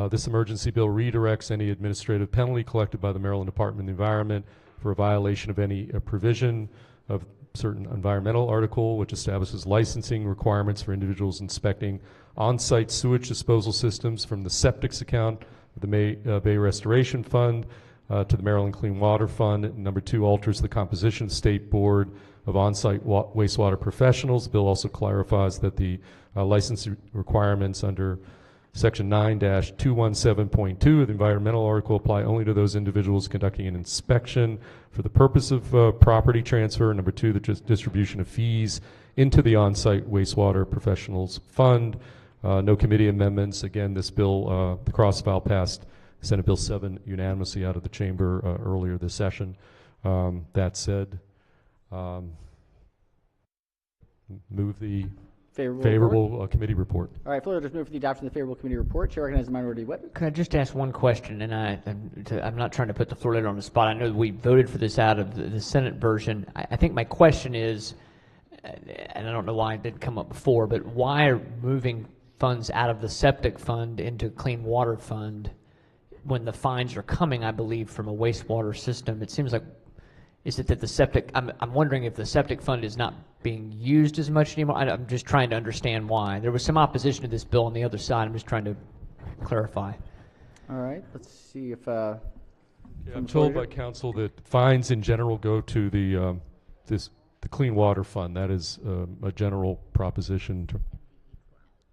B: This emergency bill redirects any administrative penalty collected by the Maryland Department of the Environment for a violation of any provision of certain environmental article, which establishes licensing requirements for individuals inspecting on-site sewage disposal systems from the septics account of the Bay Restoration Fund to the Maryland Clean Water Fund. And number 2, alters the composition of the State Board of On-Site Wastewater Professionals. The bill also clarifies that the license requirements under Section 9-217.2 of the environmental article apply only to those individuals conducting an inspection for the purpose of property transfer. Number 2, the distribution of fees into the on-site wastewater professionals fund. No committee amendments. Again, this bill, the cross-file passed Senate Bill 7 unanimously out of the chamber earlier this session. That said, move the favorable committee report.
A: All right, floor leaders move for the adoption of the favorable committee report. Chair recognizes the Minority Whip.
I: Could I just ask one question? And I'm not trying to put the floor leader on the spot. I know we voted for this out of the Senate version. I think my question is, and I don't know why it didn't come up before, but why are moving funds out of the septic fund into clean water fund when the fines are coming, I believe, from a wastewater system? It seems like, is it that the septic, I'm wondering if the septic fund is not being used as much anymore. I'm just trying to understand why. There was some opposition to this bill on the other side. I'm just trying to clarify.
A: All right, let's see if...
B: I'm told by counsel that fines in general go to the Clean Water Fund. That is a general proposition.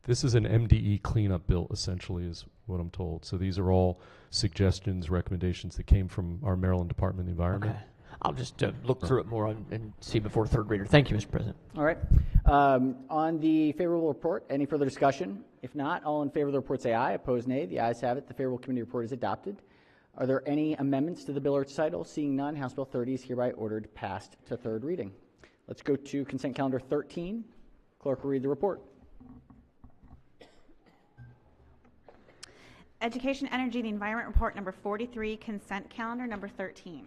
B: This is an MDE cleanup bill, essentially, is what I'm told. So these are all suggestions, recommendations that came from our Maryland Department of the Environment.
I: Okay. I'll just look through it more and see before third reader. Thank you, Mr. President.
A: All right. On the favorable report, any further discussion? If not, all in favor of the report say aye. Opposed, nay. The ayes have it. The favorable committee report is adopted. Are there any amendments to the bill or its title? Seeing none, House Bill 30 is hereby ordered passed to third reading. Let's go to consent calendar 13. Clerk will read the report.
N: Education, Energy, and the Environment Report number 43, consent calendar number 13.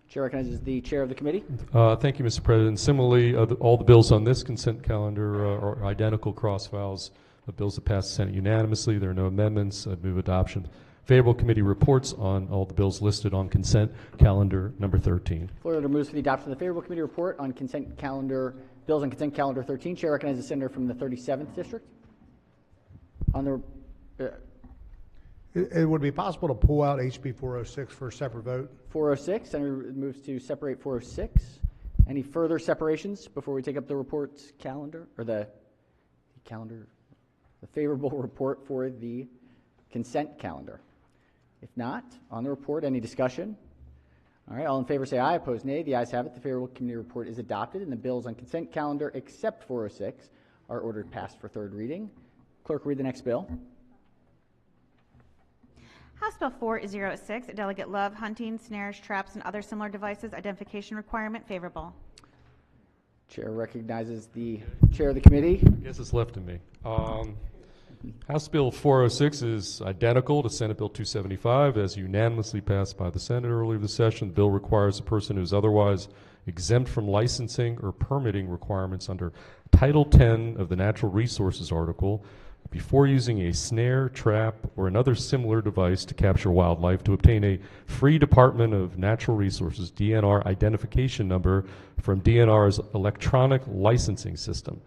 A: Chair recognizes the Chair of the Committee.
B: Thank you, Mr. President. Similarly, all the bills on this consent calendar are identical cross files of bills that passed the Senate unanimously. There are no amendments. I move adoption. Favorable committee reports on all the bills listed on consent calendar number 13.
A: Floor leader moves for the adoption of the favorable committee report on consent calendar bills on consent calendar 13. Chair recognizes the senator from the 37th district. On the
J: It would be possible to pull out HB 406 for a separate vote.
A: 406. Senator moves to separate 406. Any further separations before we take up the report's calendar, or the favorable report for the consent calendar? If not, on the report, any discussion? All right, all in favor say aye. Opposed, nay. The ayes have it. The favorable committee report is adopted, and the bills on consent calendar, except 406, are ordered passed for third reading. Clerk, read the next bill.
N: House Bill 406, Delegate Love, hunting, snares, traps, and other similar devices, identification requirement, favorable.
A: Chair recognizes the chair of the committee.
B: I guess it's left to me. House Bill 406 is identical to Senate Bill 275, as unanimously passed by the Senate earlier this session. The bill requires a person who is otherwise exempt from licensing or permitting requirements under Title 10 of the Natural Resources article before using a snare, trap, or another similar device to capture wildlife to obtain a free Department of Natural Resources DNR identification number from DNR's electronic licensing system.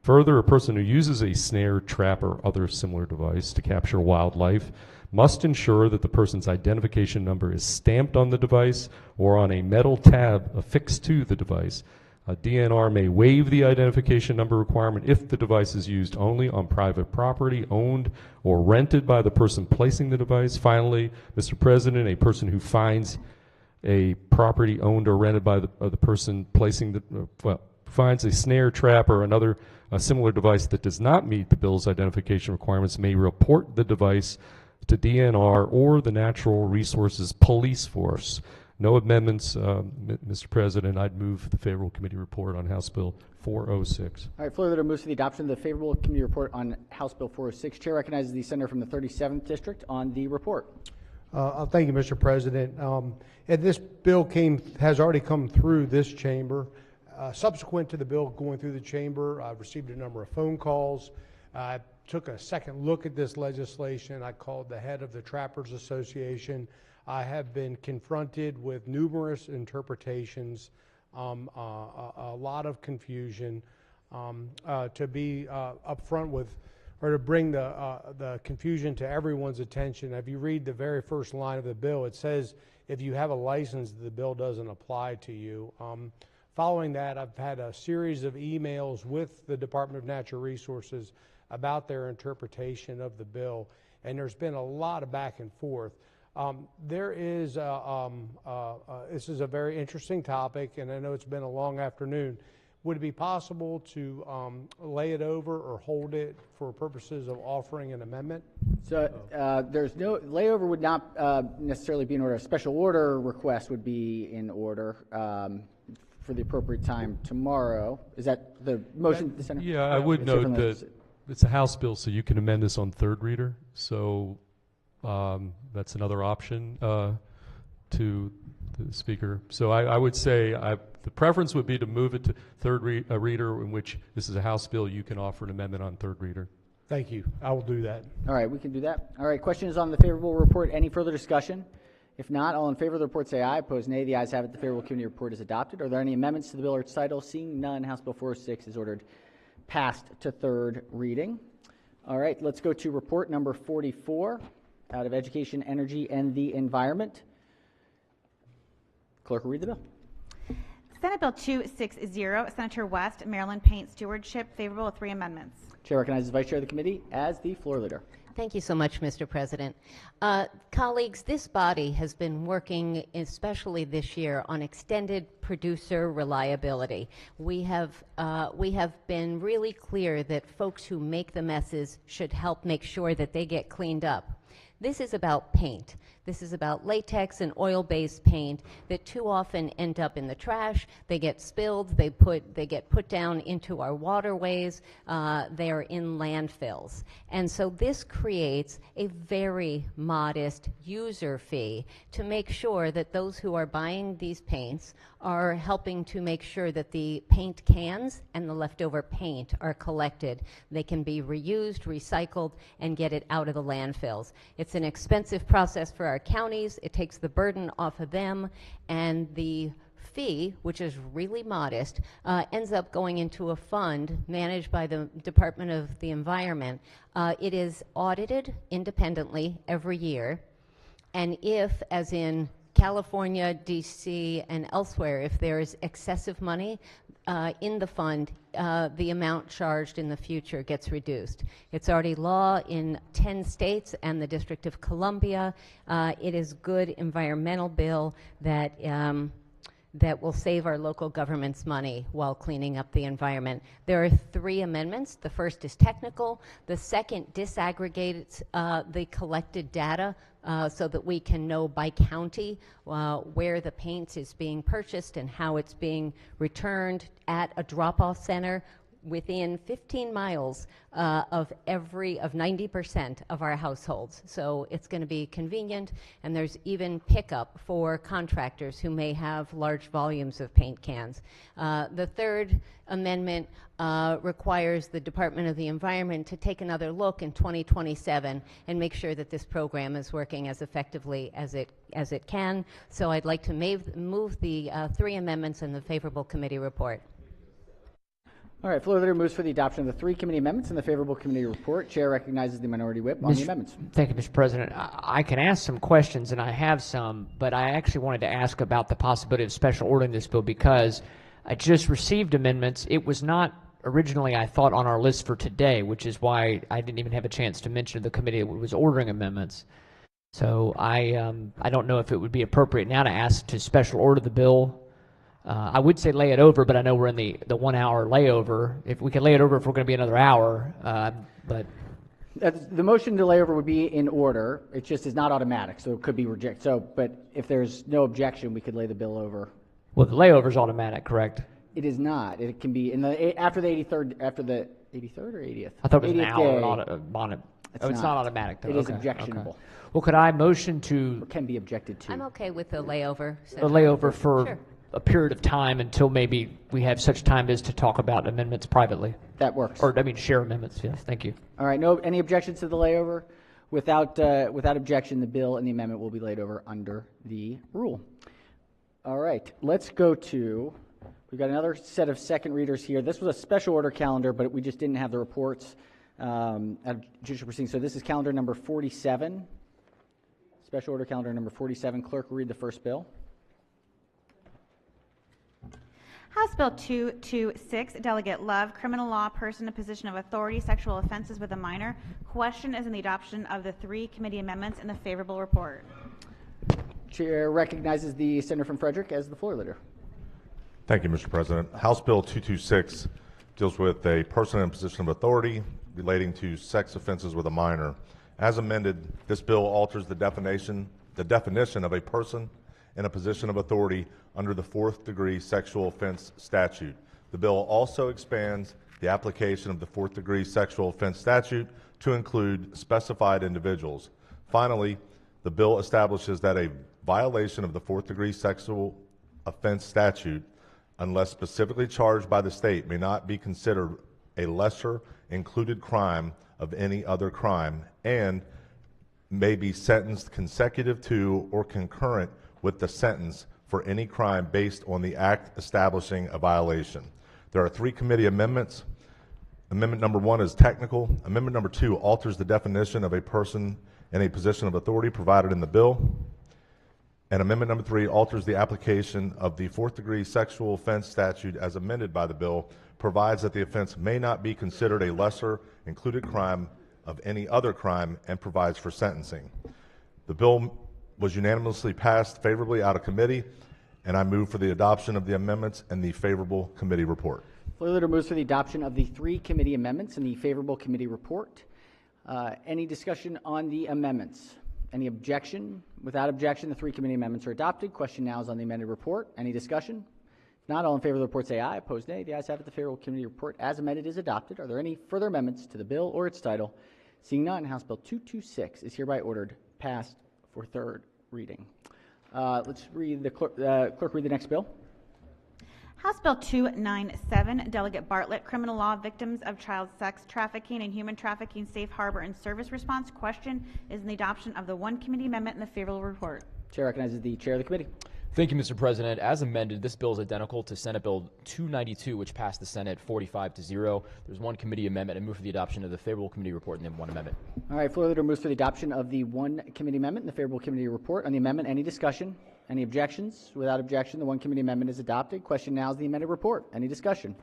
B: Further, a person who uses a snare, trap, or other similar device to capture wildlife must ensure that the person's identification number is stamped on the device or on a metal tab affixed to the device. A DNR may waive the identification number requirement if the device is used only on private property owned or rented by the person placing the device. Finally, Mr. President, a person who finds a property owned or rented by the person placing the, finds a snare, trap, or another similar device that does not meet the bill's identification requirements may report the device to DNR or the Natural Resources Police Force. No amendments, Mr. President. I'd move the favorable committee report on House Bill 406.
A: All right, floor leader moves to the adoption of the favorable committee report on House Bill 406. Chair recognizes the senator from the 37th district on the report.
J: Thank you, Mr. President. And this bill has already come through this chamber. Subsequent to the bill going through the chamber, I've received a number of phone calls. I took a second look at this legislation. I called the head of the Trappers Association. I have been confronted with numerous interpretations, a lot of confusion. To be upfront with, or to bring the confusion to everyone's attention, if you read the very first line of the bill, it says if you have a license, the bill doesn't apply to you. Following that, I've had a series of emails with the Department of Natural Resources about their interpretation of the bill, and there's been a lot of back and forth. This is a very interesting topic, and I know it's been a long afternoon. Would it be possible to lay it over or hold it for purposes of offering an amendment?
A: So there's no, layover would not necessarily be in order. A special order request would be in order for the appropriate time tomorrow. Is that the motion, Senator?
B: Yeah, I would note that it's a House bill, so you can amend this on third reader. So that's another option to the Speaker. So I would say the preference would be to move it to third reader, in which this is a House bill. You can offer an amendment on third reader.
J: Thank you. I will do that.
A: All right, we can do that. All right, questions on the favorable report. Any further discussion? If not, all in favor of the report say aye. Opposed, nay. The ayes have it. The favorable committee report is adopted. Are there any amendments to the bill or its title? Seeing none, House Bill 406 is ordered passed to third reading. All right, let's go to report number 44 out of Education, Energy, and the Environment. Clerk will read the bill.
N: Senate Bill 260, Senator West, Maryland Paint Stewardship, favorable with 3 amendments.
A: Chair recognizes Vice Chair of the committee as the floor leader.
C: Thank you so much, Mr. President. Colleagues, this body has been working, especially this year, on extended producer reliability. We have been really clear that folks who make the messes should help make sure that they get cleaned up. This is about paint. This is about latex and oil-based paint that too often end up in the trash. They get spilled. They get put down into our waterways. They are in landfills. And so this creates a very modest user fee to make sure that those who are buying these paints are helping to make sure that the paint cans and the leftover paint are collected. They can be reused, recycled, and get it out of the landfills. It's an expensive process for our counties. It takes the burden off of them, and the fee, which is really modest, ends up going into a fund managed by the Department of the Environment. It is audited independently every year, and if, as in California, DC, and elsewhere, if there is excessive money in the fund, the amount charged in the future gets reduced. It's already law in 10 states and the District of Columbia. It is good environmental bill that that will save our local governments money while cleaning up the environment. There are 3 amendments. The first is technical. The second disaggregates the collected data so that we can know by county where the paint is being purchased and how it's being returned at a drop-off center within 15 miles of 90% of our households. So it's going to be convenient, and there's even pickup for contractors who may have large volumes of paint cans. The third amendment requires the Department of the Environment to take another look in 2027 and make sure that this program is working as effectively as it can. So I'd like to move the 3 amendments in the favorable committee report.
A: All right, floor leader moves for the adoption of the 3 committee amendments and the favorable committee report. Chair recognizes the minority whip on the amendments.
I: Thank you, Mr. President. I can ask some questions, and I have some, but I actually wanted to ask about the possibility of special ordering this bill because I just received amendments. It was not originally, I thought, on our list for today, which is why I didn't even have a chance to mention to the committee that was ordering amendments. So I don't know if it would be appropriate now to ask to special order the bill. I would say lay it over, but I know we're in the 1 hour layover. If we can lay it over, if we're going to be another hour, but
A: the motion to lay over would be in order. It just is not automatic, so it could be rejected. So, but if there's no objection, we could lay the bill over.
I: Well, the layover is automatic, correct?
A: It is not. It can be after the 83rd or 80th.
I: I thought it was an
A: 80th
I: hour
A: day.
I: on it. It's not automatic, though.
A: It is
I: Okay,
A: objectionable.
I: okay. Well, could I motion to
A: Or can be objected to.
C: I'm okay with the layover.
I: the layover for
C: Sure.
I: a period of time until maybe we have such time as to talk about amendments privately?
A: That works.
I: Or, I mean, share amendments, yes. Thank you.
A: All right. Any objections to the layover? Without objection, the bill and the amendment will be laid over under the rule. All right. Let's go to. We've got another set of second readers here. This was a special order calendar, but we just didn't have the reports at judicial proceedings. So this is calendar number 47. Special order calendar number 47. Clerk will read the first bill.
N: House Bill 226, Delegate Love, Criminal Law, Person in Position of Authority, Sexual Offenses with a Minor. Question is in the adoption of the 3 committee amendments in the favorable report.
A: Chair recognizes the senator from Frederick as the floor leader.
F: Thank you, Mr. President. House Bill 226 deals with a person in position of authority relating to sex offenses with a minor. As amended, this bill alters the definition of a person in a position of authority under the 4th-degree sexual offense statute. The bill also expands the application of the 4th-degree sexual offense statute to include specified individuals. Finally, the bill establishes that a violation of the 4th-degree sexual offense statute, unless specifically charged by the state, may not be considered a lesser included crime of any other crime and may be sentenced consecutive to or concurrent with the sentence for any crime based on the act establishing a violation. There are 3 committee amendments. Amendment number 1 is technical. Amendment number 2 alters the definition of a person in a position of authority provided in the bill. And amendment number 3 alters the application of the 4th-degree sexual offense statute as amended by the bill, provides that the offense may not be considered a lesser included crime of any other crime, and provides for sentencing. The bill was unanimously passed favorably out of committee, and I move for the adoption of the amendments and the favorable committee report.
A: Floor leader moves for the adoption of the 3 committee amendments and the favorable committee report. Any discussion on the amendments? Any objection? Without objection, the 3 committee amendments are adopted. Question now is on the amended report. Any discussion? If not, all in favor of the report say aye. Opposed, nay. The ayes have it. The favorable committee report as amended is adopted. Are there any further amendments to the bill or its title? Seeing none, House Bill 226 is hereby ordered passed for 3rd reading. Let's read the clerk read the next bill.
N: House Bill 297, Delegate Bartlett, Criminal Law, Victims of Child Sex Trafficking and Human Trafficking Safe Harbor and Service Response. Question is in the adoption of the 1 committee amendment in the favorable report.
A: Chair recognizes the chair of the committee.
R: Thank you, Mr. President. As amended, this bill is identical to Senate Bill 292, which passed the Senate 45-0. There's 1 committee amendment. I move for the adoption of the favorable committee report and then 1 amendment.
A: All right, floor leader moves for the adoption of the 1 committee amendment and the favorable committee report. On the amendment, any discussion? Any objections? Without objection, the 1 committee amendment is adopted. Question now is the amended report. Any discussion?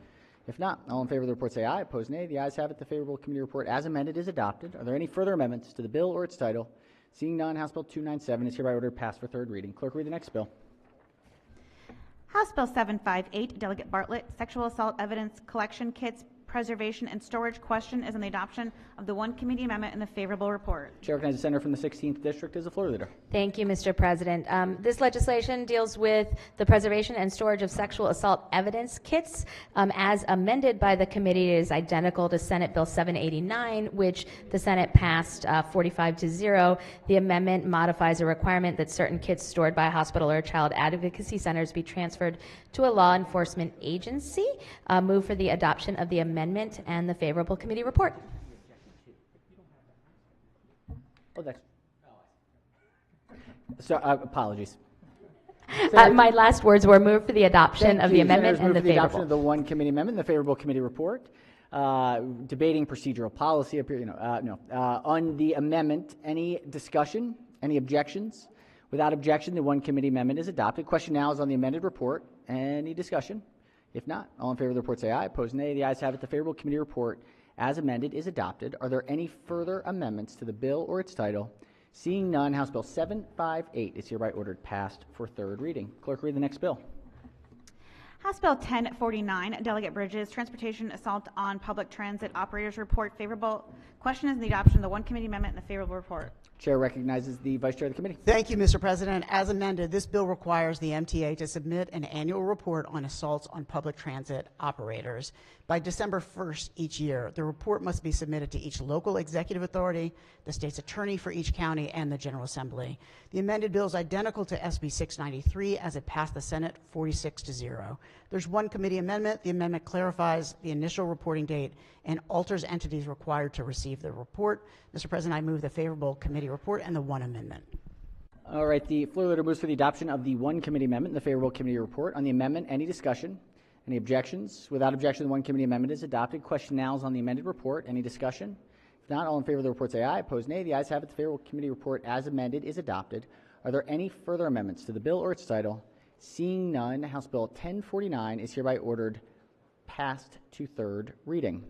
A: If not, all in favor of the report say aye. Opposed, nay. The ayes have it. The favorable committee report as amended is adopted. Are there any further amendments to the bill or its title? Seeing none, House Bill 297 is hereby ordered passed for 3rd reading. Clerk, read the next bill.
N: House Bill 758, Delegate Bartlett, Sexual Assault Evidence Collection Kits, Preservation and Storage. Question is on the adoption of the one committee amendment and the favorable report.
A: Chair recognizes the senator from the 16th district as the floor leader.
D: Thank you, Mr. President. This legislation deals with the preservation and storage of sexual assault evidence kits. As amended by the committee, it is identical to Senate Bill 789, which the Senate passed 45-0. The amendment modifies a requirement that certain kits stored by a hospital or child advocacy centers be transferred to a law enforcement agency. Move for the adoption of the amendment and the favorable committee report.
A: Oh, that's. So, apologies.
D: My last words were move for the adoption of the amendment and the
A: adoption
D: favorable.
A: of the one committee amendment and the favorable committee report. Debating procedural policy up here. On the amendment, any discussion? Any objections? Without objection, the one committee amendment is adopted. Question now is on the amended report. Any discussion? If not, all in favor of the report say aye. Opposed, nay. The ayes have it. The favorable committee report, as amended, is adopted. Are there any further amendments to the bill or its title? Seeing none, House Bill 758 is hereby ordered passed for third reading. Clerk, read the next bill.
N: House Bill 1049, Delegate Bridges, Transportation Assault on Public Transit Operators Report, favorable. Question is on the adoption of the one committee amendment and the favorable report.
A: Chair recognizes the Vice Chair of the committee.
W: Thank you, Mr. President. As amended, this bill requires the MTA to submit an annual report on assaults on public transit operators by December 1st each year. The report must be submitted to each local executive authority, the state's attorney for each county, and the General Assembly. The amended bill is identical to SB 693 as it passed the Senate 46-0. There's one committee amendment. The amendment clarifies the initial reporting date and alters entities required to receive the report. Mr. President, I move the favorable committee report and the one amendment.
A: All right, the floor leader moves for the adoption of the one committee amendment and the favorable committee report. On the amendment, any discussion? Any objections? Without objection, the one committee amendment is adopted. Question now is on the amended report. Any discussion? If not, all in favor of the report say aye. Opposed, nay. The ayes have it. The favorable committee report as amended is adopted. Are there any further amendments to the bill or its title? Seeing none, House Bill 1049 is hereby ordered passed to third reading.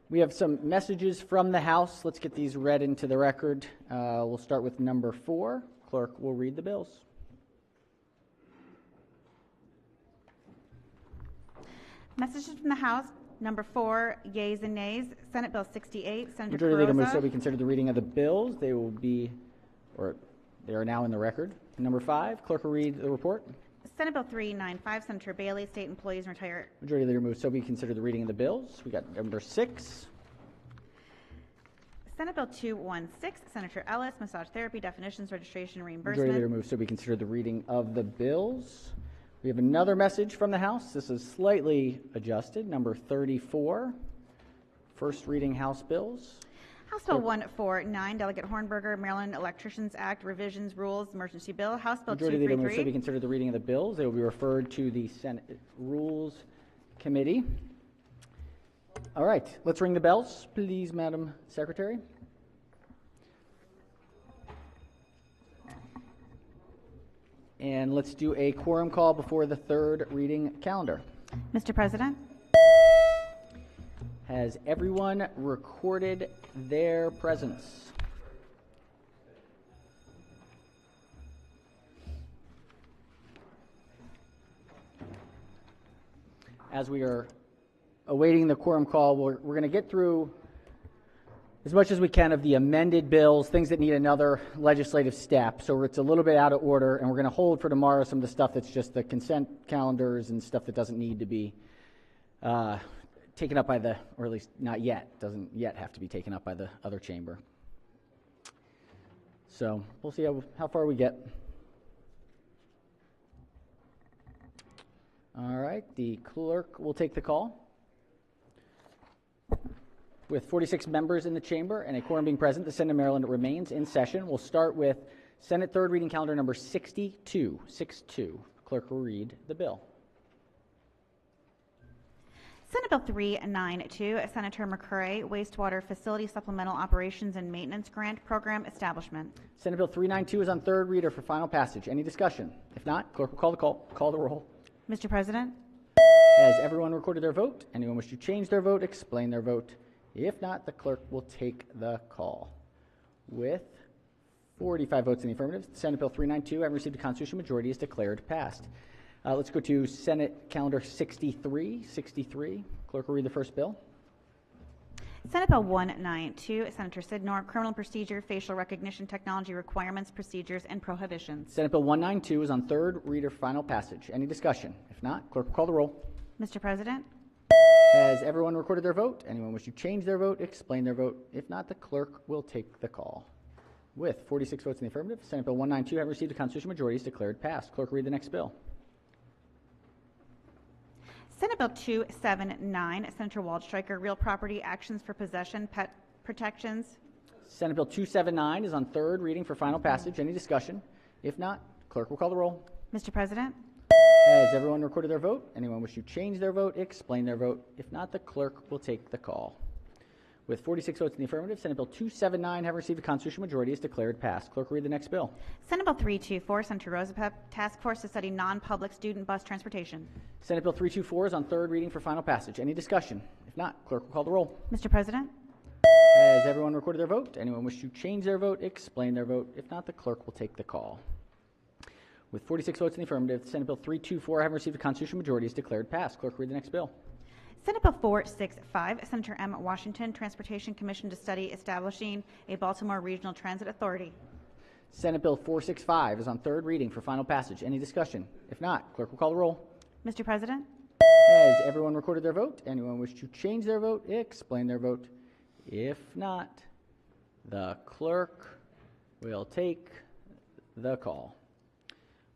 A: We have some messages from the House. Let's get these read into the record. We'll start with number 4. Clerk will read the bills.
N: Messages from the House. Number 4, yeas and nays. Senate Bill 68, Senator
A: Majority Leader moves
N: Carrozza.
A: so we consider the reading of the bills. They will be, or they are now in the record. Number 5, clerk will read the report.
N: Senate Bill 395, Senator Bailey, State Employees and Retired.
A: Majority Leader moves so we consider the reading of the bills. We got number 6.
N: Senate Bill 216, Senator Ellis, Massage Therapy, Definitions, Registration,
A: Majority
N: Reimbursement.
A: Leader moves so we consider the reading of the bills. We have another message from the House. This is slightly adjusted. Number 34, first reading House bills.
N: House Bill 149, Delegate Hornberger, Maryland Electricians Act, Revisions, Rules, Emergency Bill. House Bill
A: Majority Leader moves so
N: 233.
A: we consider the reading of the bills. They will be referred to the Senate Rules Committee. All right, let's ring the bells, please, Madam Secretary. And let's do a quorum call before the third reading calendar.
N: Mr. President.
A: Has everyone recorded their presence? As we are awaiting the quorum call, we're going to get through as much as we can of the amended bills, things that need another legislative step. So it's a little bit out of order, and we're going to hold for tomorrow some of the stuff that's just the consent calendars and stuff that doesn't need to be taken up by the, or at least not yet, doesn't yet have to be taken up by the other chamber. So we'll see how far we get. All right, the clerk will take the call. With 46 members in the chamber and a quorum being present, the Senate of Maryland remains in session. We'll start with Senate third reading calendar number 62. 62. Clerk will read the bill.
N: Senate Bill 392, Senator McCray, Wastewater Facility Supplemental Operations and Maintenance Grant Program Establishment.
A: Senate Bill 392 is on third reader for final passage. Any discussion? If not, clerk will call the roll.
N: Mr. President.
A: Has everyone recorded their vote? Anyone wish to change their vote, explain their vote? If not, the clerk will take the call. With 45 votes in the affirmative, Senate Bill 392, having received a constitutional majority, is declared passed. Let's go to Senate Calendar 63. Clerk will read the first bill.
N: Senate Bill 192, Senator Sidnor, Criminal Procedure, Facial Recognition Technology Requirements, Procedures, and Prohibitions.
A: Senate Bill 192 is on third reader for final passage. Any discussion? If not, clerk will call the roll.
N: Mr. President,
A: Has everyone recorded their vote? Anyone wish to change their vote, explain their vote? If not, the clerk will take the call. With 46 votes in the affirmative, Senate Bill 192 having received a constitutional majority is declared passed. Clerk will read the next bill.
N: Senate Bill 279, Senator Waldstreicher, Real Property Actions for Possession, Pet Protections.
A: Senate Bill 279 is on third reading for final passage. Any discussion? If not, clerk will call the roll.
N: Mr. President,
A: Has everyone recorded their vote? Anyone wish to change their vote, explain their vote? If not, the clerk will take the call. With 46 votes in the affirmative, Senate Bill 279 having received a constitutional majority is declared passed. Clerk will read the next bill.
N: Senate Bill 324, Senator Rosapep, Task Force to Study Non-Public Student Bus Transportation.
A: Senate Bill 324 is on third reading for final passage. Any discussion? If not, clerk will call the roll.
N: Mr. President,
A: Has everyone recorded their vote? Anyone wish to change their vote, explain their vote? If not, the clerk will take the call. With 46 votes in the affirmative, Senate Bill 324 having received a constitutional majority is declared passed. Clerk will read the next bill.
N: Senate Bill 465, Senator M. Washington, Transportation Commission to Study Establishing a Baltimore Regional Transit Authority.
A: Senate Bill 465 is on third reading for final passage. Any discussion? If not, clerk will call the roll.
N: Mr. President,
A: Has everyone recorded their vote? Anyone wish to change their vote, explain their vote? If not, the clerk will take the call.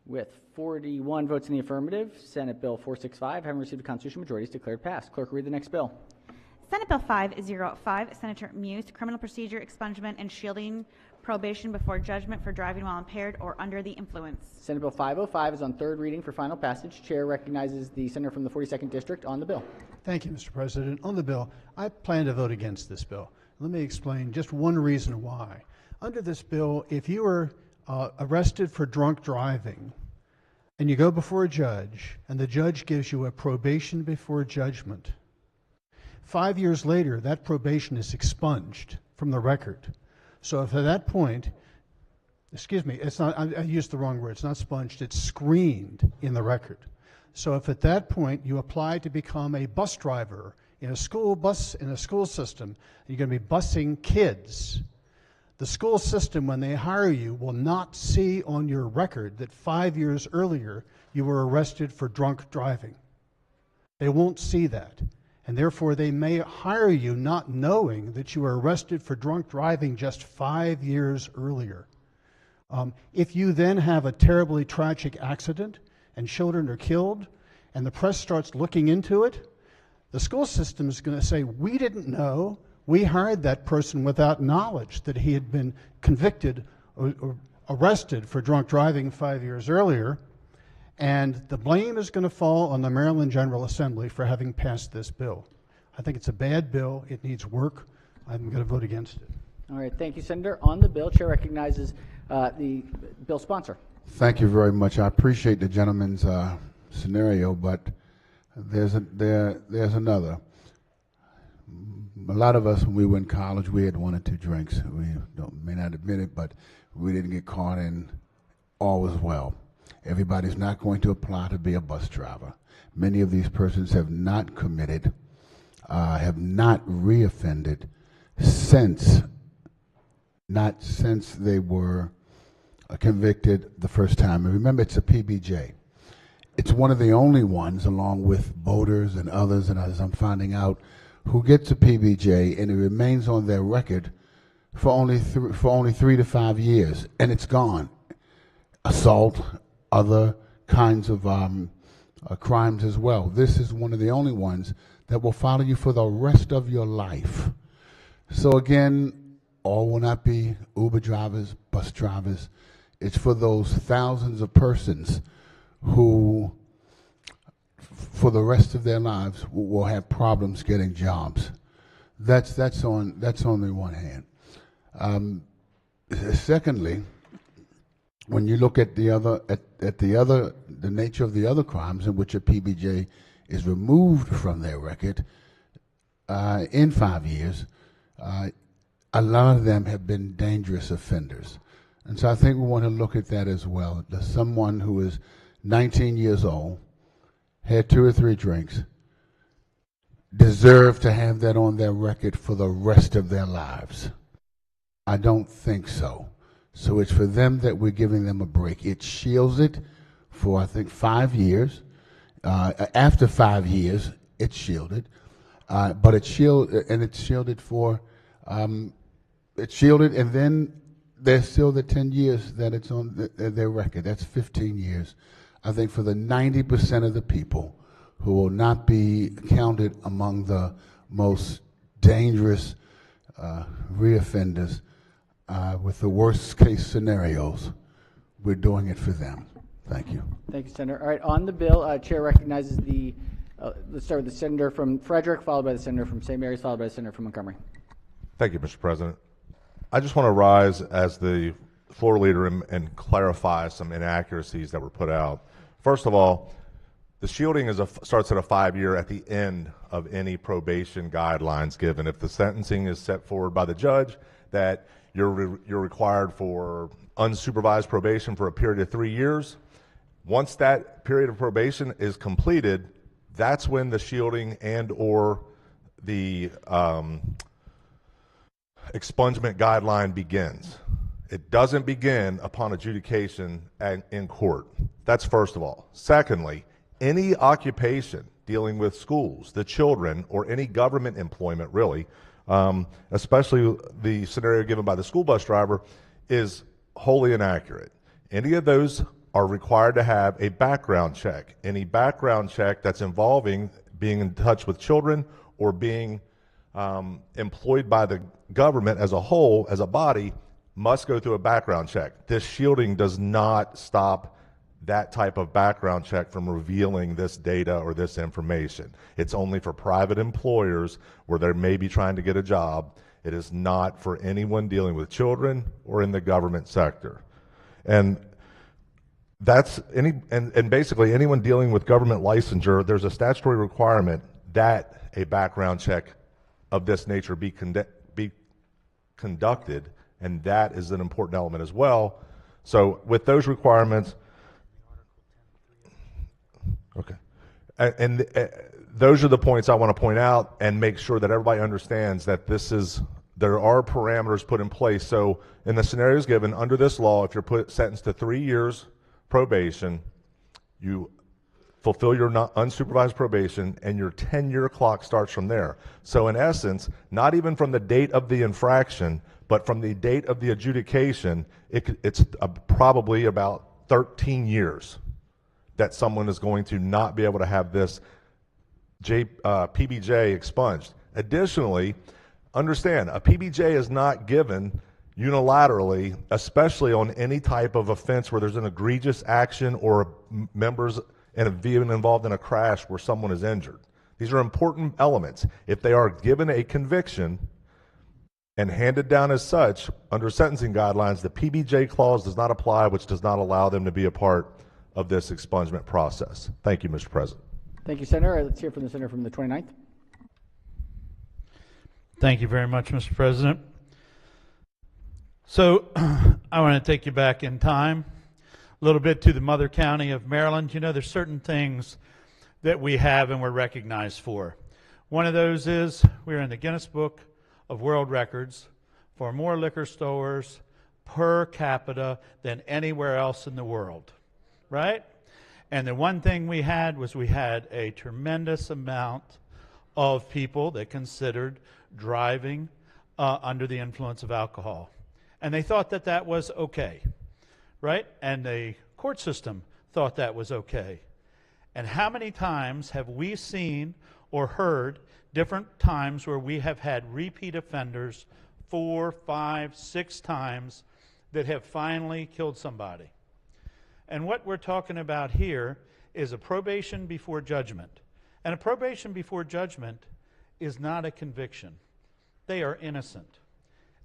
A: With 41 votes in the affirmative, Senate Bill 465 having received a constitutional majority is declared passed. Clerk will read the next bill.
N: Senate Bill 505, Senator Muse, Criminal Procedure, Expungement, and Shielding Probation Before Judgment for Driving While Impaired or Under the Influence.
A: Senate Bill 505 is on third reading for final passage. Chair recognizes the senator from the 42nd District on the bill.
J: Thank you, Mr. President. On the bill, I plan to vote against this bill. Let me explain just one reason why. Under this bill, if you were arrested for drunk driving and you go before a judge and the judge gives you a probation before judgment, 5 years later, that probation is expunged from the record. So if at that point, excuse me, it's not, I used the wrong word, it's not sponged, it's screened in the record. So if at that point you apply to become a bus driver in a school bus, in a school system, and you're going to be busing kids, the school system, when they hire you, will not see on your record that 5 years earlier you were arrested for drunk driving. They won't see that. And therefore, they may hire you not knowing that you were arrested for drunk driving just 5 years earlier. If you then have a terribly tragic accident and children are killed and the press starts looking into it, the school system is going to say, we didn't know. We hired that person without knowledge that he had been convicted or arrested for drunk driving 5 years earlier. And the blame is going to fall on the Maryland General Assembly for having passed this bill. I think it's a bad bill. It needs work. I'm going to vote against it.
A: All right, thank you, Senator. On the bill, Chair recognizes the bill sponsor.
S: Thank you very much. I appreciate the gentleman's scenario, but there's another. A lot of us, when we were in college, we had 1 or 2 drinks. We may not admit it, but we didn't get caught, and all was well. Everybody's not going to apply to be a bus driver. Many of these persons have not committed, have not reoffended not since they were convicted the first time. And remember, it's a PBJ. It's one of the only ones, along with boaters and others, and as I'm finding out, who gets a PBJ and it remains on their record for only 3 to 5 years, and it's gone. Assault, other kinds of crimes as well. This is one of the only ones that will follow you for the rest of your life. So again, all will not be Uber drivers, bus drivers. It's for those thousands of persons who, for the rest of their lives, will have problems getting jobs. That's on the one hand. Secondly, when you look at the nature of the other crimes in which a PBJ is removed from their record in 5 years, a lot of them have been dangerous offenders. And so I think we want to look at that as well. There's someone who is 19 years old, had 2 or 3 drinks, deserve to have that on their record for the rest of their lives? I don't think so. So it's for them that we're giving them a break. It shields it for, I think, 5 years. After 5 years, it's shielded. But it's shielded for, it's shielded, and then there's still the 10 years that it's on their record. That's 15 years. I think for the 90% of the people who will not be counted among the most dangerous reoffenders with the worst case scenarios, we're doing it for them. Thank you.
A: Thank you, Senator. All right, on the bill, Chair recognizes the, let's start with the Senator from Frederick, followed by the Senator from St. Mary's, followed by the Senator from Montgomery.
F: Thank you, Mr. President. I just want to rise as the floor leader and clarify some inaccuracies that were put out. First of all, the shielding starts at a 5-year at the end of any probation guidelines given. If the sentencing is set forward by the judge that you're required for unsupervised probation for a period of 3 years, once that period of probation is completed, that's when the shielding and or the expungement guideline begins. It doesn't begin upon adjudication in court. That's first of all. Secondly, any occupation dealing with schools, the children, or any government employment really, especially the scenario given by the school bus driver, is wholly inaccurate. Any of those are required to have a background check. Any background check that's involving being in touch with children or being employed by the government as a whole, as a body, must go through a background check. This shielding does not stop that type of background check from revealing this data or this information. It's only for private employers where they may be trying to get a job. It is not for anyone dealing with children or in the government sector. And that's and basically anyone dealing with government licensure, there's a statutory requirement that a background check of this nature be conducted, and that is an important element as well. So with those requirements, okay, and those are the points I want to point out and make sure that everybody understands that there are parameters put in place. So in the scenarios given under this law, if you're sentenced to 3 years probation, you fulfill your unsupervised probation, and your 10-year clock starts from there. So in essence, not even from the date of the infraction, but from the date of the adjudication, it's probably about 13 years that someone is going to not be able to have this PBJ expunged. Additionally, understand, a PBJ is not given unilaterally, especially on any type of offense where there's an egregious action or members in a vehicle involved in a crash where someone is injured. These are important elements. If they are given a conviction and handed down as such under sentencing guidelines, the PBJ clause does not apply, which does not allow them to be a part of this expungement process. Thank you, Mr. President.
A: Thank you, Senator. Let's hear from the Senator from the 29th.
T: Thank you very much, Mr. President. So I want to take you back in time a little bit to the mother county of Maryland. You know, there's certain things that we have and we're recognized for. One of those is we're in the Guinness Book of World Records for more liquor stores per capita than anywhere else in the world, right? And the one thing we had was we had a tremendous amount of people that considered driving under the influence of alcohol. And they thought that that was okay, right? And the court system thought that was okay. And how many times have we seen or heard different times where we have had repeat offenders 4, 5, 6 times that have finally killed somebody? And what we're talking about here is a probation before judgment. And a probation before judgment is not a conviction. They are innocent.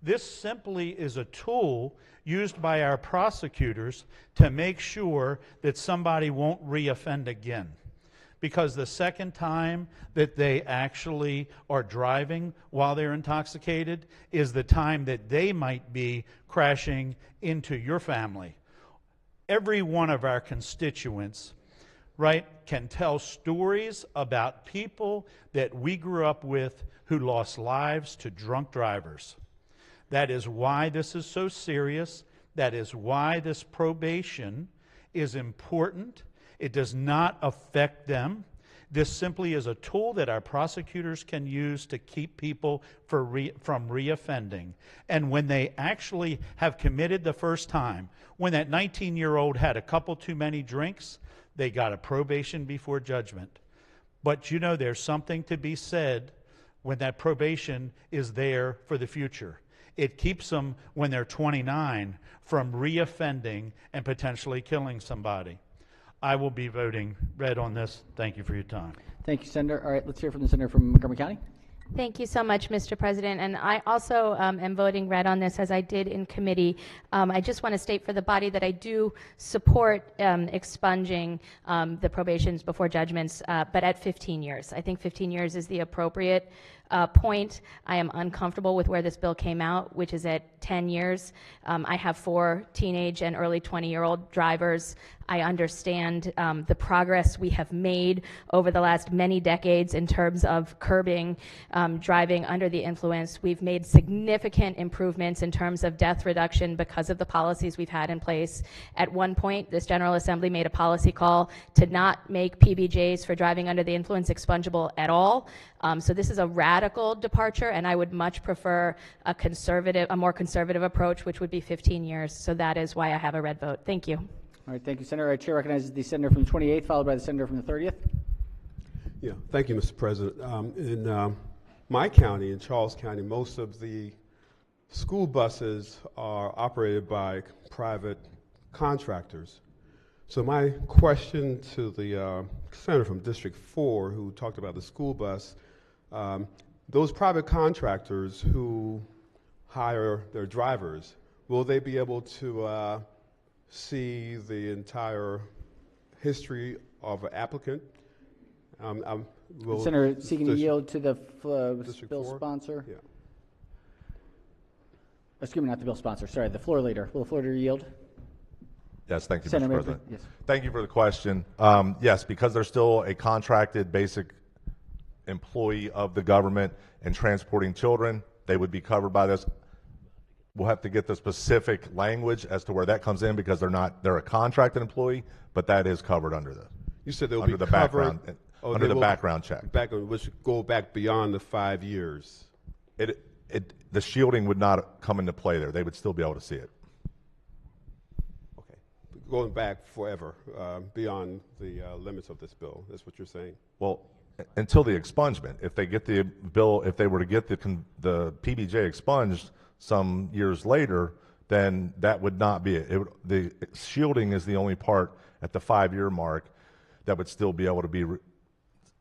T: This simply is a tool used by our prosecutors to make sure that somebody won't reoffend again. Because the second time that they actually are driving while they're intoxicated is the time that they might be crashing into your family every one of our constituents, right, can tell stories about people that we grew up with who lost lives to drunk drivers. That is why this is so serious. That is why this probation is important. It does not affect them. This simply is a tool that our prosecutors can use to keep people from reoffending. And when they actually have committed the first time, when that 19-year-old had a couple too many drinks, they got a probation before judgment. But you know, there's something to be said when that probation is there for the future. It keeps them, when they're 29, from reoffending and potentially killing somebody. I will be voting red on this. Thank you for your time.
A: Thank you, Senator. All right, let's hear from the Senator from Montgomery County.
D: Thank you so much, Mr. President. And I also am voting red on this, as I did in committee. I just want to state for the body that I do support expunging the probations before judgments, but at 15 years. I think 15 years is the appropriate point. I am uncomfortable with where this bill came out, which is at 10 years. I have 4 teenage and early 20-year-old drivers. I understand the progress we have made over the last many decades in terms of curbing driving under the influence. We've made significant improvements in terms of death reduction because of the policies we've had in place. At one point, this General Assembly made a policy call to not make PBJs for driving under the influence expungible at all. So this is a radical departure, and I would much prefer a more conservative approach, which would be 15 years. So that is why I have a red vote. Thank you.
A: All right, thank you, Senator. Our chair recognizes the Senator from the 28th, followed by the Senator from the 30th.
E: Yeah, thank you, Mr. President. In my county, in Charles County, most of the school buses are operated by private contractors. So my question to the Senator from District 4, who talked about the school bus, those private contractors who hire their drivers, will they be able to see the entire history of an applicant?
A: Senator, seeking to yield to the bill
E: 4?
A: sponsor.
E: Yeah.
A: Excuse me, not the bill sponsor. Sorry, the floor leader. Will the floor leader yield?
F: Yes, thank you,
A: Senator
F: Mr.
A: Murphy,
F: President.
A: yes.
F: Thank you for the question. Yes, because they're still a contracted basic employee of the government and transporting children, they would be covered by this. We'll have to get the specific language as to where that comes in, because they're a contracted employee, but that is covered under the
E: You said they'll
F: under
E: be
F: the
E: covered
F: background under the background check.
E: Which go back beyond the 5 years.
F: The shielding would not come into play there. They would still be able to see it.
E: Going back forever, beyond the limits of this bill. That's what you're saying?
F: Well, until the expungement. If they get the bill, if they were to get the PBJ expunged some years later, then that would not be it. The shielding is the only part at the 5-year mark that would still be able to be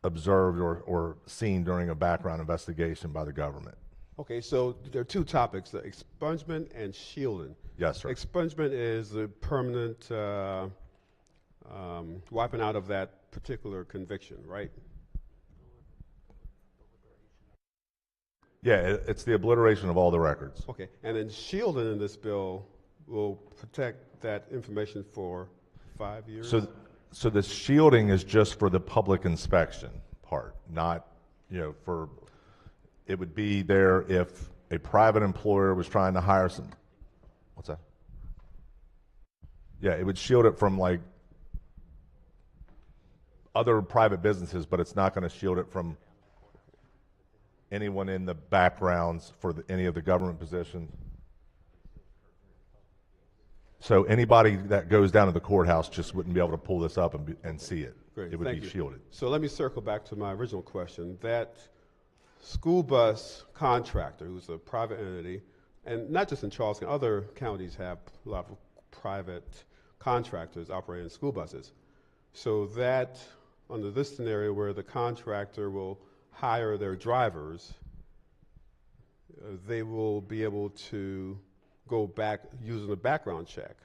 F: observed or seen during a background investigation by the government.
E: Okay, so there are 2 topics, the expungement and shielding.
F: Yes, sir.
E: Expungement is the permanent wiping out of that particular conviction, right?
F: Yeah, it's the obliteration of all the records.
E: Okay, and then shielding in this bill will protect that information for 5 years?
F: So the shielding is just for the public inspection part, not, for, it would be there if a private employer was trying to hire some, what's that? Yeah, it would shield it from like other private businesses, but it's not going to shield it from anyone in the backgrounds for any of the government positions. So anybody that goes down to the courthouse just wouldn't be able to pull this up and see it.
E: Great,
F: it would
E: thank
F: be
E: you.
F: shielded.
E: So let me circle back to my original question. That school bus contractor, who's a private entity, and not just in Charleston, other counties have a lot of private contractors operating school buses. So that, under this scenario where the contractor will hire their drivers, they will be able to go back using a background check.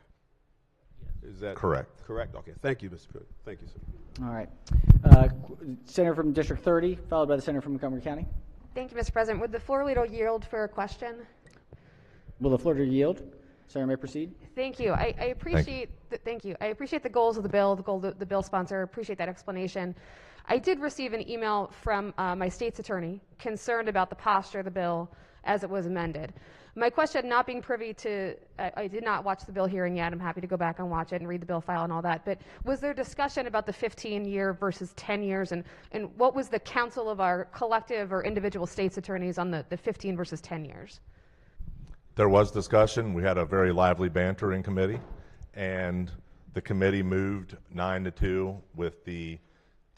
E: Is that
F: correct?
E: Correct. Okay. Thank you, Mr. President. Thank you, sir.
A: All right. Senator from District 30, followed by the Senator from Montgomery County.
U: Thank you, Mr. President. Would the floor leader yield for a question?
A: Will the floor leader yield? Senator may proceed.
G: Thank you. I appreciate thank you. I appreciate the goals of the bill, the bill sponsor. Appreciate that explanation. I did receive an email from my state's attorney concerned about the posture of the bill as it was amended. My question, not being privy to, I did not watch the bill hearing yet. I'm happy to go back and watch it and read the bill file and all that. But was there discussion about the 15-year versus 10 years? And what was the counsel of our collective or individual state's attorneys on the 15 versus 10 years?
F: There was discussion. We had a very lively banter in committee, and the committee moved 9-2 with the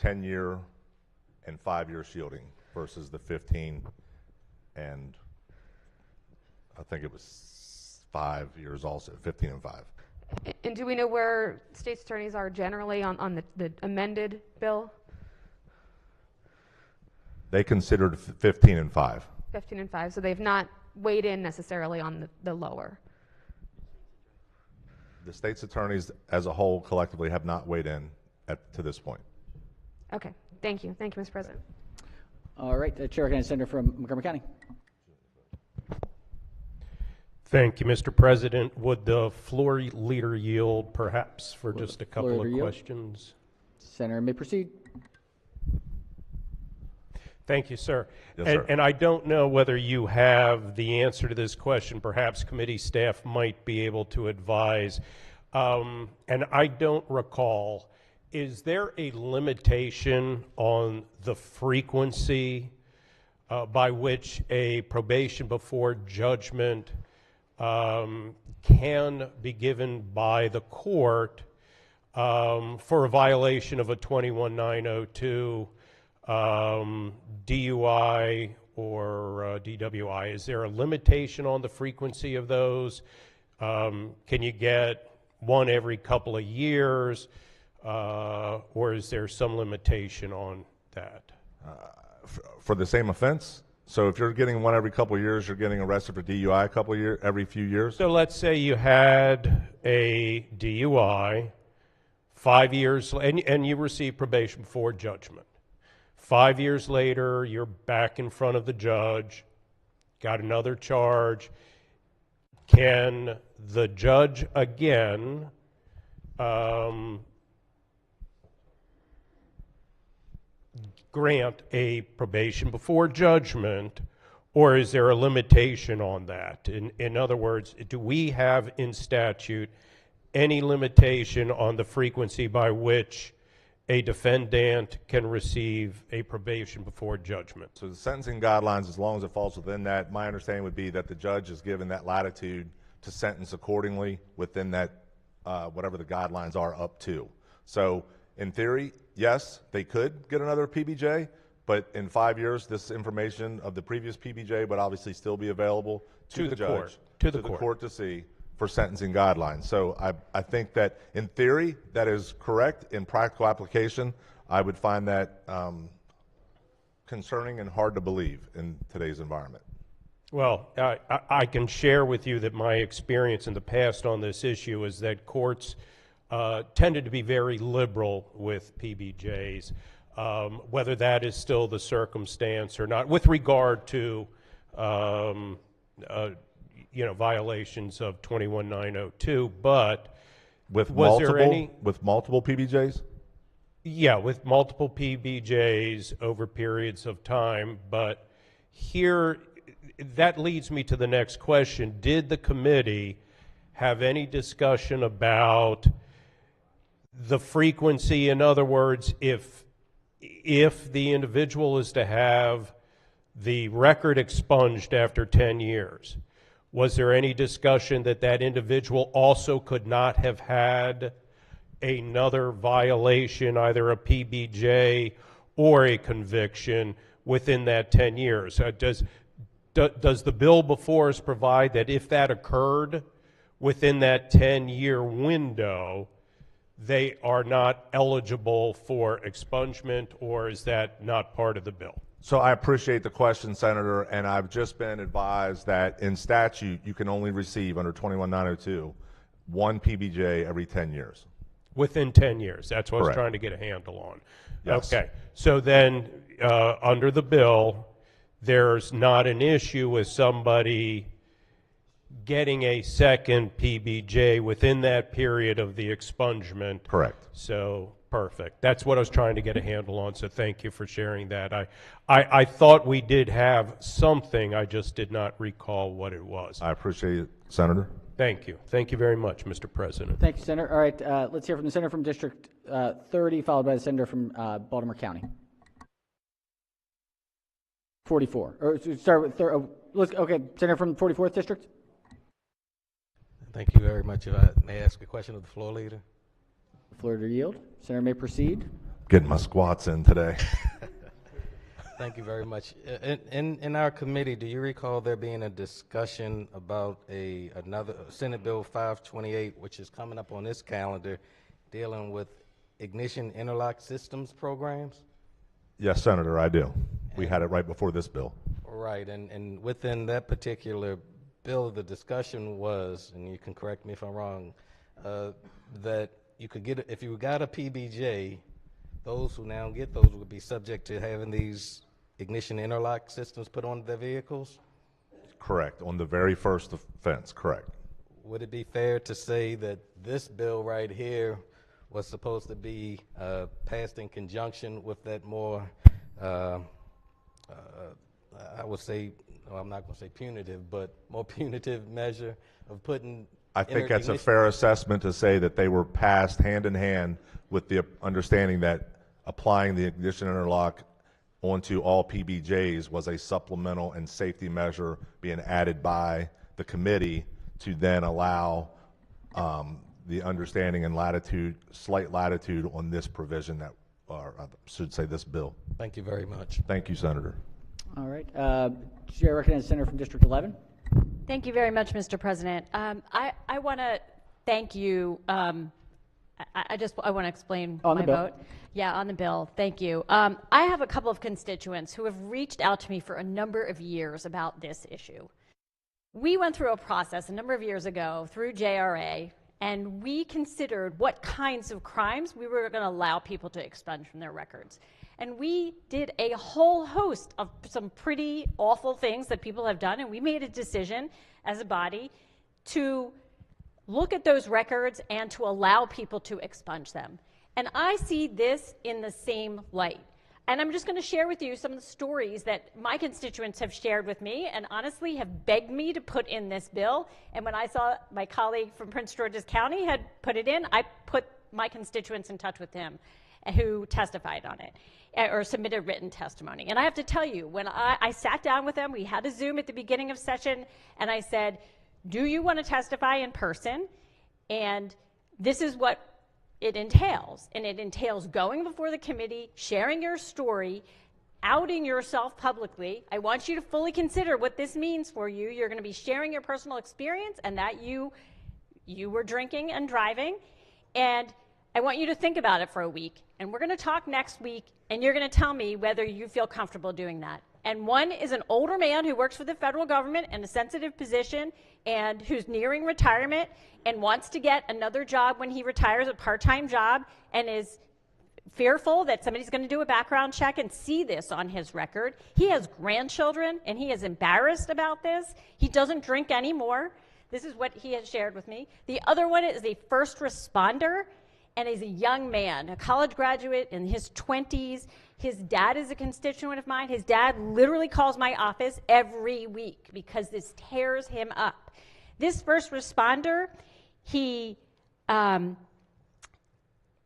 F: 10-year and 5-year shielding versus the 15 and I think it was 5 years also, 15 and 5.
G: And do we know where state's attorneys are generally on the amended bill?
F: They considered 15 and 5.
G: 15 and 5, so they've not weighed in necessarily on the lower.
F: The state's attorneys as a whole collectively have not weighed in to this point.
G: Okay, thank you. Thank you, Mr. President.
A: All right, the chair recognizes Senator from Montgomery County.
M: Thank you, Mr. President. Would the floor leader yield perhaps for just a couple of questions?
A: Senator may proceed.
M: Thank you, sir.
F: Yes, sir.
M: And I don't know whether you have the answer to this question. Perhaps committee staff might be able to advise. And I don't recall, is there a limitation on the frequency by which a probation before judgment can be given by the court for a violation of a 21902 DUI or DWI? Is there a limitation on the frequency of those? Can you get one every couple of years, or is there some limitation on that?
F: For the same offense? So if you're getting one every couple of years, you're getting arrested for DUI a couple of years, every few years?
M: So let's say you had a DUI 5 years, and you received probation before judgment. 5 years later, you're back in front of the judge, got another charge. Can the judge again grant a probation before judgment, or is there a limitation on that? In other words, do we have in statute any limitation on the frequency by which a defendant can receive a probation before judgment?
F: So the sentencing guidelines, as long as it falls within that, my understanding would be that the judge is given that latitude to sentence accordingly within that, whatever the guidelines are up to. So in theory, yes, they could get another PBJ, but in 5 years, this information of the previous PBJ would obviously still be available to the judge,
M: to the
F: court to see for sentencing guidelines. So I think that in theory, that is correct. In practical application, I would find that concerning and hard to believe in today's environment.
M: Well, I can share with you that my experience in the past on this issue is that courts tended to be very liberal with PBJs, whether that is still the circumstance or not, with regard to violations of 21902. But
F: with
M: was there any
F: with multiple PBJs?
M: Yeah, with multiple PBJs over periods of time. But here, that leads me to the next question. Did the committee have any discussion about the frequency? In other words, if the individual is to have the record expunged after 10 years, was there any discussion that that individual also could not have had another violation, either a PBJ or a conviction, within that 10 years? Does the bill before us provide that if that occurred within that 10-year window, they are not eligible for expungement, or is that not part of the bill?
F: So I appreciate the question, Senator, and I've just been advised that in statute you can only receive under 21902 one PBJ every 10 years.
M: Within 10 years. That's what
F: Correct.
M: I was trying to get a handle on.
F: Yes.
M: Okay. So then under the bill, there's not an issue with somebody getting a second PBJ within that period of the expungement.
F: Correct.
M: So, perfect. That's what I was trying to get a handle on, so thank you for sharing that. I thought we did have something, I just did not recall what it was.
F: I appreciate it, Senator.
M: Thank you. Thank you very much, Mr. President.
A: Thank you, Senator. All right, let's hear from the Senator from District 30, followed by the Senator from Baltimore County. 44. Or start with okay, Senator from the 44th District.
L: Thank you very much. If I may ask a question of the floor leader.
A: The floor to yield. Senator may proceed.
F: Getting my squats in today.
L: Thank you very much. In our committee, do you recall there being a discussion about another Senate Bill 528, which is coming up on this calendar, dealing with ignition interlock systems programs?
F: Yes, Senator, I do. We had it right before this bill.
L: Right, and within that particular bill, the discussion was, and you can correct me if I'm wrong, that you could get, if you got a PBJ, those who now get those would be subject to having these ignition interlock systems put on their vehicles?
F: Correct, on the very first offense, correct.
L: Would it be fair to say that this bill right here was supposed to be passed in conjunction with that more, I would say, well, I'm not going to say punitive, but more punitive measure of putting...
F: I think that's a fair assessment to say that they were passed hand in hand with the understanding that applying the ignition interlock onto all PBJs was a supplemental and safety measure being added by the committee to then allow the understanding and latitude, slight latitude on this provision that, or I should say this bill.
L: Thank you very much.
F: Thank you, Senator.
A: All right. Chair recognizes the Senator from District 11.
Q: Thank you very much, Mr. President. I want to thank you. I want to explain
A: On the
Q: my
A: bill.
Q: vote. Yeah, on the bill. Thank you. I have a couple of constituents who have reached out to me for a number of years about this issue. We went through a process a number of years ago through JRA, and we considered what kinds of crimes we were going to allow people to expunge from their records. And we did a whole host of some pretty awful things that people have done, and we made a decision as a body to look at those records and to allow people to expunge them. And I see this in the same light. And I'm just going to share with you some of the stories that my constituents have shared with me and honestly have begged me to put in this bill. And when I saw my colleague from Prince George's County had put it in, I put my constituents in touch with him who testified on it or submitted written testimony. And I have to tell you, when I sat down with them, we had a Zoom at the beginning of session, and I said, do you want to testify in person? And this is what it entails. And it entails going before the committee, sharing your story, outing yourself publicly. I want you to fully consider what this means for you. You're going to be sharing your personal experience and that you were drinking and driving. And I want you to think about it for a week. And we're going to talk next week, and you're going to tell me whether you feel comfortable doing that. And one is an older man who works for the federal government in a sensitive position and who's nearing retirement and wants to get another job when he retires, a part-time job, and is fearful that somebody's going to do a background check and see this on his record. He has grandchildren, and he is embarrassed about this. He doesn't drink anymore. This is what he has shared with me. The other one is a first responder, and he's a young man, a college graduate in his 20s. His dad is a constituent of mine. His dad literally calls my office every week because this tears him up. This first responder, while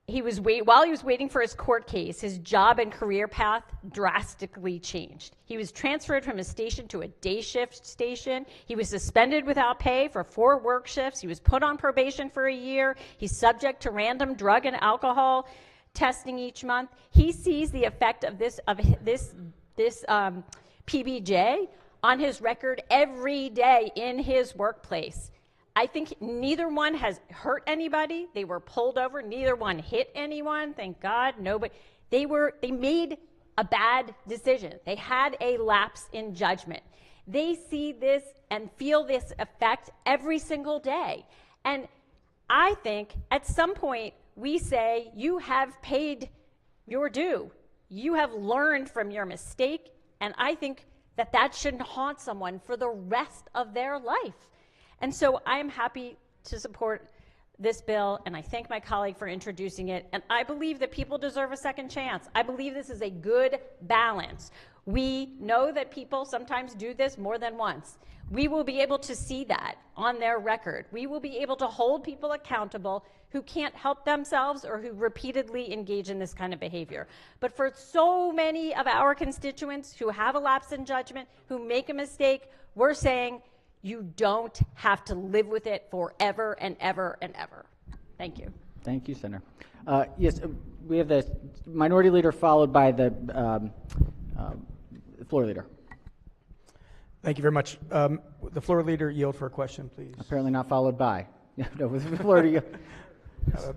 Q: he was waiting for his court case, his job and career path drastically changed. He was transferred from a station to a day shift station. He was suspended without pay for 4 work shifts. He was put on probation for a year. He's subject to random drug and alcohol testing each month. He sees the effect of this PBJ on his record every day in his workplace. I think neither one has hurt anybody. They were pulled over. Neither one hit anyone. Thank God. Nobody. They made a bad decision. They had a lapse in judgment. They see this and feel this effect every single day. And I think at some point we say, you have paid your due. You have learned from your mistake. And I think that shouldn't haunt someone for the rest of their life. And so I am happy to support this bill, and I thank my colleague for introducing it. And I believe that people deserve a second chance. I believe this is a good balance. We know that people sometimes do this more than once. We will be able to see that on their record. We will be able to hold people accountable who can't help themselves or who repeatedly engage in this kind of behavior. But for so many of our constituents who have a lapse in judgment, who make a mistake, we're saying you don't have to live with it forever and ever and ever. Thank you.
A: Thank you, Senator. Yes, we have the Minority Leader followed by the Floor Leader.
K: Thank you very much. The Floor Leader yield for a question, please.
A: Apparently not followed by. No, with the Floor Leader.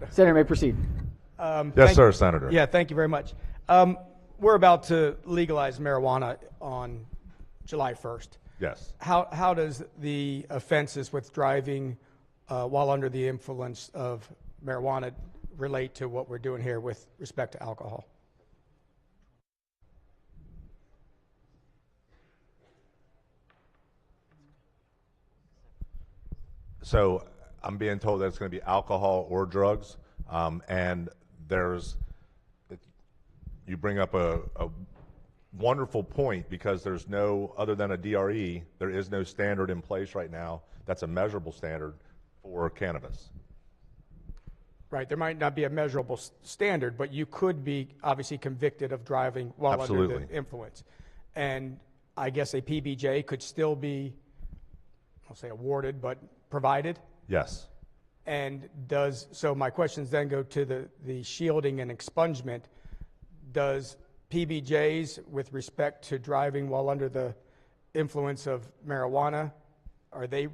A: Senator may proceed.
F: Yes, sir, Senator.
K: Yeah, thank you very much. We're about to legalize marijuana on July 1st.
F: Yes.
K: How does the offenses with driving while under the influence of marijuana relate to what we're doing here with respect to alcohol?
F: So I'm being told that it's going to be alcohol or drugs, and you bring up a wonderful point, because there's no, other than a DRE, there is no standard in place right now that's a measurable standard for cannabis.
K: Right, there might not be a measurable standard, but you could be obviously convicted of driving while
F: Absolutely.
K: under the influence. And I guess a PBJ could still be, I'll say awarded, but provided?
F: Yes.
K: And so my questions then go to the shielding and expungement. Does PBJs, with respect to driving while under the influence of marijuana, are they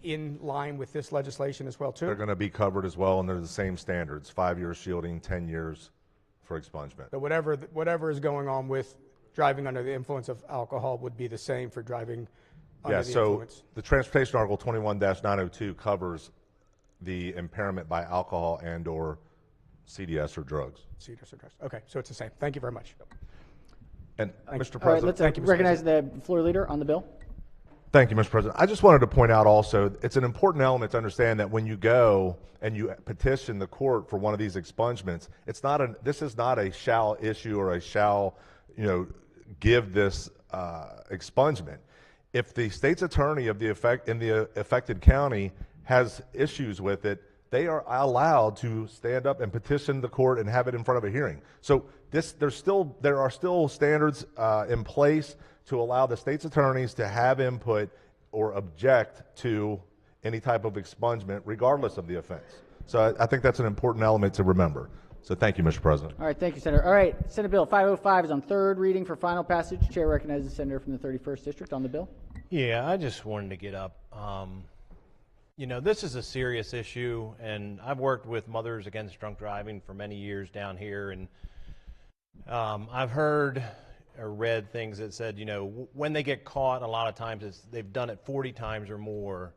K: in line with this legislation as well, too?
F: They're going to be covered as well, and they're the same standards: 5 years shielding, 10 years for expungement.
K: So whatever is going on with driving under the influence of alcohol would be the same for driving under the influence?
F: The Transportation Article 21-902 covers the impairment by alcohol and or CDS or drugs.
K: CDS or drugs. Okay, so it's the same. Thank you very much.
F: And Mr.
A: All right,
F: President,
A: let's recognize the Floor Leader on the bill.
F: Thank you, Mr. President. I just wanted to point out also, it's an important element to understand that when you go and you petition the court for one of these expungements, this is not a shall issue or a shall, give this expungement. If the state's attorney in the affected county has issues with it, they are allowed to stand up and petition the court and have it in front of a hearing. So there are still standards in place to allow the state's attorneys to have input or object to any type of expungement, regardless of the offense. So I think that's an important element to remember. So thank you, Mr. President.
A: All right, thank you, Senator. All right, Senate Bill 505 is on third reading for final passage. Chair recognizes the Senator from the 31st District on the bill.
U: Yeah, I just wanted to get up. This is a serious issue, and I've worked with Mothers Against Drunk Driving for many years down here, and I've heard or read things that said, when they get caught, a lot of times they've done it 40 times or more.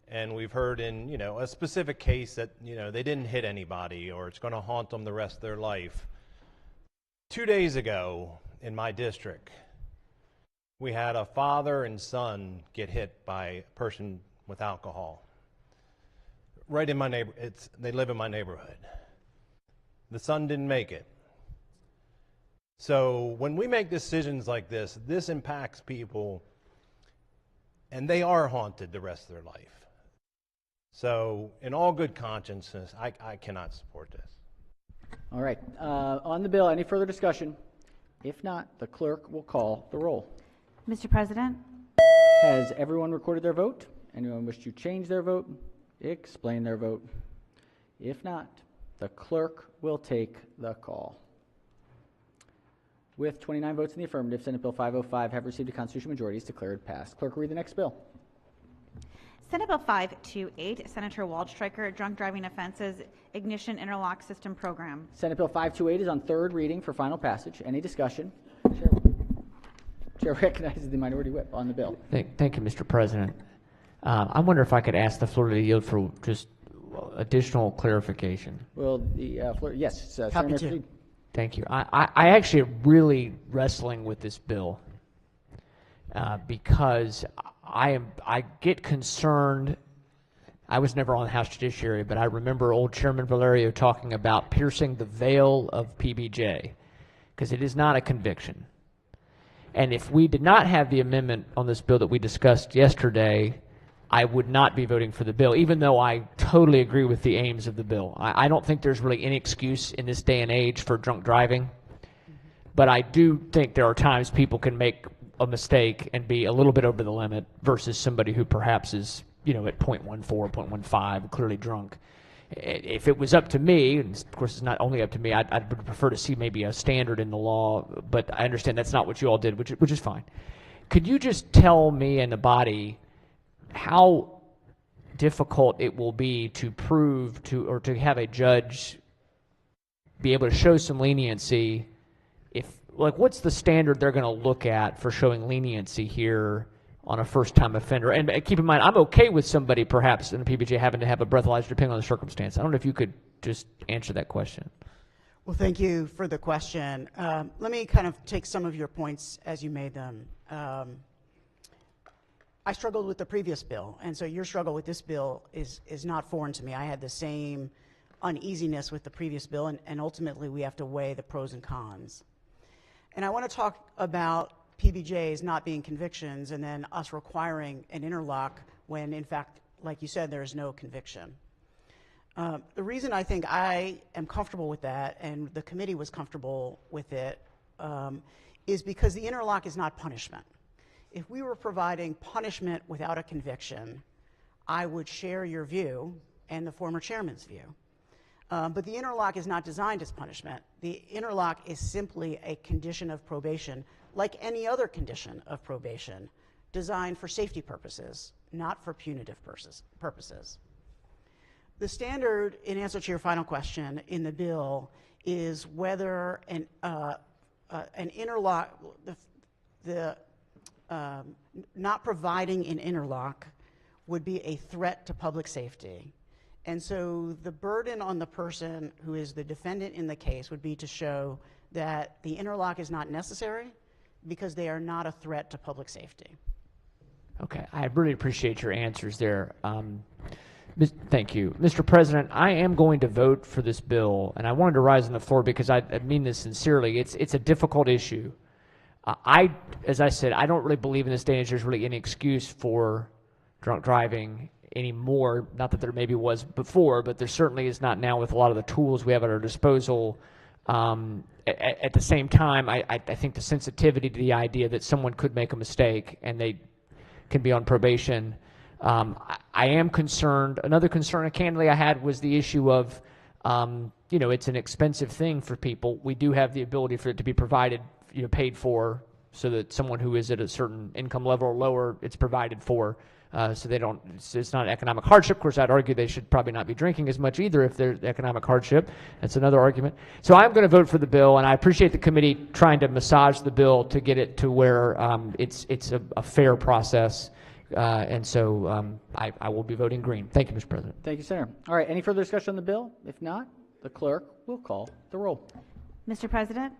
U: And we've heard in, a specific case that, they didn't hit anybody or it's going to haunt them the rest of their life. 2 days ago in my district, we had a father and son get hit by a person with alcohol. Right in my neighborhood. They live in my neighborhood. The son didn't make it. So when we make decisions like this impacts people, and they are haunted the rest of their life. So in all good consciences, I cannot support this.
A: All right. On the bill, any further discussion? If not, the clerk will call the roll.
N: Mr. President?
A: Has everyone recorded their vote? Anyone wish to change their vote? Explain their vote? If not, the clerk will take the call. With 29 votes in the affirmative, Senate Bill 505 have received a constitutional majority is declared passed. Clerk will read the next bill.
N: Senate Bill 528, Senator Waldstreicher, Drunk Driving Offenses Ignition Interlock System Program.
A: Senate Bill 528 is on third reading for final passage. Any discussion? Chair recognizes the Minority Whip on the bill.
I: Thank you, Mr. President. I wonder if I could ask the floor to yield for just additional clarification.
A: Well, the floor, yes.
I: Happy to. Thank you. I actually am really wrestling with this bill. because I get concerned. I was never on the House Judiciary, but I remember old Chairman Valerio talking about piercing the veil of PBJ, because it is not a conviction. And if we did not have the amendment on this bill that we discussed yesterday, I would not be voting for the bill, even though I totally agree with the aims of the bill. I don't think there's really any excuse in this day and age for drunk driving, but I do think there are times people can make a mistake and be a little bit over the limit versus somebody who perhaps is, you know, at 0.14, 0.15, clearly drunk. If it was up to me, and of course it's not only up to me, I'd prefer to see maybe a standard in the law, but I understand that's not what you all did, which is fine. Could you just tell me and the body how difficult it will be to prove to, or to have a judge be able to show some leniency? If, like, what's the standard they're going to look at for showing leniency here on a first-time offender? And keep in mind, I'm okay with somebody perhaps in the PBJ having to have a breathalyzer depending on the circumstance. I don't know if you could just answer that question.
H: Well, thank you for the question. Let me kind of take some of your points as you made them. I struggled with the previous bill, and so your struggle with this bill is not foreign to me. I had the same uneasiness with the previous bill, and ultimately we have to weigh the pros and cons. And I want to talk about PBJs not being convictions and then us requiring an interlock when, in fact, like you said, there is no conviction. The reason I think I am comfortable with that, and the committee was comfortable with it, is because the interlock is not punishment. If we were providing punishment without a conviction, I would share your view and the former chairman's view. But the interlock is not designed as punishment. The interlock is simply a condition of probation, like any other condition of probation, designed for safety purposes, not for punitive purposes. The standard, in answer to your final question, in the bill is whether an interlock, not providing an interlock would be a threat to public safety. And so the burden on the person who is the defendant in the case would be to show that the interlock is not necessary because they are not a threat to public safety.
I: Okay, I really appreciate your answers there. Thank you. Mr. President, I am going to vote for this bill, and I wanted to rise on the floor because I mean this sincerely. It's a difficult issue. As I said, I don't really believe in this day and age there's really any excuse for drunk driving anymore. Not that there maybe was before, but there certainly is not now with a lot of the tools we have at our disposal. At the same time, I think the sensitivity to the idea that someone could make a mistake and they can be on probation, I am concerned. Another concern, candidly, I had was the issue of, you know, it's an expensive thing for people. We do have the ability for it to be provided, you know, paid for, so that someone who is at a certain income level or lower, it's provided for, so they don't. It's not economic hardship. Of course, I'd argue they should probably not be drinking as much either if there's economic hardship. That's another argument. So I'm going to vote for the bill, and I appreciate the committee trying to massage the bill to get it to where it's a fair process. And so I will be voting green. Thank you, Mr. President.
A: Thank you, Senator. All right, any further discussion on the bill? If not, the clerk will call the roll.
N: Mr. President?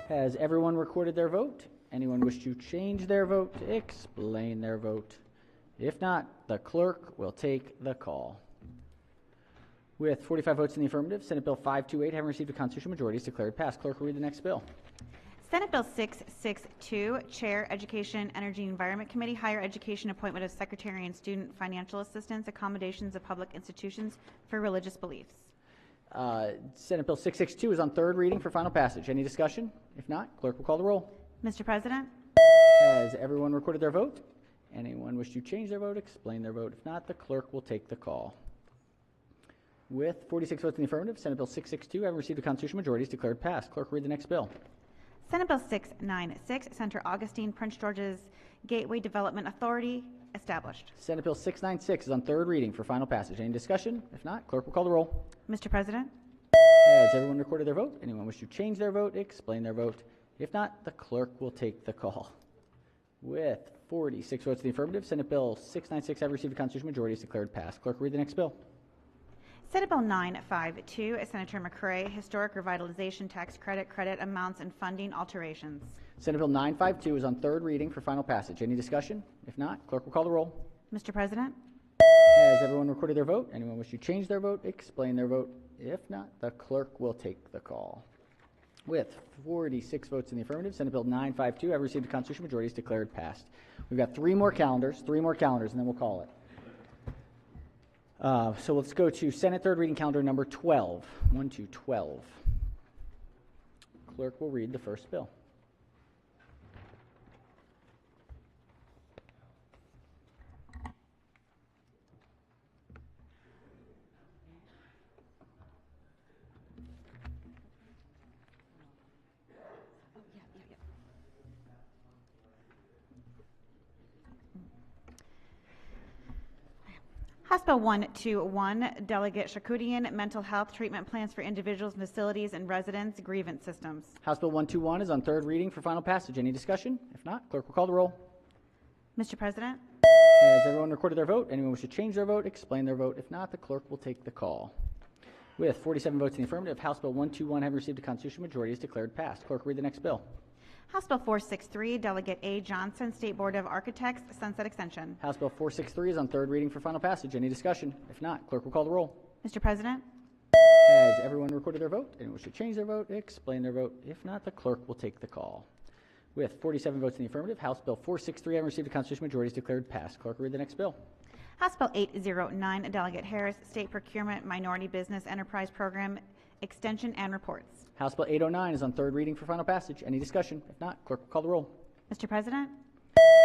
A: Has everyone recorded their vote? Anyone wish to change their vote? Explain their vote. If not, the clerk will take the call. With 45 votes in the affirmative, Senate Bill 528, having received a constitutional majority, is declared passed. Clerk will read the next bill.
N: Senate Bill 662, Chair, Education, Energy, Environment Committee, Higher Education, Appointment of Secretary and Student Financial Assistance, Accommodations of Public Institutions for Religious Beliefs.
A: Senate Bill 662 is on third reading for final passage. Any discussion? If not, clerk will call the roll.
N: Mr. President?
A: Has everyone recorded their vote? Anyone wish to change their vote? Explain their vote. If not, the clerk will take the call. With 46 votes in the affirmative, Senate Bill 662, having received a constitutional majority, is declared passed. Clerk will read the next bill.
N: Senate Bill 696, Senator Augustine, Prince George's Gateway Development Authority, established.
A: Senate Bill 696 is on third reading for final passage. Any discussion? If not, clerk will call the roll.
N: Mr. President?
A: Has everyone recorded their vote? Anyone wish to change their vote? Explain their vote. If not, the clerk will take the call. With 46 votes in the affirmative, Senate Bill 696, having received a constitutional majority, is declared passed. Clerk will read the next bill.
N: Senate Bill 952, Senator McCray, Historic Revitalization Tax Credit amounts and funding alterations.
A: Senate Bill 952 is on third reading for final passage. Any discussion? If not, clerk will call the roll.
N: Mr. President?
A: Has everyone recorded their vote? Anyone wish to change their vote, explain their vote? If not, the clerk will take the call. With 46 votes in the affirmative, Senate Bill 952 have received a constitutional majority, is declared passed. We've got three more calendars, and then we'll call it. So let's go to Senate third reading calendar number 12. 1 to 12. Clerk will read the first bill.
N: House Bill 121, Delegate Shakoudian, Mental Health Treatment Plans for Individuals, Facilities, and Residents, Grievance Systems.
A: House Bill 121 is on third reading for final passage. Any discussion? If not, clerk will call the roll.
N: Mr. President?
A: Has everyone recorded their vote? Anyone wish to change their vote, explain their vote? If not, the clerk will take the call. With 47 votes in the affirmative, House Bill 121 having received a constitutional majority, is declared passed. Clerk will read the next bill.
N: House Bill 463, Delegate A. Johnson, State Board of Architects, Sunset Extension.
A: House Bill 463 is on third reading for final passage. Any discussion? If not, clerk will call the roll.
N: Mr. President?
A: Has everyone recorded their vote? Anyone wish to change their vote, explain their vote? If not, the clerk will take the call. With 47 votes in the affirmative, House Bill 463 having received a constitutional majority, is declared passed. Clerk will read the next bill.
N: House Bill 809, Delegate Harris, State Procurement Minority Business Enterprise Program, Extension and Reports.
A: House Bill 809 is on third reading for final passage. Any discussion? If not, clerk will call the roll.
N: Mr. President?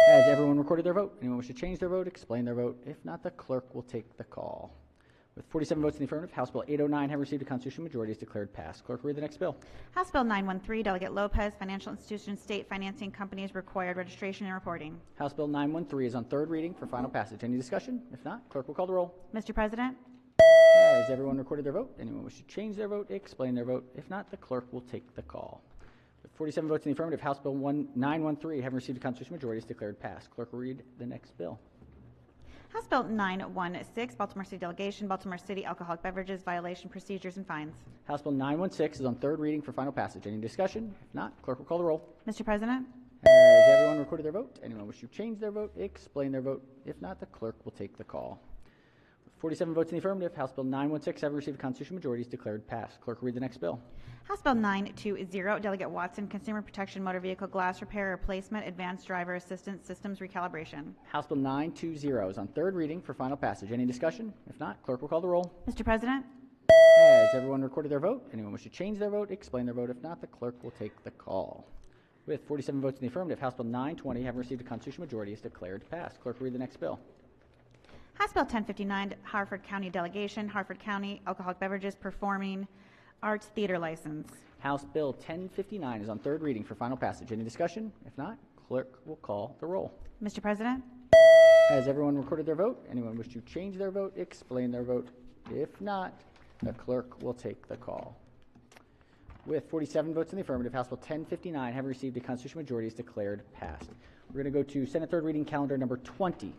A: Has everyone recorded their vote? Anyone wish to change their vote, explain their vote? If not, the clerk will take the call. With 47 votes in the affirmative, House Bill 809 have received a constitutional majority, is declared passed. Clerk will read the next bill.
N: House Bill 913, Delegate Lopez, Financial Institutions, State Financing Companies Required Registration and Reporting.
A: House Bill 913 is on third reading for final passage. Any discussion? If not, clerk will call the roll.
N: Mr. President?
A: Has everyone recorded their vote? Anyone wish to change their vote, explain their vote? If not, the clerk will take the call. With 47 votes in the affirmative, House Bill 913 having received a constitutional majority, is declared passed. Clerk will read the next bill.
N: House Bill 916, Baltimore City Delegation, Baltimore City Alcoholic Beverages, Violation Procedures and Fines.
A: House Bill 916 is on third reading for final passage. Any discussion? If not, clerk will call the roll.
N: Mr. President?
A: Has everyone recorded their vote? Anyone wish to change their vote, explain their vote? If not, the clerk will take the call. With 47 votes in the affirmative, House Bill 916 having received a constitutional majority, is declared passed. Clerk will read the next bill.
N: House Bill 920, Delegate Watson, Consumer Protection Motor Vehicle Glass Repair Replacement, Advanced Driver Assistance Systems Recalibration.
A: House Bill 920 is on third reading for final passage. Any discussion? If not, clerk will call the roll.
N: Mr. President?
A: Has everyone recorded their vote? Anyone wish to change their vote, explain their vote? If not, the clerk will take the call. With 47 votes in the affirmative, House Bill 920 having received a constitutional majority, is declared passed. Clerk will read the next bill.
N: House Bill 1059, Harford County Delegation, Harford County Alcoholic Beverages Performing Arts Theater License.
A: House Bill 1059 is on third reading for final passage. Any discussion? If not, clerk will call the roll.
N: Mr. President?
A: Has everyone recorded their vote? Anyone wish to change their vote, explain their vote? If not, the clerk will take the call. With 47 votes in the affirmative, House Bill 1059 having received a constitutional majority, is declared passed. We're going to go to Senate third reading calendar number 20.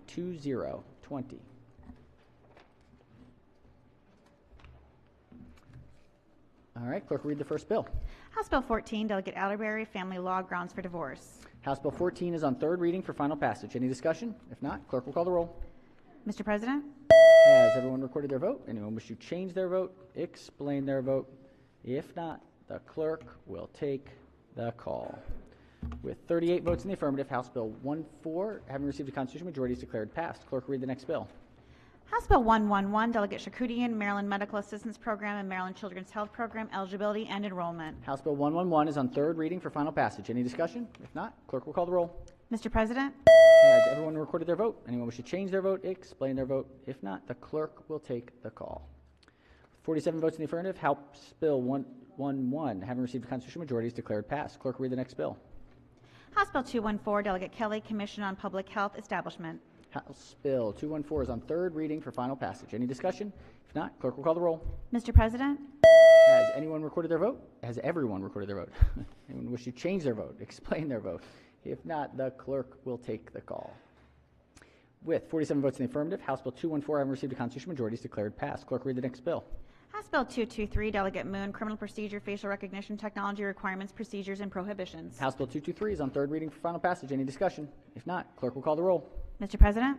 A: All right, clerk, read the first bill.
N: House Bill 14, Delegate Atterbury, Family Law Grounds for Divorce.
A: House Bill 14 is on third reading for final passage. Any discussion? If not, clerk will call the roll.
N: Mr. President?
A: Has everyone recorded their vote? Anyone wish to change their vote, explain their vote? If not, the clerk will take the call. With 38 votes in the affirmative, House Bill 14, having received a constitutional majority, is declared passed. Clerk will read the next bill.
N: House Bill 111, Delegate Shakoudian, Maryland Medical Assistance Program and Maryland Children's Health Program, Eligibility and Enrollment.
A: House Bill 111 is on third reading for final passage. Any discussion? If not, clerk will call the roll.
N: Mr. President?
A: Has everyone recorded their vote? Anyone wish to change their vote, explain their vote? If not, the clerk will take the call. 47 votes in the affirmative, House Bill 111, having received a constitutional majority, is declared passed. Clerk will read the next bill.
N: House Bill 214, Delegate Kelly, Commission on Public Health Establishment.
A: House Bill 214 is on third reading for final passage. Any discussion? If not, clerk will call the roll.
N: Mr. President?
A: Has anyone recorded their vote? Has everyone recorded their vote? Anyone wish to change their vote, explain their vote? If not, the clerk will take the call. With 47 votes in the affirmative, House Bill 214, having received a constitutional majority, is declared passed. Clerk, read the next bill.
N: House Bill 223, Delegate Moon, Criminal Procedure, Facial Recognition Technology Requirements, Procedures, and Prohibitions.
A: House Bill 223 is on third reading for final passage. Any discussion? If not, clerk will call the roll.
N: Mr. President?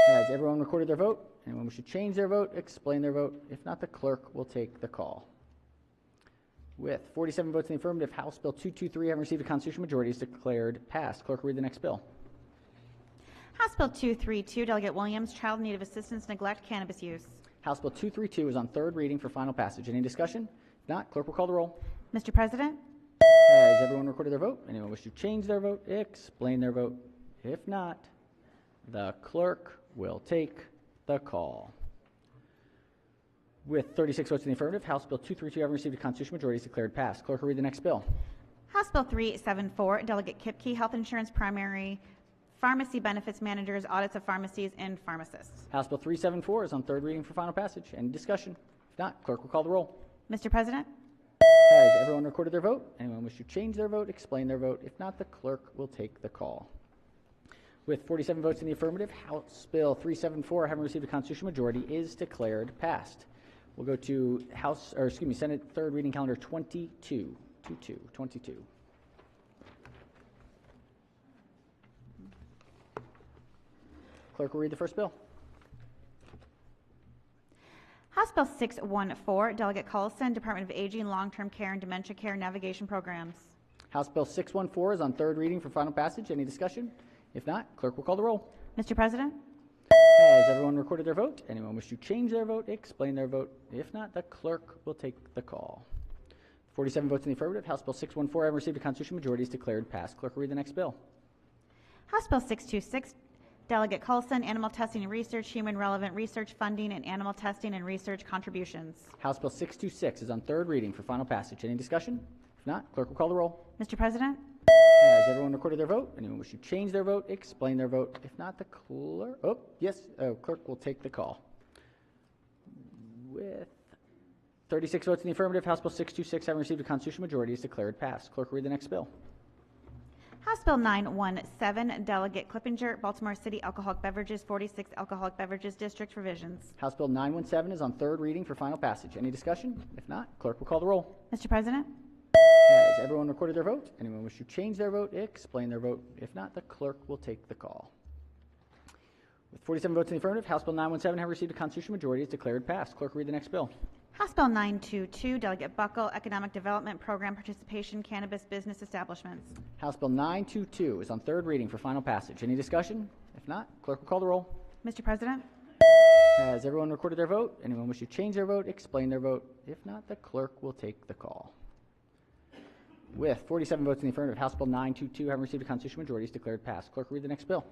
A: Has everyone recorded their vote? Anyone wish to change their vote, explain their vote? If not, the clerk will take the call. With 47 votes in the affirmative, House Bill 223, having received a constitutional majority, is declared passed. Clerk will read the next bill.
N: House Bill 232, Delegate Williams, Child in Need of Assistance, Neglect, Cannabis Use.
A: House Bill 232 is on third reading for final passage. Any discussion? If not, clerk will call the roll.
N: Mr. President?
A: Has everyone recorded their vote? Anyone wish to change their vote, explain their vote? If not, the clerk will take the call. With 36 votes in the affirmative, House Bill 232, having received a constitutional majority, is declared passed. Clerk will read the next bill.
N: House Bill 374, Delegate Kipke, Health Insurance Primary Pharmacy Benefits Managers, Audits of Pharmacies, and Pharmacists.
A: House Bill 374 is on third reading for final passage. Any discussion? If not, clerk will call the roll.
N: Mr. President?
A: Has everyone recorded their vote? Anyone wish to change their vote, explain their vote? If not, the clerk will take the call. With 47 votes in the affirmative, House Bill 374, having received a constitutional majority, is declared passed. We'll go to Senate third reading calendar 22. Clerk will read the first bill.
N: House Bill 614, Delegate Collison, Department of Aging, Long-Term Care, and Dementia Care Navigation Programs.
A: House Bill 614 is on third reading for final passage. Any discussion? If not, clerk will call the roll.
N: Mr. President?
A: Has everyone recorded their vote? Anyone wish to change their vote, explain their vote? If not, the clerk will take the call. 47 votes in the affirmative, House Bill 614, having received a constitutional majority, is declared passed. Clerk will read the next bill.
N: House Bill 626, Delegate Collison, Animal Testing and Research, Human Relevant Research Funding, and Animal Testing and Research Contributions.
A: House Bill 626 is on third reading for final passage. Any discussion? If not, clerk will call the roll.
N: Mr. President?
A: Has everyone recorded their vote? Anyone wish to change their vote, explain their vote? If not, the clerk will take the call. With 36 votes in the affirmative, House Bill 626, having received a constitutional majority, is declared passed. Clerk will read the next bill.
N: House Bill 917, Delegate Clippinger, Baltimore City Alcoholic Beverages, 46 Alcoholic Beverages District Revisions.
A: House Bill 917 is on third reading for final passage. Any discussion? If not, clerk will call the roll.
N: Mr. President?
A: Has everyone recorded their vote? Anyone wish to change their vote, explain their vote? If not, the clerk will take the call. With 47 votes in the affirmative, House Bill 917, having received a constitutional majority, is declared passed. Clerk will read the next bill.
N: House Bill 922, Delegate Buckle, Economic Development Program Participation, Cannabis Business Establishments.
A: House Bill 922 is on third reading for final passage. Any discussion? If not, clerk will call the roll.
N: Mr. President?
A: Has everyone recorded their vote? Anyone wish to change their vote, explain their vote? If not, the clerk will take the call. With 47 votes in the affirmative, House Bill 922, having received a constitutional majority, is declared passed. Clerk will read the next bill.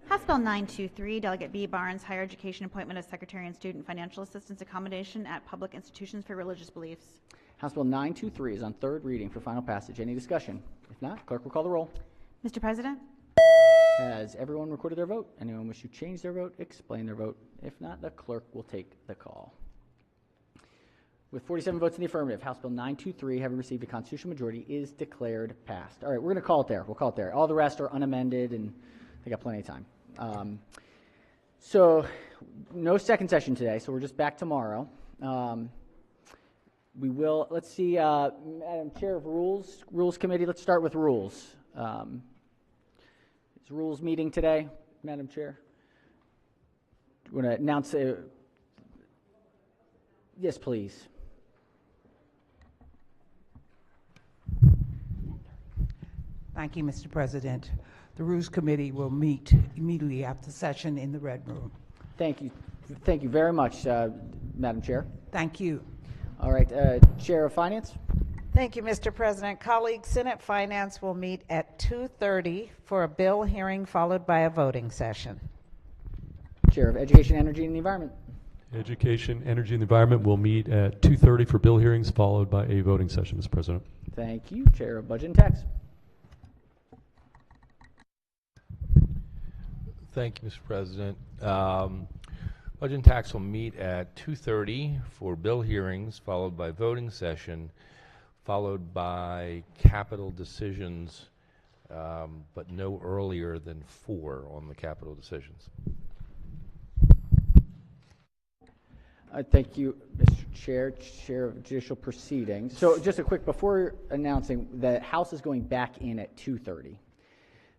N: House Bill 923, Delegate B. Barnes, Higher Education Appointment of Secretary and Student Financial Assistance Accommodation at Public Institutions for Religious Beliefs.
A: House Bill 923 is on third reading for final passage. Any discussion? If not, clerk will call the roll.
N: Mr. President?
A: Has everyone recorded their vote? Anyone wish to change their vote, explain their vote? If not, the clerk will take the call. With 47 votes in the affirmative, House Bill 923, having received a constitutional majority, is declared passed. All right, we're going to call it there. We'll call it there. All the rest are unamended, and they got plenty of time. So no second session today, so we're just back tomorrow. We will, let's see, Madam Chair of Rules Committee, let's start with rules. Is rules meeting today, Madam Chair? Do you want to announce? Yes, please.
O: Thank you, Mr. President. The Rules Committee will meet immediately after session in the Red Room.
A: Thank you. Thank you very much, Madam Chair.
O: Thank you.
A: All right, Chair of Finance.
P: Thank you, Mr. President. Colleagues, Senate Finance will meet at 2:30 for a bill hearing followed by a voting session.
A: Chair of Education, Energy, and the Environment.
B: Education, Energy, and the Environment will meet at 2:30 for bill hearings followed by a voting session, Mr. President.
A: Thank you. Chair of Budget and Tax.
V: Thank you, Mr. President. Budget and Tax will meet at 2:30 for bill hearings, followed by voting session, followed by capital decisions but no earlier than 4 on the capital decisions.
A: Thank you, Mr. Chair, Chair of Judicial Proceedings. So just a quick, before announcing, the House is going back in at 2:30.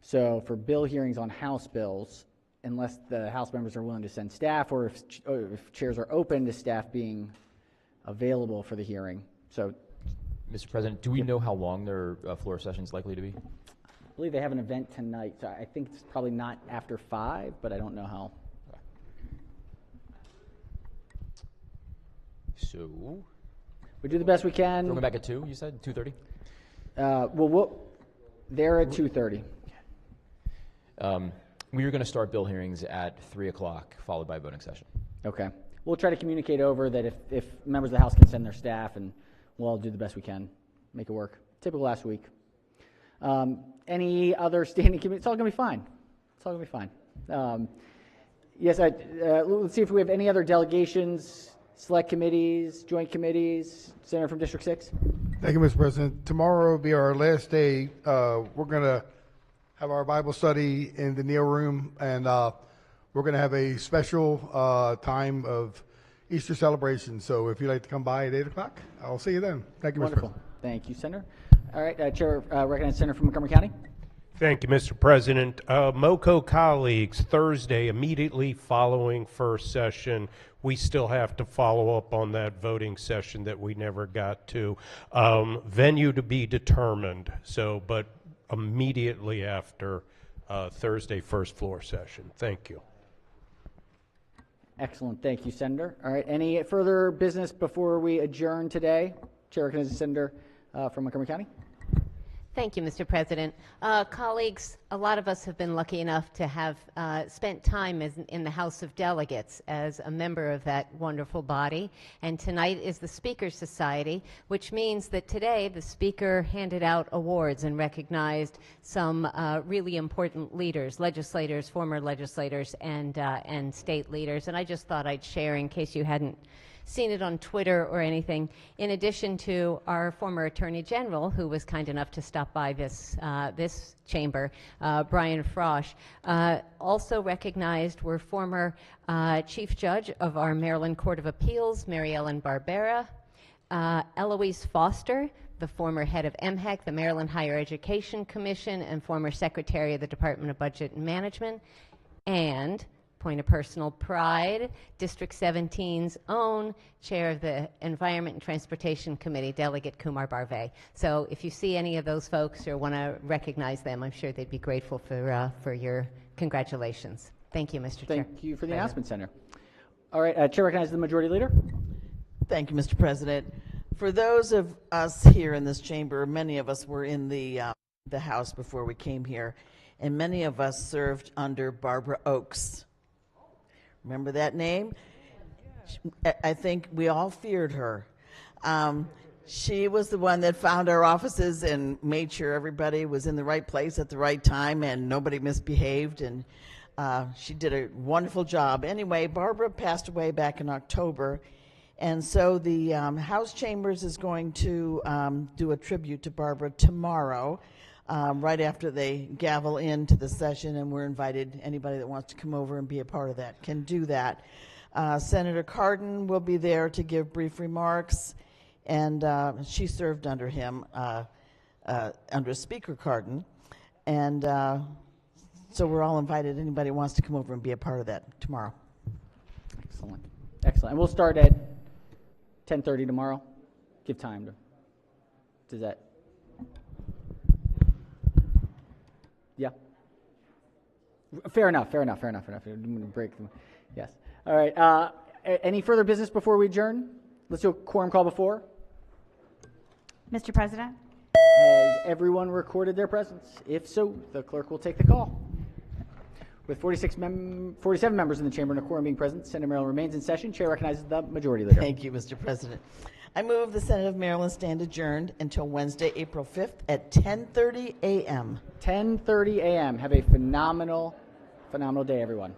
A: So for bill hearings on House bills, unless the House members are willing to send staff, or if chairs are open to staff being available for the hearing. So,
C: Mr. President, do we know how long their floor session is likely to be?
A: I believe they have an event tonight, so I think it's probably not after 5, but I don't know how.
C: So
A: we do the best we can.
C: Going back at 2, you said 2:30?
A: They're at 2:30.
C: We were going to start bill hearings at 3 o'clock, followed by a voting session.
A: Okay. We'll try to communicate over that if members of the House can send their staff, and we'll all do the best we can, make it work. Typical last week. Any other standing committee? It's all going to be fine. It's all going to be fine. Yes, let's see if we have any other delegations, select committees, joint committees. Senator from District 6.
R: Thank you, Mr. President. Tomorrow will be our last day. We're going to have our Bible study in the Neil Room, and we're going to have a special time of Easter celebration. So if you'd like to come by at 8 o'clock, I'll see you then. Thank you, Mr.
A: Wonderful.
R: President.
A: Thank you, Senator. All right, Chair recognizes Senator from Montgomery County.
M: Thank you, Mr. President. MoCo colleagues, Thursday, immediately following first session, we still have to follow up on that voting session that we never got to. Venue to be determined, but immediately after Thursday first floor session. Thank you.
A: Excellent. Thank you, Senator. All right, any further business before we adjourn today? Chair recognizes Senator from Montgomery County.
W: Thank you, Mr. President. Colleagues, a lot of us have been lucky enough to have spent time in the House of Delegates as a member of that wonderful body. And tonight is the Speaker Society, which means that today the Speaker handed out awards and recognized some really important leaders, legislators, former legislators, and state leaders. And I just thought I'd share in case you hadn't seen it on Twitter or anything, in addition to our former Attorney General, who was kind enough to stop by this chamber, Brian Frosch. Also recognized were former Chief Judge of our Maryland Court of Appeals, Mary Ellen Barbera, Eloise Foster, the former head of MHEC, the Maryland Higher Education Commission, and former Secretary of the Department of Budget and Management, and point of personal pride, District 17's own Chair of the Environment and Transportation Committee, Delegate Kumar Barve. So if you see any of those folks or want to recognize them, I'm sure they'd be grateful for your congratulations. Thank you, Mr. Chair.
A: Thank you for the announcement, Senator. All right, Chair recognizes the Majority Leader.
X: Thank you, Mr. President. For those of us here in this chamber, many of us were in the House before we came here, and many of us served under Barbara Oakes. Remember that name? I think we all feared her. She was the one that found our offices and made sure everybody was in the right place at the right time and nobody misbehaved, and she did a wonderful job. Anyway, Barbara passed away back in October, and so the House Chambers is going to do a tribute to Barbara tomorrow. Right after they gavel into the session, and we're invited, anybody that wants to come over and be a part of that can do that. Senator Cardin will be there to give brief remarks, and she served under him, under Speaker Cardin, and so we're all invited, anybody who wants to come over and be a part of that tomorrow.
A: Excellent. Excellent. And we'll start at 10:30 tomorrow. Give time to, does that? Yeah. Fair enough. Break them. Yes. All right. Any further business before we adjourn? Let's do a quorum call before.
N: Mr. President?
A: Has everyone recorded their presence? If so, the clerk will take the call. With 47 members in the chamber and a quorum being present, Senate of Maryland remains in session. Chair recognizes the Majority Leader.
X: Thank you, Mr. President. I move the Senate of Maryland stand adjourned until Wednesday, April 5th at 10:30 a.m.
A: 10:30 a.m. Have a phenomenal day, everyone.